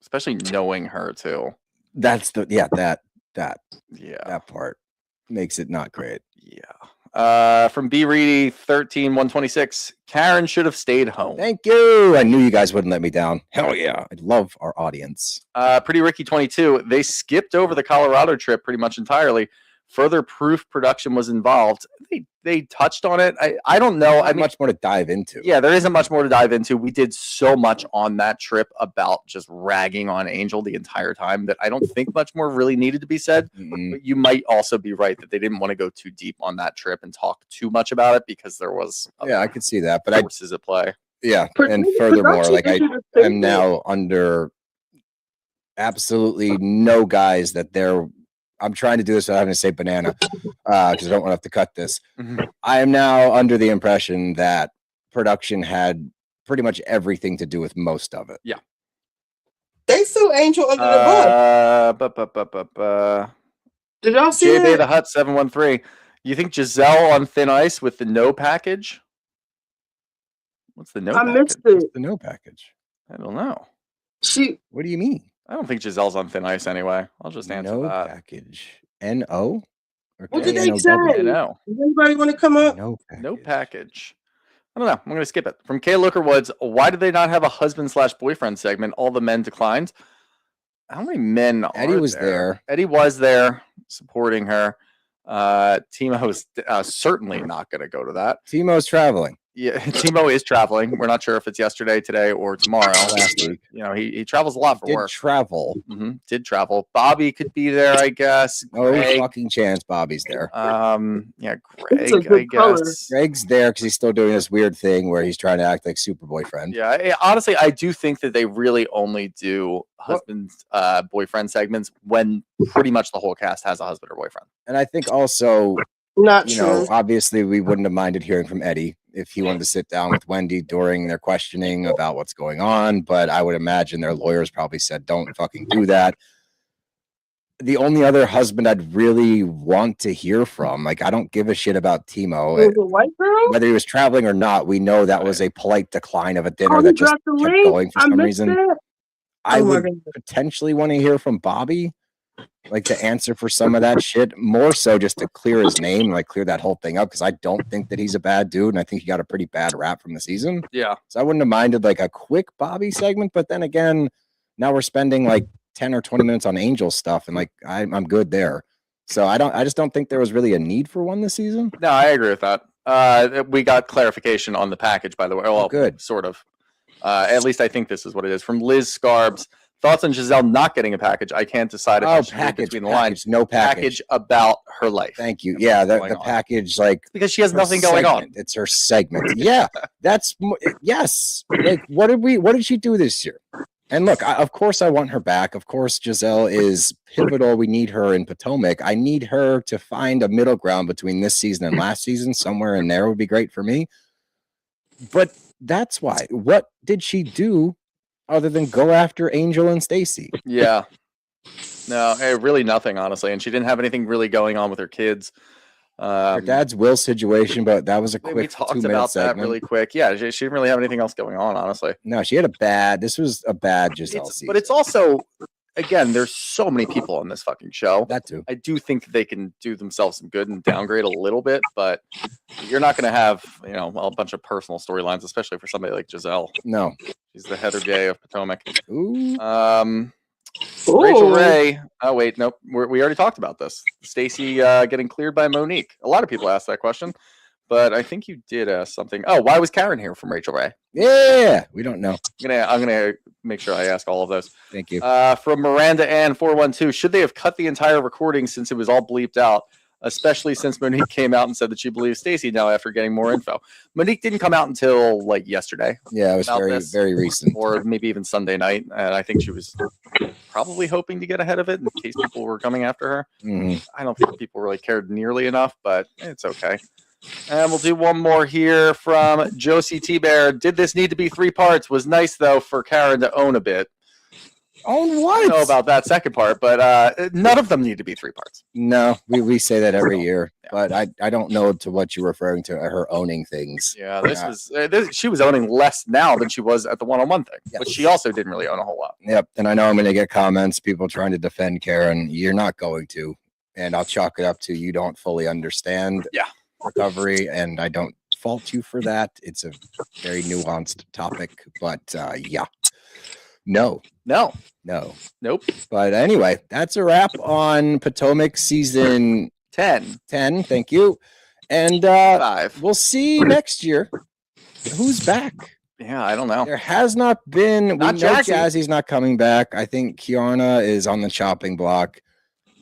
Speaker 6: Especially knowing her too.
Speaker 5: That's that
Speaker 6: Yeah.
Speaker 5: that part makes it not great.
Speaker 6: Yeah. From B Reedy 13126, Karen should have stayed home.
Speaker 5: Thank you. I knew you guys wouldn't let me down. Hell yeah. I love our audience.
Speaker 6: Pretty Ricky 22, they skipped over the Colorado trip pretty much entirely. Further proof production was involved. They touched on it. I don't know.
Speaker 5: I mean, much more to dive into.
Speaker 6: Yeah, there isn't much more to dive into. We did so much on that trip about just ragging on Angel the entire time that I don't think much more really needed to be said. But you might also be right that they didn't want to go too deep on that trip and talk too much about it because there was
Speaker 5: I could see that, but
Speaker 6: forces at play.
Speaker 5: Yeah, and furthermore, like I am now under absolutely no guise that I'm trying to do this without having to say banana because I don't want to have to cut this. I am now under the impression that production had pretty much everything to do with most of it.
Speaker 6: Yeah.
Speaker 1: They threw Angel under the bus. Did y'all see
Speaker 6: JB
Speaker 1: that?
Speaker 6: the Hut 713. You think Giselle on thin ice with the no package? What's the no package?
Speaker 1: Missed it.
Speaker 5: What's the no package?
Speaker 6: I don't know.
Speaker 5: What do you mean?
Speaker 6: I don't think Giselle's on thin ice anyway. I'll just answer
Speaker 5: no
Speaker 6: that.
Speaker 5: Package. N-O?
Speaker 1: What did they say?
Speaker 6: No.
Speaker 1: Does anybody want to come up?
Speaker 6: No package. I don't know. I'm going to skip it. From Kay Looker Woods, why did they not have a husband/boyfriend segment? All the men declined. How many men
Speaker 5: Eddie
Speaker 6: are
Speaker 5: was there.
Speaker 6: Eddie was there supporting her. Timo is certainly not going to go to that.
Speaker 5: Timo's traveling.
Speaker 6: Yeah, Timo is traveling. We're not sure if it's yesterday, today, or tomorrow.
Speaker 5: Last week.
Speaker 6: You know, he travels a lot for work. Did travel. Bobby could be there, I guess.
Speaker 5: No
Speaker 6: Greg.
Speaker 5: fucking chance Bobby's there.
Speaker 6: Yeah, Greg, I guess.
Speaker 5: Greg's there because he's still doing this weird thing where he's trying to act like super boyfriend.
Speaker 6: Yeah, honestly, I do think that they really only do husband boyfriend segments when pretty much the whole cast has a husband or boyfriend.
Speaker 5: And I think also,
Speaker 1: Not
Speaker 5: you
Speaker 1: true.
Speaker 5: know, obviously we wouldn't have minded hearing from Eddie if he wanted to sit down with Wendy during their questioning about what's going on, but I would imagine their lawyers probably said, don't fucking do that. The only other husband I'd really want to hear from, like, I don't give a shit about Timo.
Speaker 1: Was it a white girl?
Speaker 5: Whether he was traveling or not, we know that was a polite decline of a dinner
Speaker 1: Oh,
Speaker 5: that
Speaker 1: he
Speaker 5: just
Speaker 1: dropped the
Speaker 5: kept
Speaker 1: link?
Speaker 5: going for
Speaker 1: I
Speaker 5: some
Speaker 1: missed
Speaker 5: reason.
Speaker 1: it.
Speaker 5: I
Speaker 1: Oh my
Speaker 5: would
Speaker 1: goodness.
Speaker 5: potentially want to hear from Bobby, like to answer for some of that shit, more so just to clear his name, like clear that whole thing up, because I don't think that he's a bad dude, and I think he got a pretty bad rap from the season.
Speaker 6: Yeah.
Speaker 5: So I wouldn't have minded like a quick Bobby segment, but then again, now we're spending like 10 or 20 minutes on Angel stuff, and like I'm good there. So I just don't think there was really a need for one this season.
Speaker 6: No, I agree with that. We got clarification on the package, by the way. Well,
Speaker 5: good.
Speaker 6: Sort of. At least I think this is what it is. From Liz Scarbs. Thoughts on Giselle not getting a package? I can't decide if I should read between the lines.
Speaker 5: No package
Speaker 6: about her life.
Speaker 5: Thank you. Yeah, the package, like,
Speaker 6: because she has
Speaker 5: her
Speaker 6: nothing going on.
Speaker 5: segment. It's her segment. Yeah, that's yes. Like, what did she do this year? And look, of course I want her back. Of course, Giselle is pivotal. We need her in Potomac. I need her to find a middle ground between this season and last season. Somewhere in there would be great for me. But that's why. What did she do other than go after Angel and Stacy?
Speaker 6: Yeah. No, really nothing, honestly. And she didn't have anything really going on with her kids.
Speaker 5: Her dad's will situation, but that was a quick
Speaker 6: we talked
Speaker 5: 2-minute
Speaker 6: about
Speaker 5: segment.
Speaker 6: that really quick. Yeah, she didn't really have anything else going on, honestly.
Speaker 5: No, she had this was a bad Giselle season.
Speaker 6: But it's also, again, there's so many people on this fucking show.
Speaker 5: That too.
Speaker 6: I do think that they can do themselves some good and downgrade a little bit, but you're not going to have, a bunch of personal storylines, especially for somebody like Giselle.
Speaker 5: No.
Speaker 6: She's the Heather Gay of Potomac.
Speaker 5: Ooh.
Speaker 6: Rachel Ray. Oh, wait, nope. We already talked about this. Stacy getting cleared by Monique. A lot of people asked that question, but I think you did ask something. Oh, why was Karen here from Rachel Ray?
Speaker 5: Yeah, we don't know.
Speaker 6: I'm gonna make sure I ask all of those.
Speaker 5: Thank you.
Speaker 6: From Miranda Ann 412, should they have cut the entire recording since it was all bleeped out? Especially since Monique came out and said that she believes Stacy now after getting more info. Monique didn't come out until like yesterday.
Speaker 5: Yeah, it was very recent.
Speaker 6: Or maybe even Sunday night. And I think she was probably hoping to get ahead of it in case people were coming after her.
Speaker 5: Mm-hmm.
Speaker 6: I don't think people really cared nearly enough, but it's okay. And we'll do one more here from Josie T. Bear. Did this need to be 3 parts? Was nice, though, for Karen to own a bit.
Speaker 5: On what?
Speaker 6: I don't know about that second part, but none of them need to be 3 parts.
Speaker 5: No, we say that every year, but I don't know to what you're referring to. Her owning things.
Speaker 6: Yeah, she was owning less now than she was at the one-on-one thing,
Speaker 5: Yes.
Speaker 6: but she also didn't really own a whole lot.
Speaker 5: Yep, and I know I'm going to get comments, people trying to defend Karen. You're not going to, and I'll chalk it up to you don't fully understand recovery, and I don't fault you for that. It's a very nuanced topic, but no.
Speaker 6: Nope.
Speaker 5: But anyway, that's a wrap on Potomac season
Speaker 6: 10.
Speaker 5: Thank you, and
Speaker 6: 5.
Speaker 5: we'll see next year. Who's back?
Speaker 6: Yeah, I don't know.
Speaker 5: There has not been. We know
Speaker 6: Jazzy.
Speaker 5: Jazzy's not coming back. I think Kiana is on the chopping block.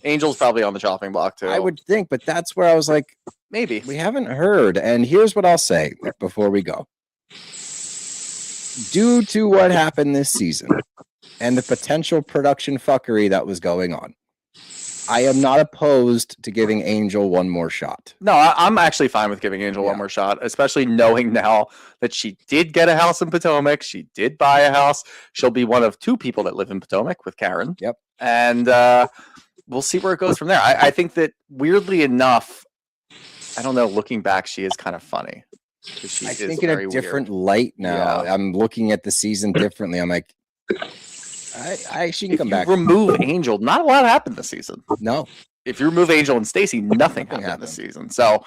Speaker 6: Angel's probably on the chopping block too.
Speaker 5: I would think, but that's where I was like,
Speaker 6: maybe
Speaker 5: we haven't heard. And here's what I'll say before we go. Due to what happened this season and the potential production fuckery that was going on, I am not opposed to giving Angel one more shot.
Speaker 6: No, I'm actually fine with giving Angel one more shot, especially knowing now that she did get a house in Potomac. She did buy a house. She'll be one of 2 people that live in Potomac with Karen.
Speaker 5: Yep.
Speaker 6: And we'll see where it goes from there. I think that weirdly enough, I don't know, looking back, she is kind of funny.
Speaker 5: I think in a different light now. Yeah. I'm looking at the season differently. I'm like, she can come back.
Speaker 6: Remove Angel, not a lot happened this season.
Speaker 5: No.
Speaker 6: If you remove Angel and Stacy, nothing happened this season. So,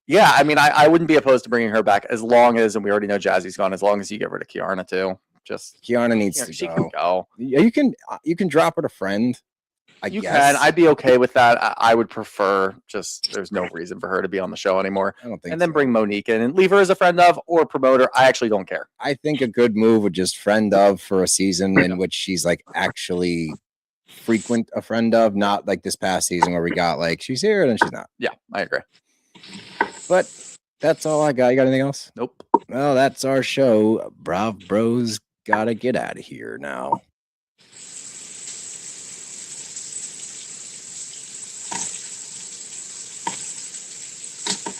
Speaker 6: yeah, I mean, I wouldn't be opposed to bringing her back as long as, and we already know Jazzy's gone, as long as you get rid of Kiana too. Just
Speaker 5: Kiana needs to
Speaker 6: she
Speaker 5: go.
Speaker 6: Can go.
Speaker 5: Yeah, you can drop her to friend. I guess.
Speaker 6: Can. I'd be okay with that. I would prefer just there's no reason for her to be on the show anymore.
Speaker 5: I don't think.
Speaker 6: And then bring Monique in and leave her as a friend of or promoter. I actually don't care.
Speaker 5: I think a good move would just friend of for a season in which she's like actually frequent a friend of, not like this past season where we got like she's here and then she's not.
Speaker 6: Yeah, I agree.
Speaker 5: But that's all I got. You got anything else?
Speaker 6: Nope.
Speaker 5: Well, that's our show. Brav Bros gotta get out of here now.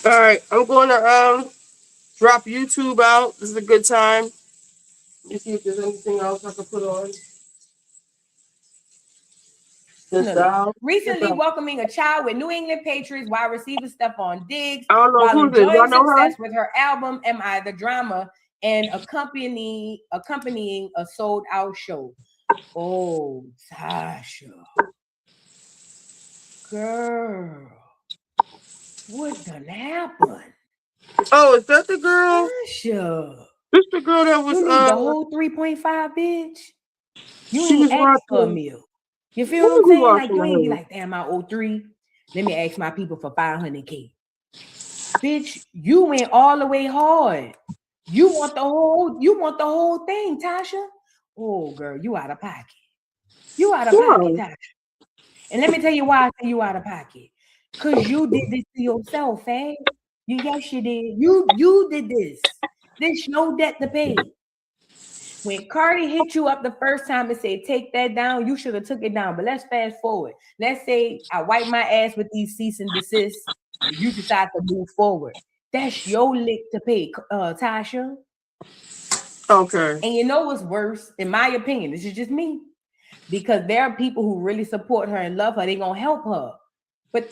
Speaker 1: All right, I'm going to drop YouTube out. This is a good time. Let me see if there's anything else I can put on.
Speaker 10: Recently welcoming a child with New England Patriots wide receiver Stephon Diggs.
Speaker 1: I don't know
Speaker 10: while
Speaker 1: who this.
Speaker 10: enjoying
Speaker 1: Y'all know
Speaker 10: success
Speaker 1: her?
Speaker 10: with her album "Am I the Drama" and accompanying a sold out show. Oh, Tasha, girl, what done happened?
Speaker 1: Oh, is that the girl?
Speaker 10: Tasha,
Speaker 1: this the girl that was
Speaker 10: you need the whole 3.5, bitch. You
Speaker 1: she
Speaker 10: ain't
Speaker 1: was
Speaker 10: asked for a
Speaker 1: watching-
Speaker 10: meal. You feel what I'm saying? Like you ain't be like, damn, I owe 3. Let me ask my people for 500K. Bitch, you went all the way hard. You want the whole thing, Tasha. Oh, girl, you out of pocket. You out of pocket, Tasha. And let me tell you why I say you out of pocket. Because you did this to yourself, eh? Yes, you did. You did this. This no debt to pay. When Cardi hit you up the first time and said, take that down, you should have took it down. But let's fast forward. Let's say I wipe my ass with these cease and desist. And you decide to move forward. That's your lick to pay, Tasha.
Speaker 1: Okay.
Speaker 10: And you know what's worse? In my opinion, this is just me. Because there are people who really support her and love her. They're going to help her. But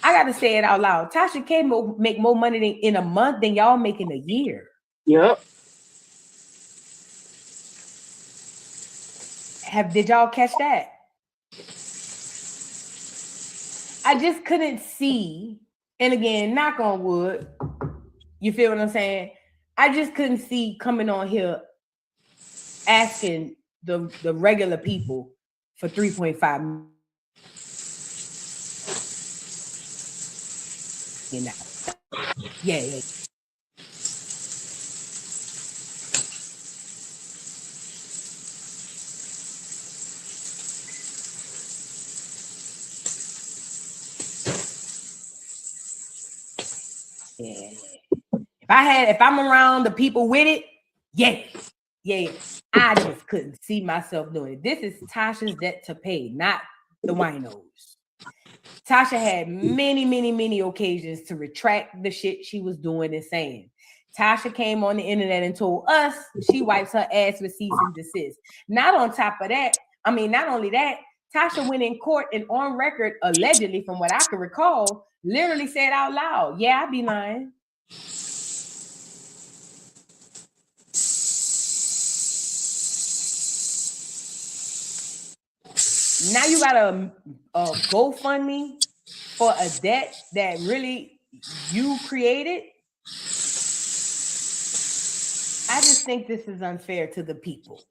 Speaker 10: I got to say it out loud. Tasha K make more money in a month than y'all make in a year.
Speaker 1: Yep.
Speaker 10: Did y'all catch that? I just couldn't see, and again, knock on wood, you feel what I'm saying? I just couldn't see coming on here asking the regular people for 3.5 million. Yeah. Yeah. If I'm around the people with it, yeah. I just couldn't see myself doing it. This is Tasha's debt to pay, not the winos. Tasha had many occasions to retract the shit she was doing and saying. Tasha came on the internet and told us she wipes her ass with cease and desist. Not only that, Tasha went in court and on record, allegedly, from what I can recall, literally said out loud, yeah, I be lying. Now you got a GoFundMe for a debt that really you created. I just think this is unfair to the people.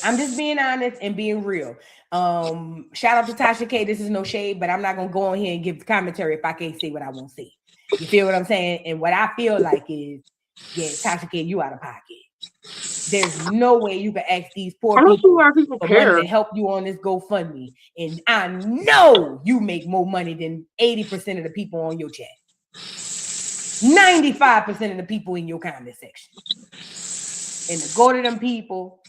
Speaker 10: I'm just being honest and being real. Shout out to Tasha K. This is no shade, but I'm not gonna go on here and give commentary if I can't say what I won't say. You feel what I'm saying? And what I feel like is, yeah, Tasha K, you out of pocket. There's no way you can ask these poor people for money to help you on this GoFundMe. And I know you make more money than 80% of the people on your chat. 95% of the people in your comment section. And to go to them people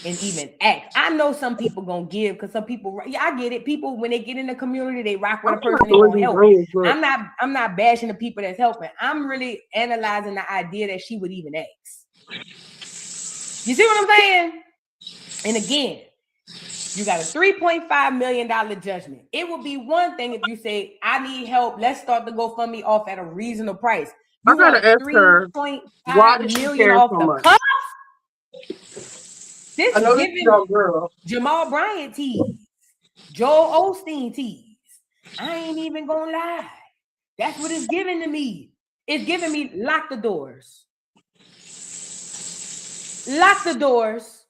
Speaker 10: and even act. I know some people gonna give because some people, yeah, I get it. People, when they get in the community, they rock with a person, they gonna help. I'm not bashing the people that's helping. I'm really analyzing the idea that she would even ask. You see what I'm saying? And again, you got a $3.5 million judgment. It would be one thing if you say, I need help. Let's start the GoFundMe off at a reasonable price. You want $3.5 million off the cuff? This is giving Jamal Bryant tease, Joel Osteen tease. I ain't even gonna lie. That's what it's giving to me. It's giving me lock the doors. Lock the doors.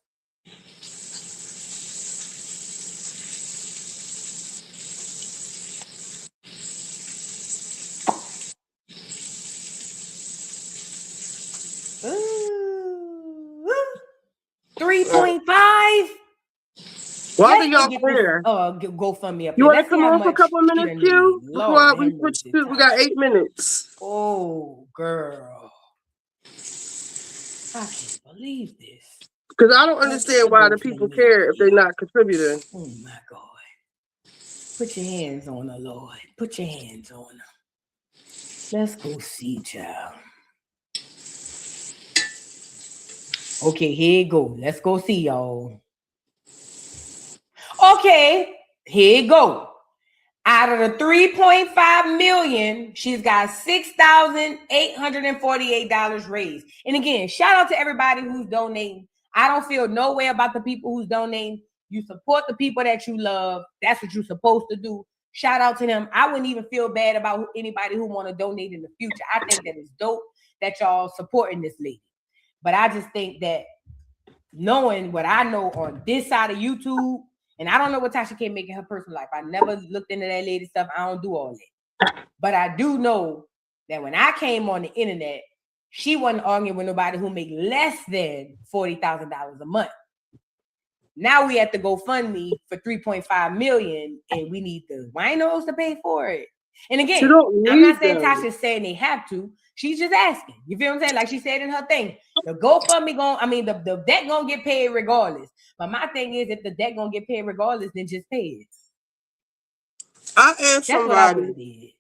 Speaker 10: $3.5.
Speaker 1: Why do y'all care?
Speaker 10: GoFundMe up.
Speaker 1: You want to come on for a couple of minutes, Q? Before we switch to, we got 8 minutes.
Speaker 10: Oh, girl. I can't believe this.
Speaker 1: Because I don't understand why the people care if they're not contributing.
Speaker 10: Oh, my God. Put your hands on her, Lord. Put your hands on her. Let's go see, child. Okay, here you go. Let's go see, y'all. Okay, here you go. Out of the $3.5 million, she's got $6,848 raised. And again, shout out to everybody who's donating. I don't feel no way about the people who's donating. You support the people that you love. That's what you're supposed to do. Shout out to them. I wouldn't even feel bad about anybody who want to donate in the future. I think that it's dope that y'all supporting this lady. But I just think that knowing what I know on this side of YouTube, and I don't know what Tasha K make in her personal life. I never looked into that lady stuff. I don't do all that. But I do know that when I came on the internet, she wasn't arguing with nobody who make less than $40,000 a month. Now we have to GoFundMe for $3.5 million, and we need the winos to pay for it. And again, I'm not saying Tasha's saying they have to. She's just asking. You feel what I'm saying? Like she said in her thing, the GoFundMe the debt gonna get paid regardless. But my thing is, if the debt gonna get paid regardless, then just pay it.
Speaker 1: That's what I would have did.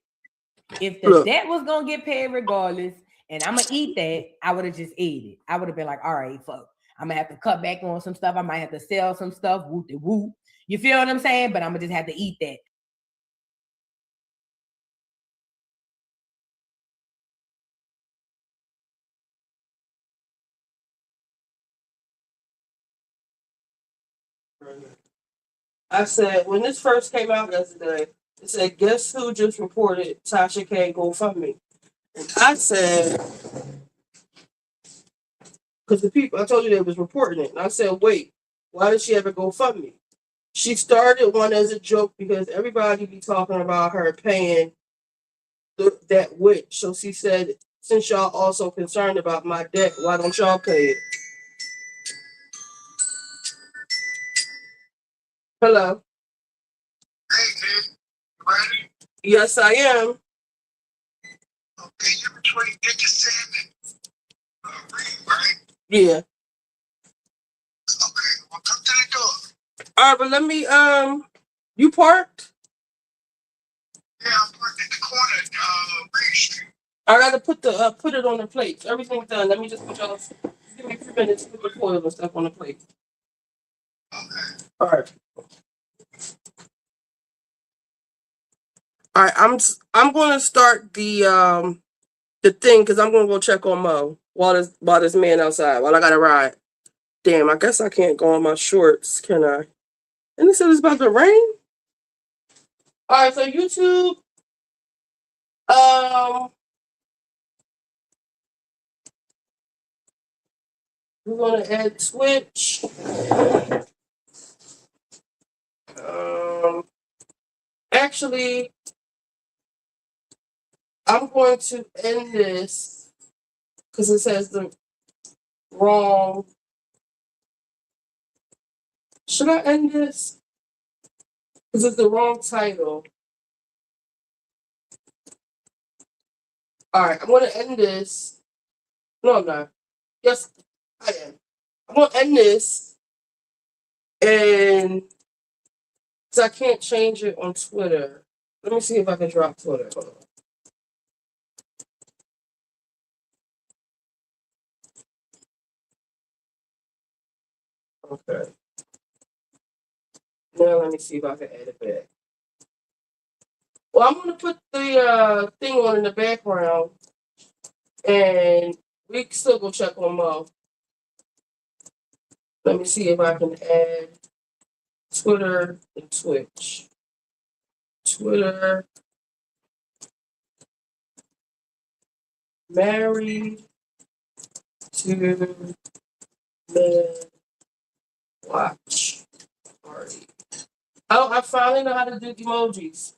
Speaker 10: If the debt was gonna get paid regardless, and I'm gonna eat that, I would have just ate it. I would have been like, all right, fuck. I'm gonna have to cut back on some stuff. I might have to sell some stuff. Whoop de whoop. You feel what I'm saying? But I'm gonna just have to eat that.
Speaker 1: I said, when this first came out yesterday, it said, guess who just reported Tasha K GoFundMe? And I said, because the people, I told you they was reporting it. And I said, wait, why did she ever GoFundMe? She started one as a joke because everybody be talking about her paying that witch. So she said, since y'all also concerned about my debt, why don't y'all pay it? Hello.
Speaker 11: Hey, ready?
Speaker 1: Yes, I am.
Speaker 11: Okay, you between Dickinson and Reed, right?
Speaker 1: Yeah.
Speaker 11: Okay, well, come to the door.
Speaker 1: All right, but let me, you parked?
Speaker 11: Yeah, I'm parked at the corner of Reed Street.
Speaker 1: I gotta put it on the plate. Everything's done. Let me just put y'all. Give me a few minutes to put the foil and stuff on the plate. All right. All right. I'm going to start the thing because I'm going to go check on Mo while this man outside while I got to ride. Damn. I guess I can't go on my shorts, can I? And it said it's about to rain. All right. So YouTube. We're going to add Twitch. Actually, I'm going to end this because it says the wrong. Should I end this? Because it's the wrong title. All right, I'm going to end this. No, I'm not. Yes, I am. I'm going to end this. And because I can't change it on Twitter. Let me see if I can drop Twitter. Hold on. Okay. Now let me see if I can add it back. Well, I'm going to put the thing on in the background. And we can still go check on Mo. Let me see if I can add Twitter and Twitch. Twitter. Married to the watch party. Oh, I finally know how to do emojis.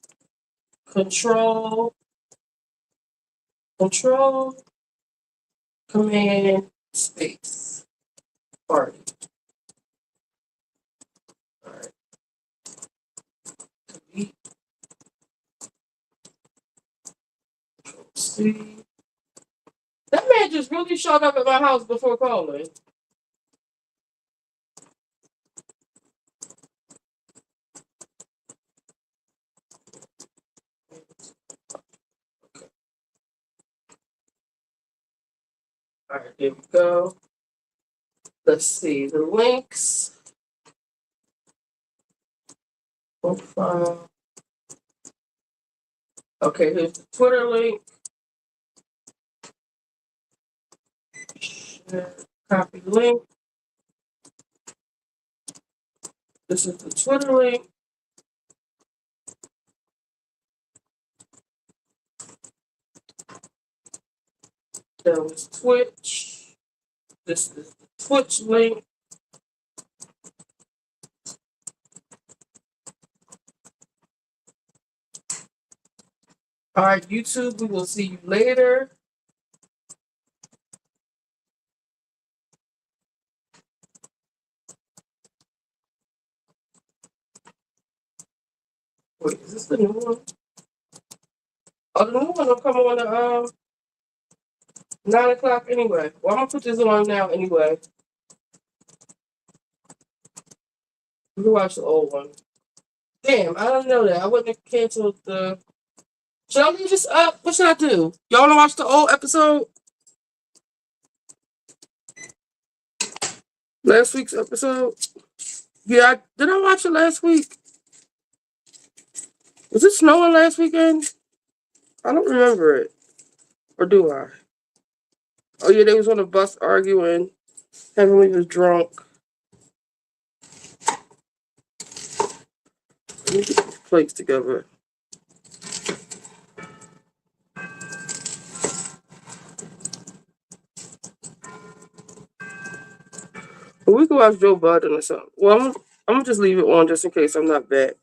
Speaker 1: Control, command, space, party. All right. Delete. See. That man just really showed up at my house before calling. All right, there we go. Let's see the links. Profile. Okay, here's the Twitter link. Share, copy link. This is the Twitter link. That was Twitch. This is the Twitch link. All right, YouTube, we will see you later. Wait, is this the new one? Oh, the new one will come on at 9 o'clock anyway. Well, I'm gonna put this on now anyway. We can watch the old one. Damn, I don't know that. I wouldn't have canceled the. Should I leave this up? What should I do? Y'all wanna watch the old episode? Last week's episode? Yeah, did I watch it last week? Was it snowing last weekend? I don't remember it. Or do I? Oh yeah, they was on the bus arguing. Heavenly was drunk. Let me get these plates together. But we can watch Joe Budden or something. Well, I'm gonna just leave it on just in case I'm not back.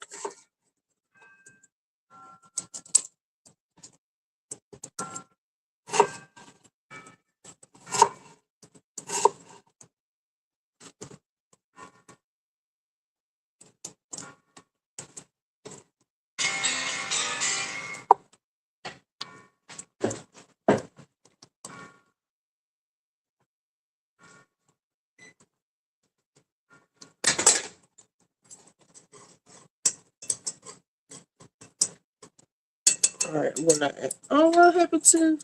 Speaker 1: All right, what happened to?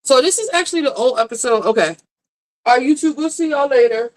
Speaker 1: So this is actually the old episode. Okay. All right, YouTube, we'll see y'all later.